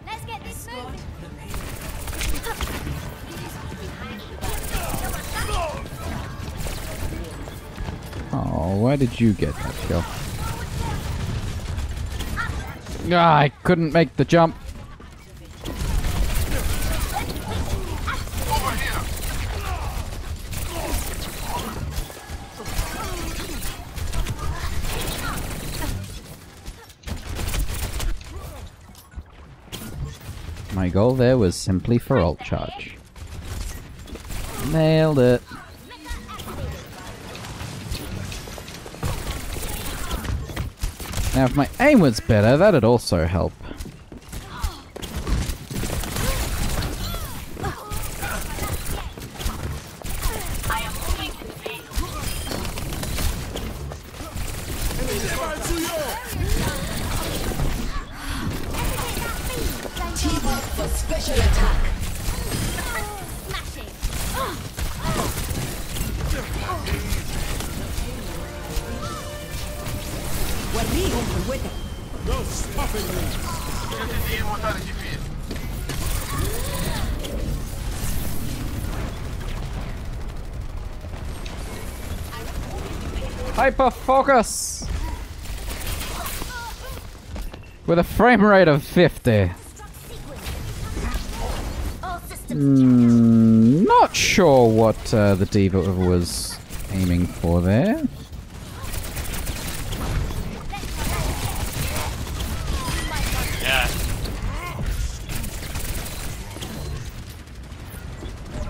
Let's get this moving. Oh, why did you get that kill? Ah, I couldn't make the jump. My goal there was simply for ult charge. Nailed it. Now if my aim was better, that'd also help. Teamwork for special attack. Smashing. No stopping me. Get in the immortality field. Hyper focus! With a frame rate of 50. Not sure what the Diva was aiming for there. Yeah.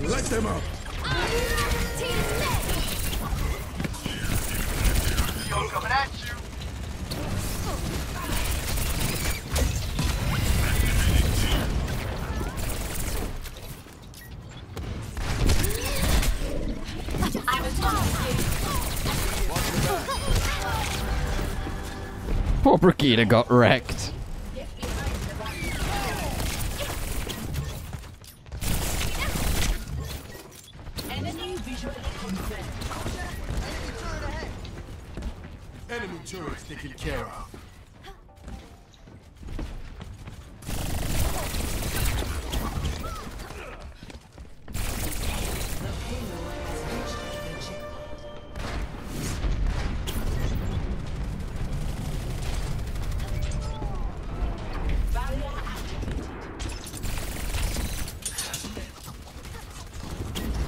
Let them up. Yo, coming at you. Poor Brigida got wrecked. Enemy visually confirmed. Enemy turrets taken care of.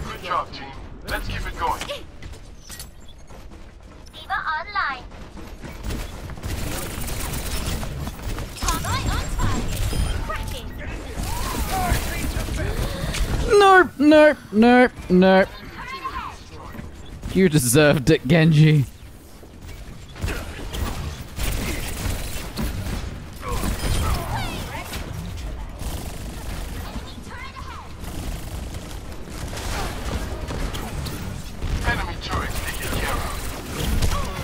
Good job, team. Let's keep it going. online. Eye on target. Cracking. Nope, nope, nope, nope. You deserved it, Genji. Enemy turret taken care of.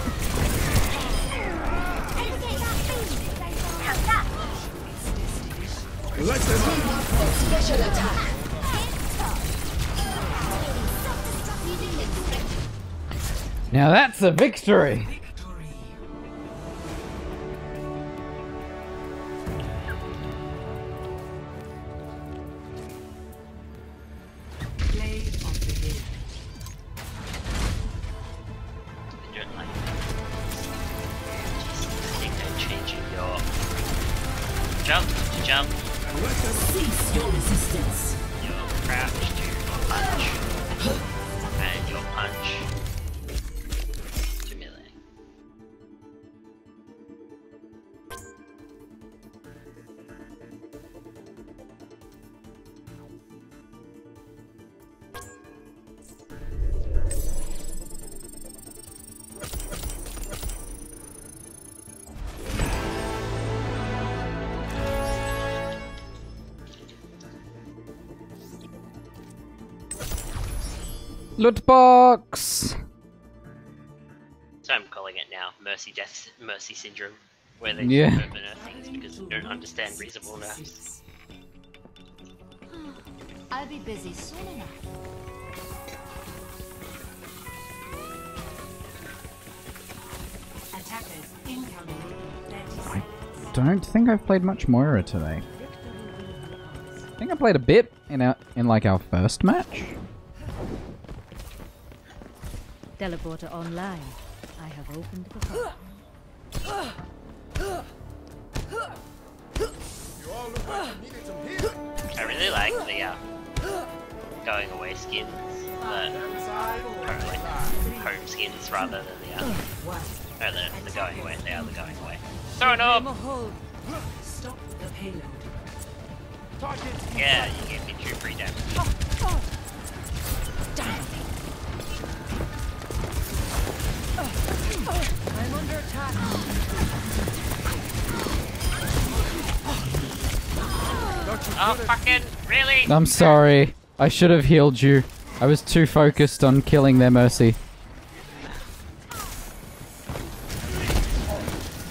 Special attack. Now that's a victory. Play of the game. I think they're changing your jump to jump, Cease your resistance. your crouch to punch, and your punch to melee. Loot box. So I'm calling it now, mercy syndrome, where they Yeah. open things because they don't understand reasonable nerfs. I'll be busy soon enough. Attackers incoming. I don't think I've played much Moira today. I think I played a bit in our first match. Teleporter online. I have opened the door. You all look like you needed some healing. I really like the going away skins, the home skins rather than the going away. They are the going away. Throw an orb! Stop the payload. Yeah, you give me true free damage. I'm under attack. Oh, fucking, really? I'm sorry. I should have healed you. I was too focused on killing their mercy.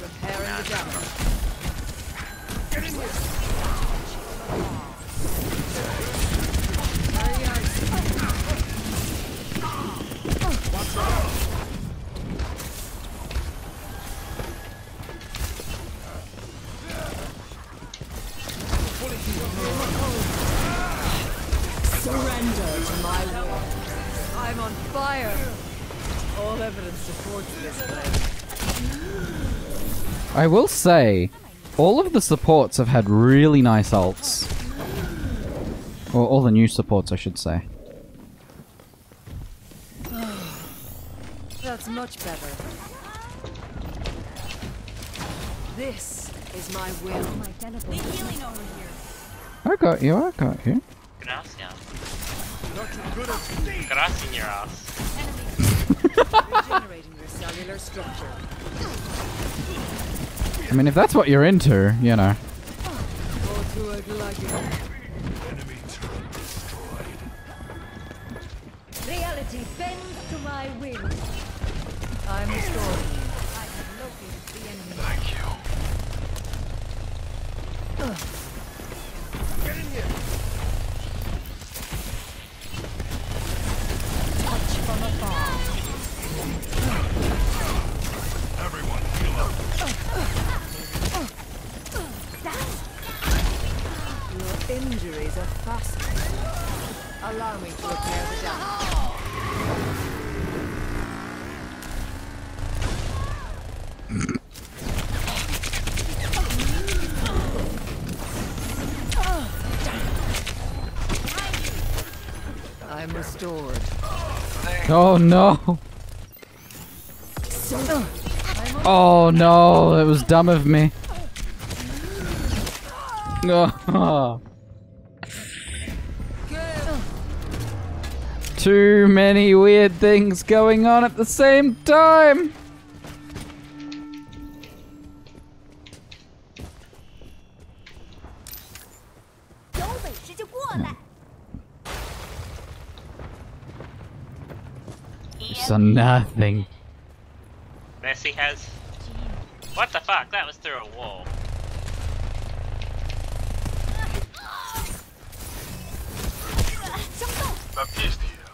Repairing the damage. Surrender to my will. I'm on fire. All evidence supports this claim. I will say, all of the supports have had really nice ults. Or all the new supports, I should say. That's much better. This is my will. My teleporter. Healing over here. I got you, I got you. Gracias. Gracias in your ass. Regenerating your cellular structure. I mean, if that's what you're into, you know. Go to a gluggy. Enemy turret destroyed. Reality bends to my will. I'm restored. I have located the enemy. Thank you. Get in here. Touch from afar. Everyone heal up. Your injuries are fascinating. Allow me to repair the damage. I'm restored. Oh no! Oh no, that was dumb of me. Oh. Too many weird things going on at the same time. So nothing. Messi has. What the fuck? That was through a wall. Baptiste here.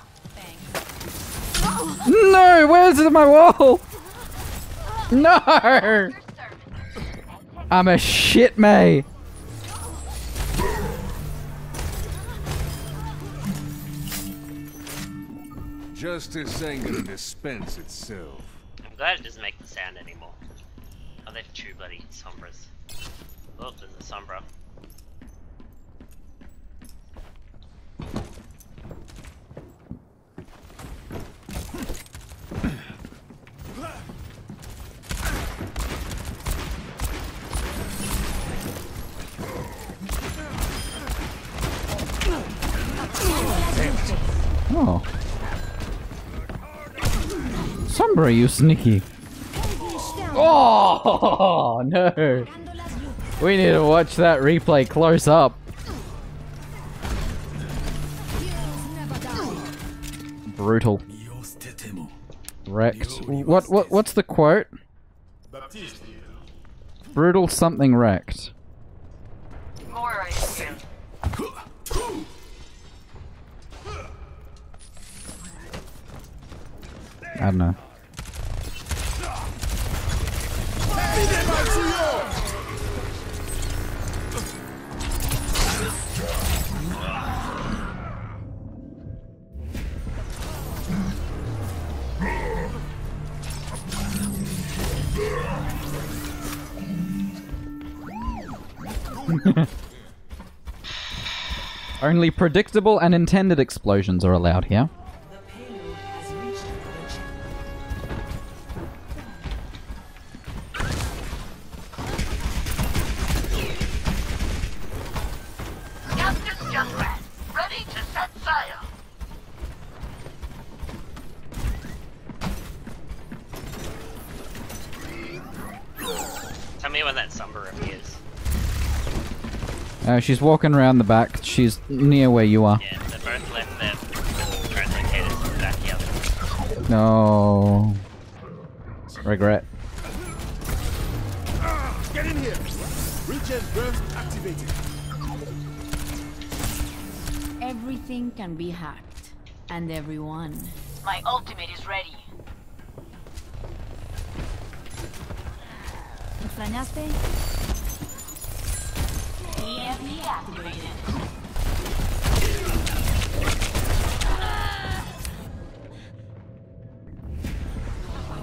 No, where's my wall? No! I'm a shit May. Justice ain't gonna dispense itself. I'm glad it doesn't make the sound anymore. Oh, they're two bloody sombras. Oh, there's a sombra. Oh. Sombra, you sneaky. Oh no! We need to watch that replay close up. Brutal. Wrecked. What's the quote? Brutal something wrecked. I don't know. Only predictable and intended explosions are allowed here. Tell me when that Sombra appears. She's walking around the back. She's near where you are. Yeah, they both left their translocators in the backyard. No. Regret. Get in here! Regen burst activated. Everything can be hacked. And everyone. My ultimate is ready. ¿Extrañaste? EMP activated.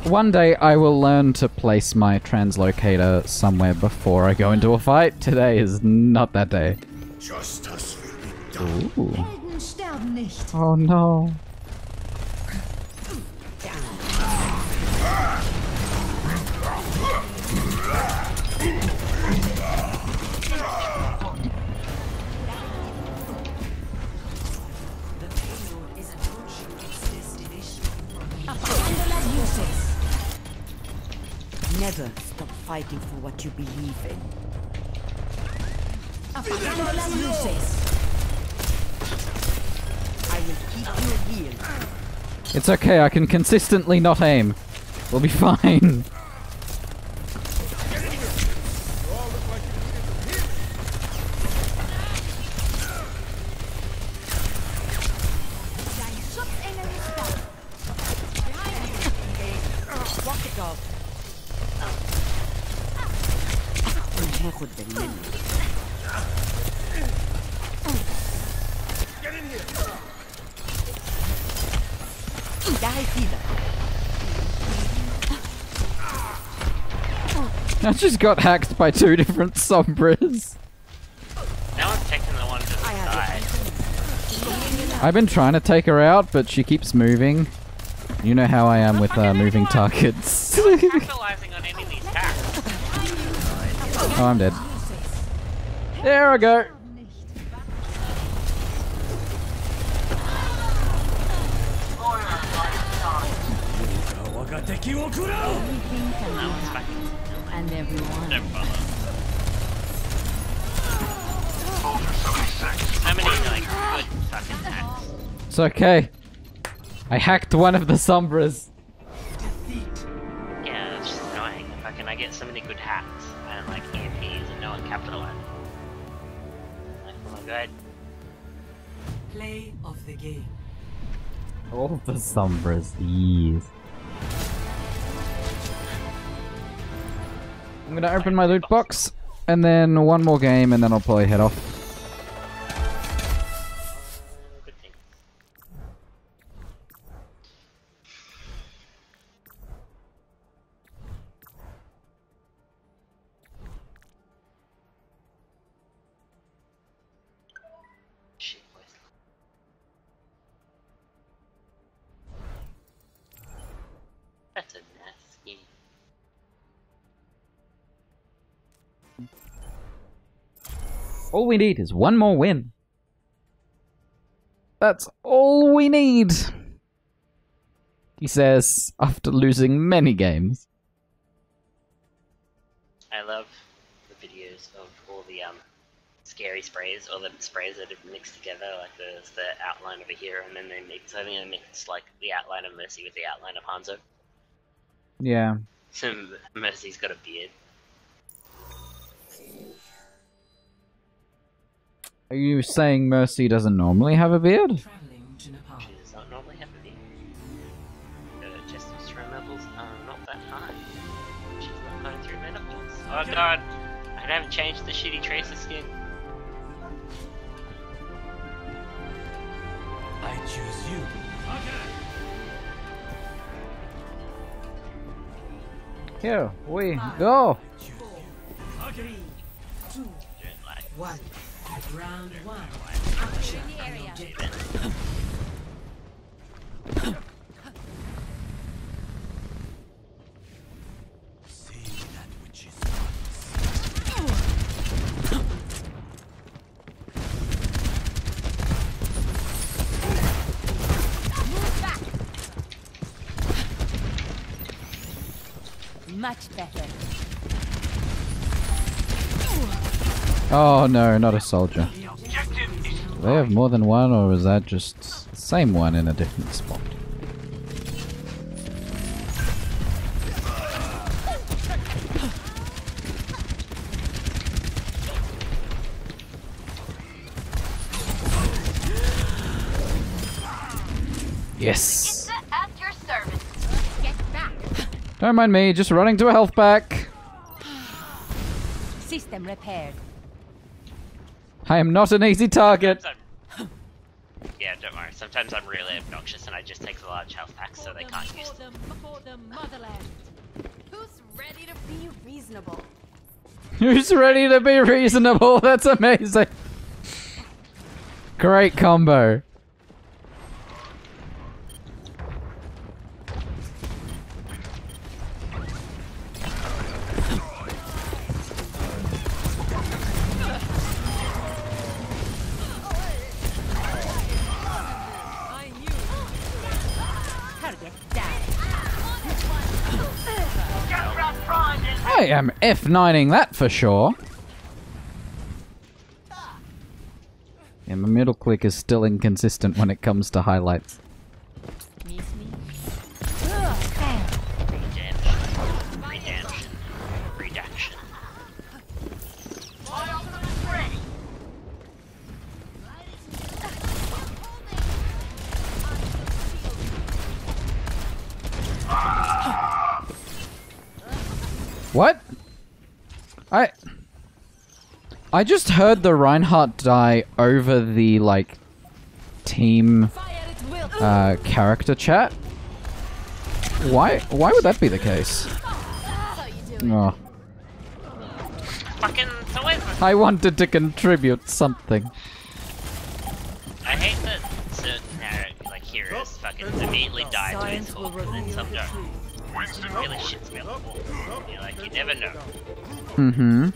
One day I will learn to place my translocator somewhere before I go into a fight. Today is not that day. Justice will be done. Ooh. Helden sterben nicht. Oh no. Never stop fighting for what you believe in. Apagando las luces. I will keep you healed. It's okay, I can consistently not aim. We'll be fine. I just got hacked by two different Sombras. No one's taking the one to the side. I've been trying to take her out, but she keeps moving. You know how I am with moving targets. No one's capitalizing on any of these hacks. Oh, I'm dead. There I go. And everyone. Don't bother. So many like good fucking hacks. It's okay. I hacked one of the Sombras. Yeah, it's just annoying. Fucking I get so many good hacks and like EMPs and no one capitalizes. Like, oh my god. Play of the game. All the Sombras, yes. I'm gonna open my loot box, and then one more game, and then I'll probably head off. Good thing. Shit, boys. That's a nasty. All we need is one more win. That's all we need, he says, after losing many games. I love the videos of all the scary sprays, or the sprays that are mixed together, like there's the outline of a hero, and then they mix, I think they mix like the outline of Mercy with the outline of Hanzo. Yeah. So Mercy's got a beard. Are you saying Mercy doesn't normally have a beard? She does not normally have a beard. Her testosterone levels are not that high. She's not going through menopause. Oh god, I haven't changed the shitty Tracer skin. I choose you. Here we go. 3, 2, 1. Round 1. Action and objective. See that which is Move back. Much better. Oh no, not a soldier. Do they have more than one, or is that just the same one in a different spot? Yes. At your service. Get back. Don't mind me, just running to a health pack. System repaired. I am not an easy target. Yeah, don't worry. Sometimes I'm really obnoxious and I just take the large health packs so they can't use them. For the motherland. Who's ready to be reasonable? Who's ready to be reasonable? That's amazing. Great combo. I am F9ing that for sure. Yeah, my middle click is still inconsistent when it comes to highlights. Redaction. What? I just heard the Reinhardt die over the, like, team character chat. Why would that be the case? Oh. Fucking, it's always the... I wanted to contribute something. I hate that certain heroes fucking fucking immediately die to his fault, and then some don't. Really shits me on the wall. You're like, you never know. Mm-hmm.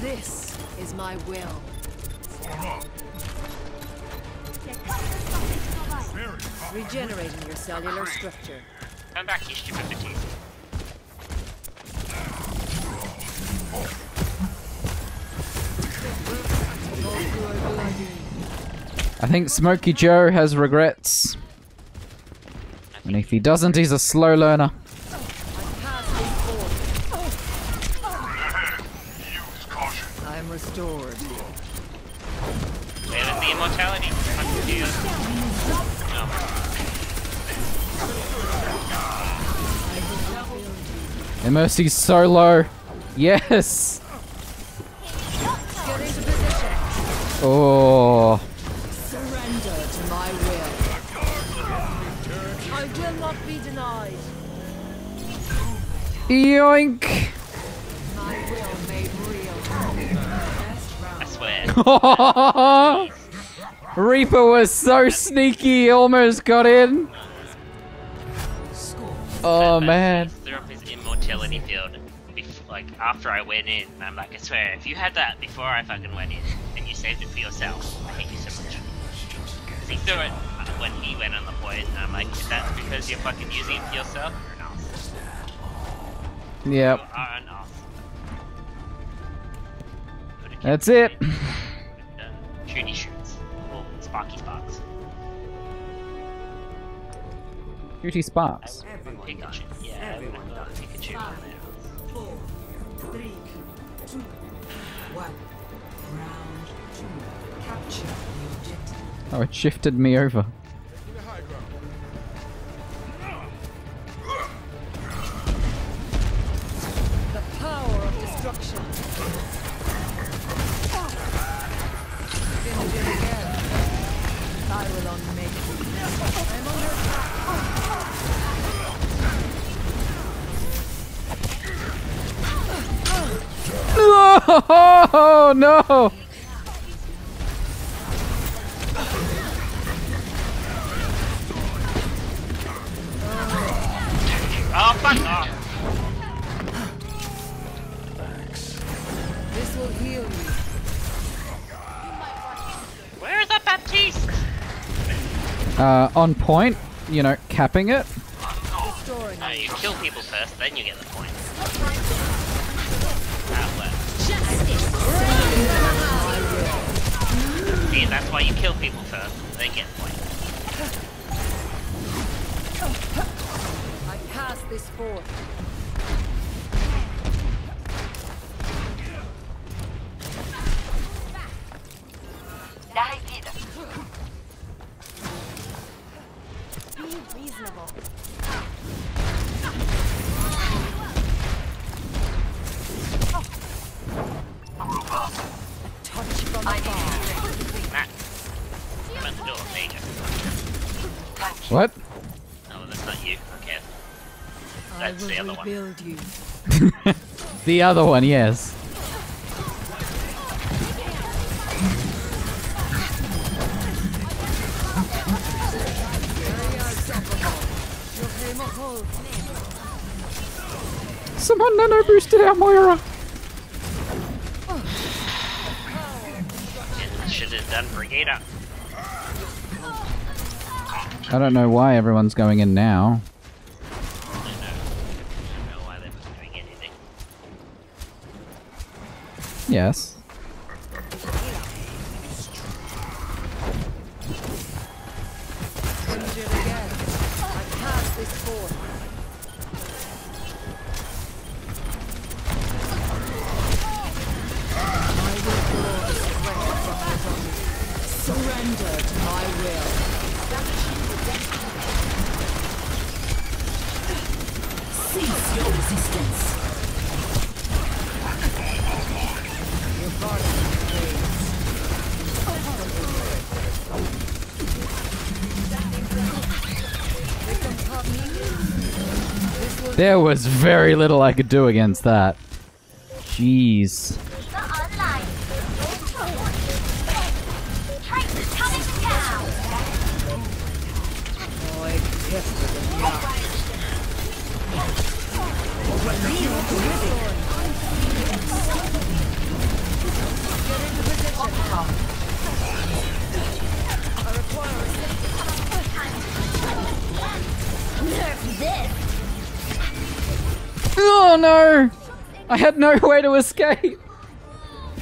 This is my will. Regenerating your cellular structure. Come back, you stupid petite. I think Smokey Joe has regrets. And if he doesn't, he's a slow learner. I'm restored. Where was the immortality? Mercy's so low. Yes! Get into position. Oh. Surrender to my will. I will not be denied. Yoink! My will made real. I swear. Reaper was so sneaky, he almost got in. Oh man. Threw up his immortality field like after I went in, and I'm like, I swear, if you had that before I fucking went in and you saved it for yourself, I hate you so much. Because he threw it when he went on the point, and I'm like, is that because you're fucking using it for yourself or not? Yep. You are an ass. That's it. Shooty shoots. Or Sparky Sparks. Shooty Sparks. Pikachu. Yeah, everyone got Pikachu on there. 4, 3, 2, 1. Round 2. Capture the objective. Oh, it shifted me over. The power of destruction. Finish it again. I will unmake you. I'm under attack. Oh no! Oh, fuck off! This will heal you. Where is that Baptiste? On point, you know, capping it. No, you kill people first, then you get the points. That works. See, that's why you kill people first, then get points. I pass this forth. Be reasonable. Touch from afar. Matt. I'm at the door, there you go. What? Oh, that's not you, okay. I That's the other will one. rebuild you. The other one, yes. Someone nano boosted our Moira. Should have done Brigada. I don't know why everyone's going in now. I don't know why they're not doing anything. Yes. Finish it again. I pass this forth. I will draw the strength from your body. Surrender to my will. Cease your resistance. Your body There was very little I could do against that. Jeez. Oh no! I had no way to escape!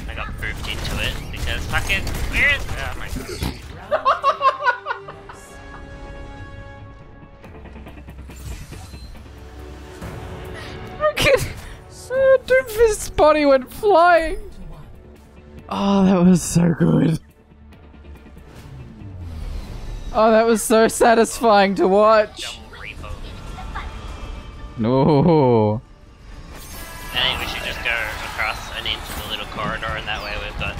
I got grouped into it because fucking where is oh my gosh. Doomfist's body went flying! Oh, that was so good. Oh, that was so satisfying to watch. No. I think we should just go across and into the little corridor, and that way we've got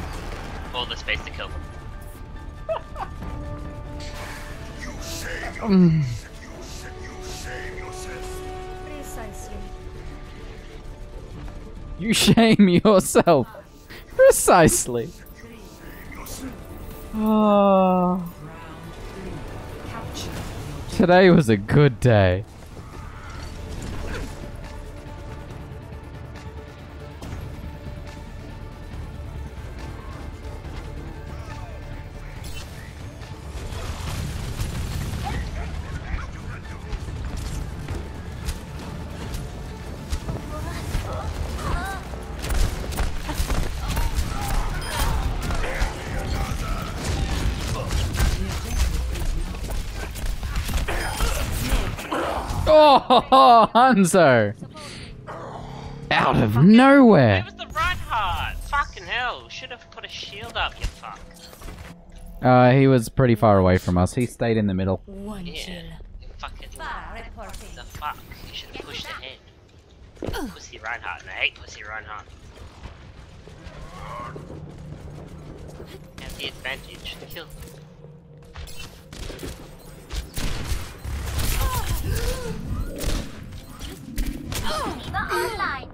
all the space to kill them. Precisely. You shame yourself. Precisely. Oh. Today was a good day. Oh, Hanzo! Out of nowhere! Where was the right heart? Fucking hell, should have put a shield up, you fuck. He was pretty far away from us. He stayed in the middle. Yeah, fucking the fuck. You should have pushed ahead. Pussy Reinhardt, and I hate Pussy Reinhardt. Have the advantage to kill. Online.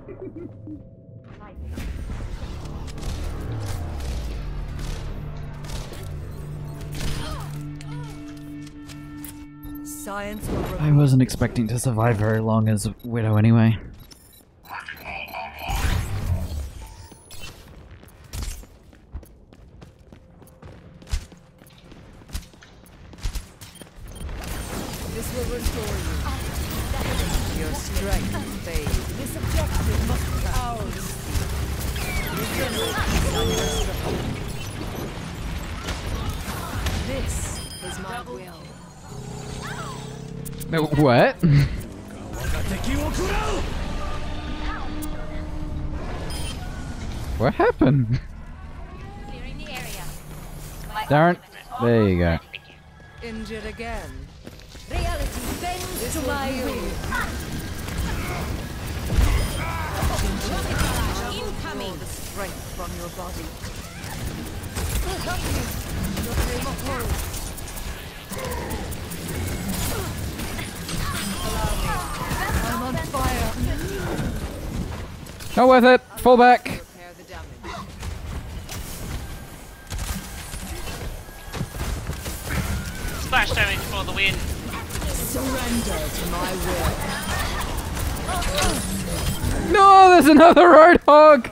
Science will I wasn't expecting to survive very long as a Widow anyway. This will restore you. Your strength fades. This objective must be ours. This is my will. What? What happened? Clearing the area. Darren, there you go. Injured again. Reality bends to my will. Incoming. The strength from your body. Will help you. Your flame of hope. I'm on fire. Not worth it. Fall back. Repair the damage. Splash damage for the win. Surrender to my will. No, there's another Roadhog.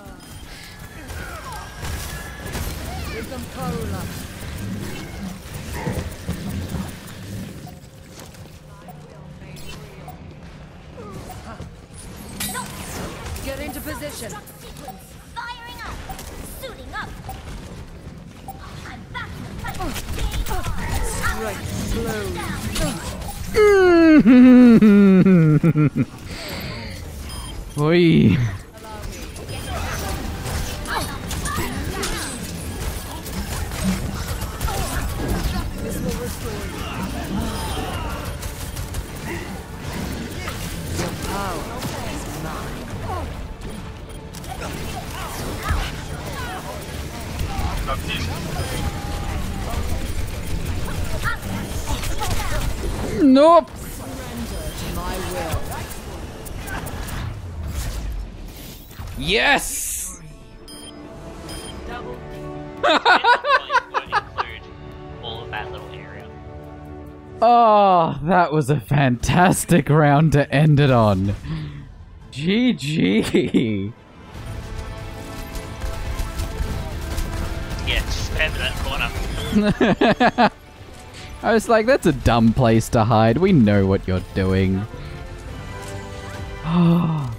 Give them cola. Get into position. Firing up. Suiting up. I'm back in the fight. Strike slow. Oi. This will restore you. Your power is mine. Nope. Surrender to my will. Yes. Won't include all of that little area. Oh, that was a fantastic round to end it on. GG. Yeah, just spam that corner. I was like, that's a dumb place to hide. We know what you're doing. Oh,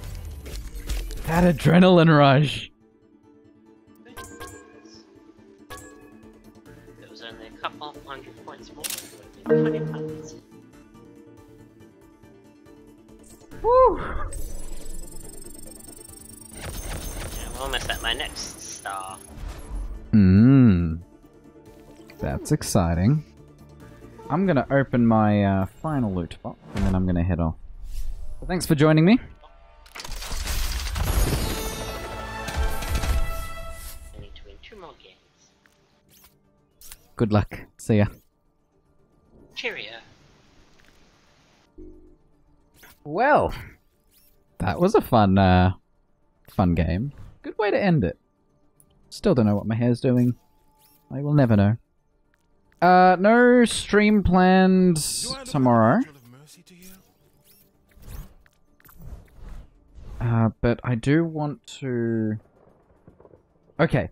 that adrenaline rush. There was only a couple 100 points more. It would have been 20 points. Woo! Yeah, I'm almost at my next star. That's exciting. I'm gonna open my final loot box and then I'm gonna head off. So thanks for joining me. I need to win 2 more games. Good luck. See ya. Cheerio. Well, that was a fun game. Good way to end it. Still don't know what my hair's doing. I will never know. No stream planned tomorrow. But I do want to... Okay.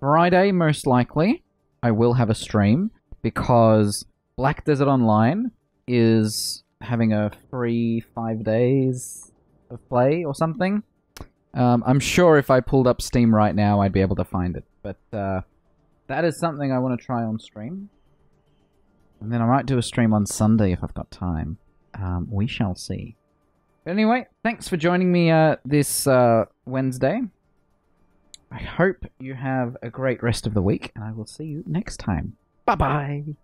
Friday, most likely, I will have a stream, because Black Desert Online is having a free 5 days of play or something. I'm sure if I pulled up Steam right now, I'd be able to find it. But that is something I want to try on stream. And then I might do a stream on Sunday if I've got time. We shall see. But anyway, thanks for joining me this Wednesday. I hope you have a great rest of the week, and I will see you next time. Bye-bye!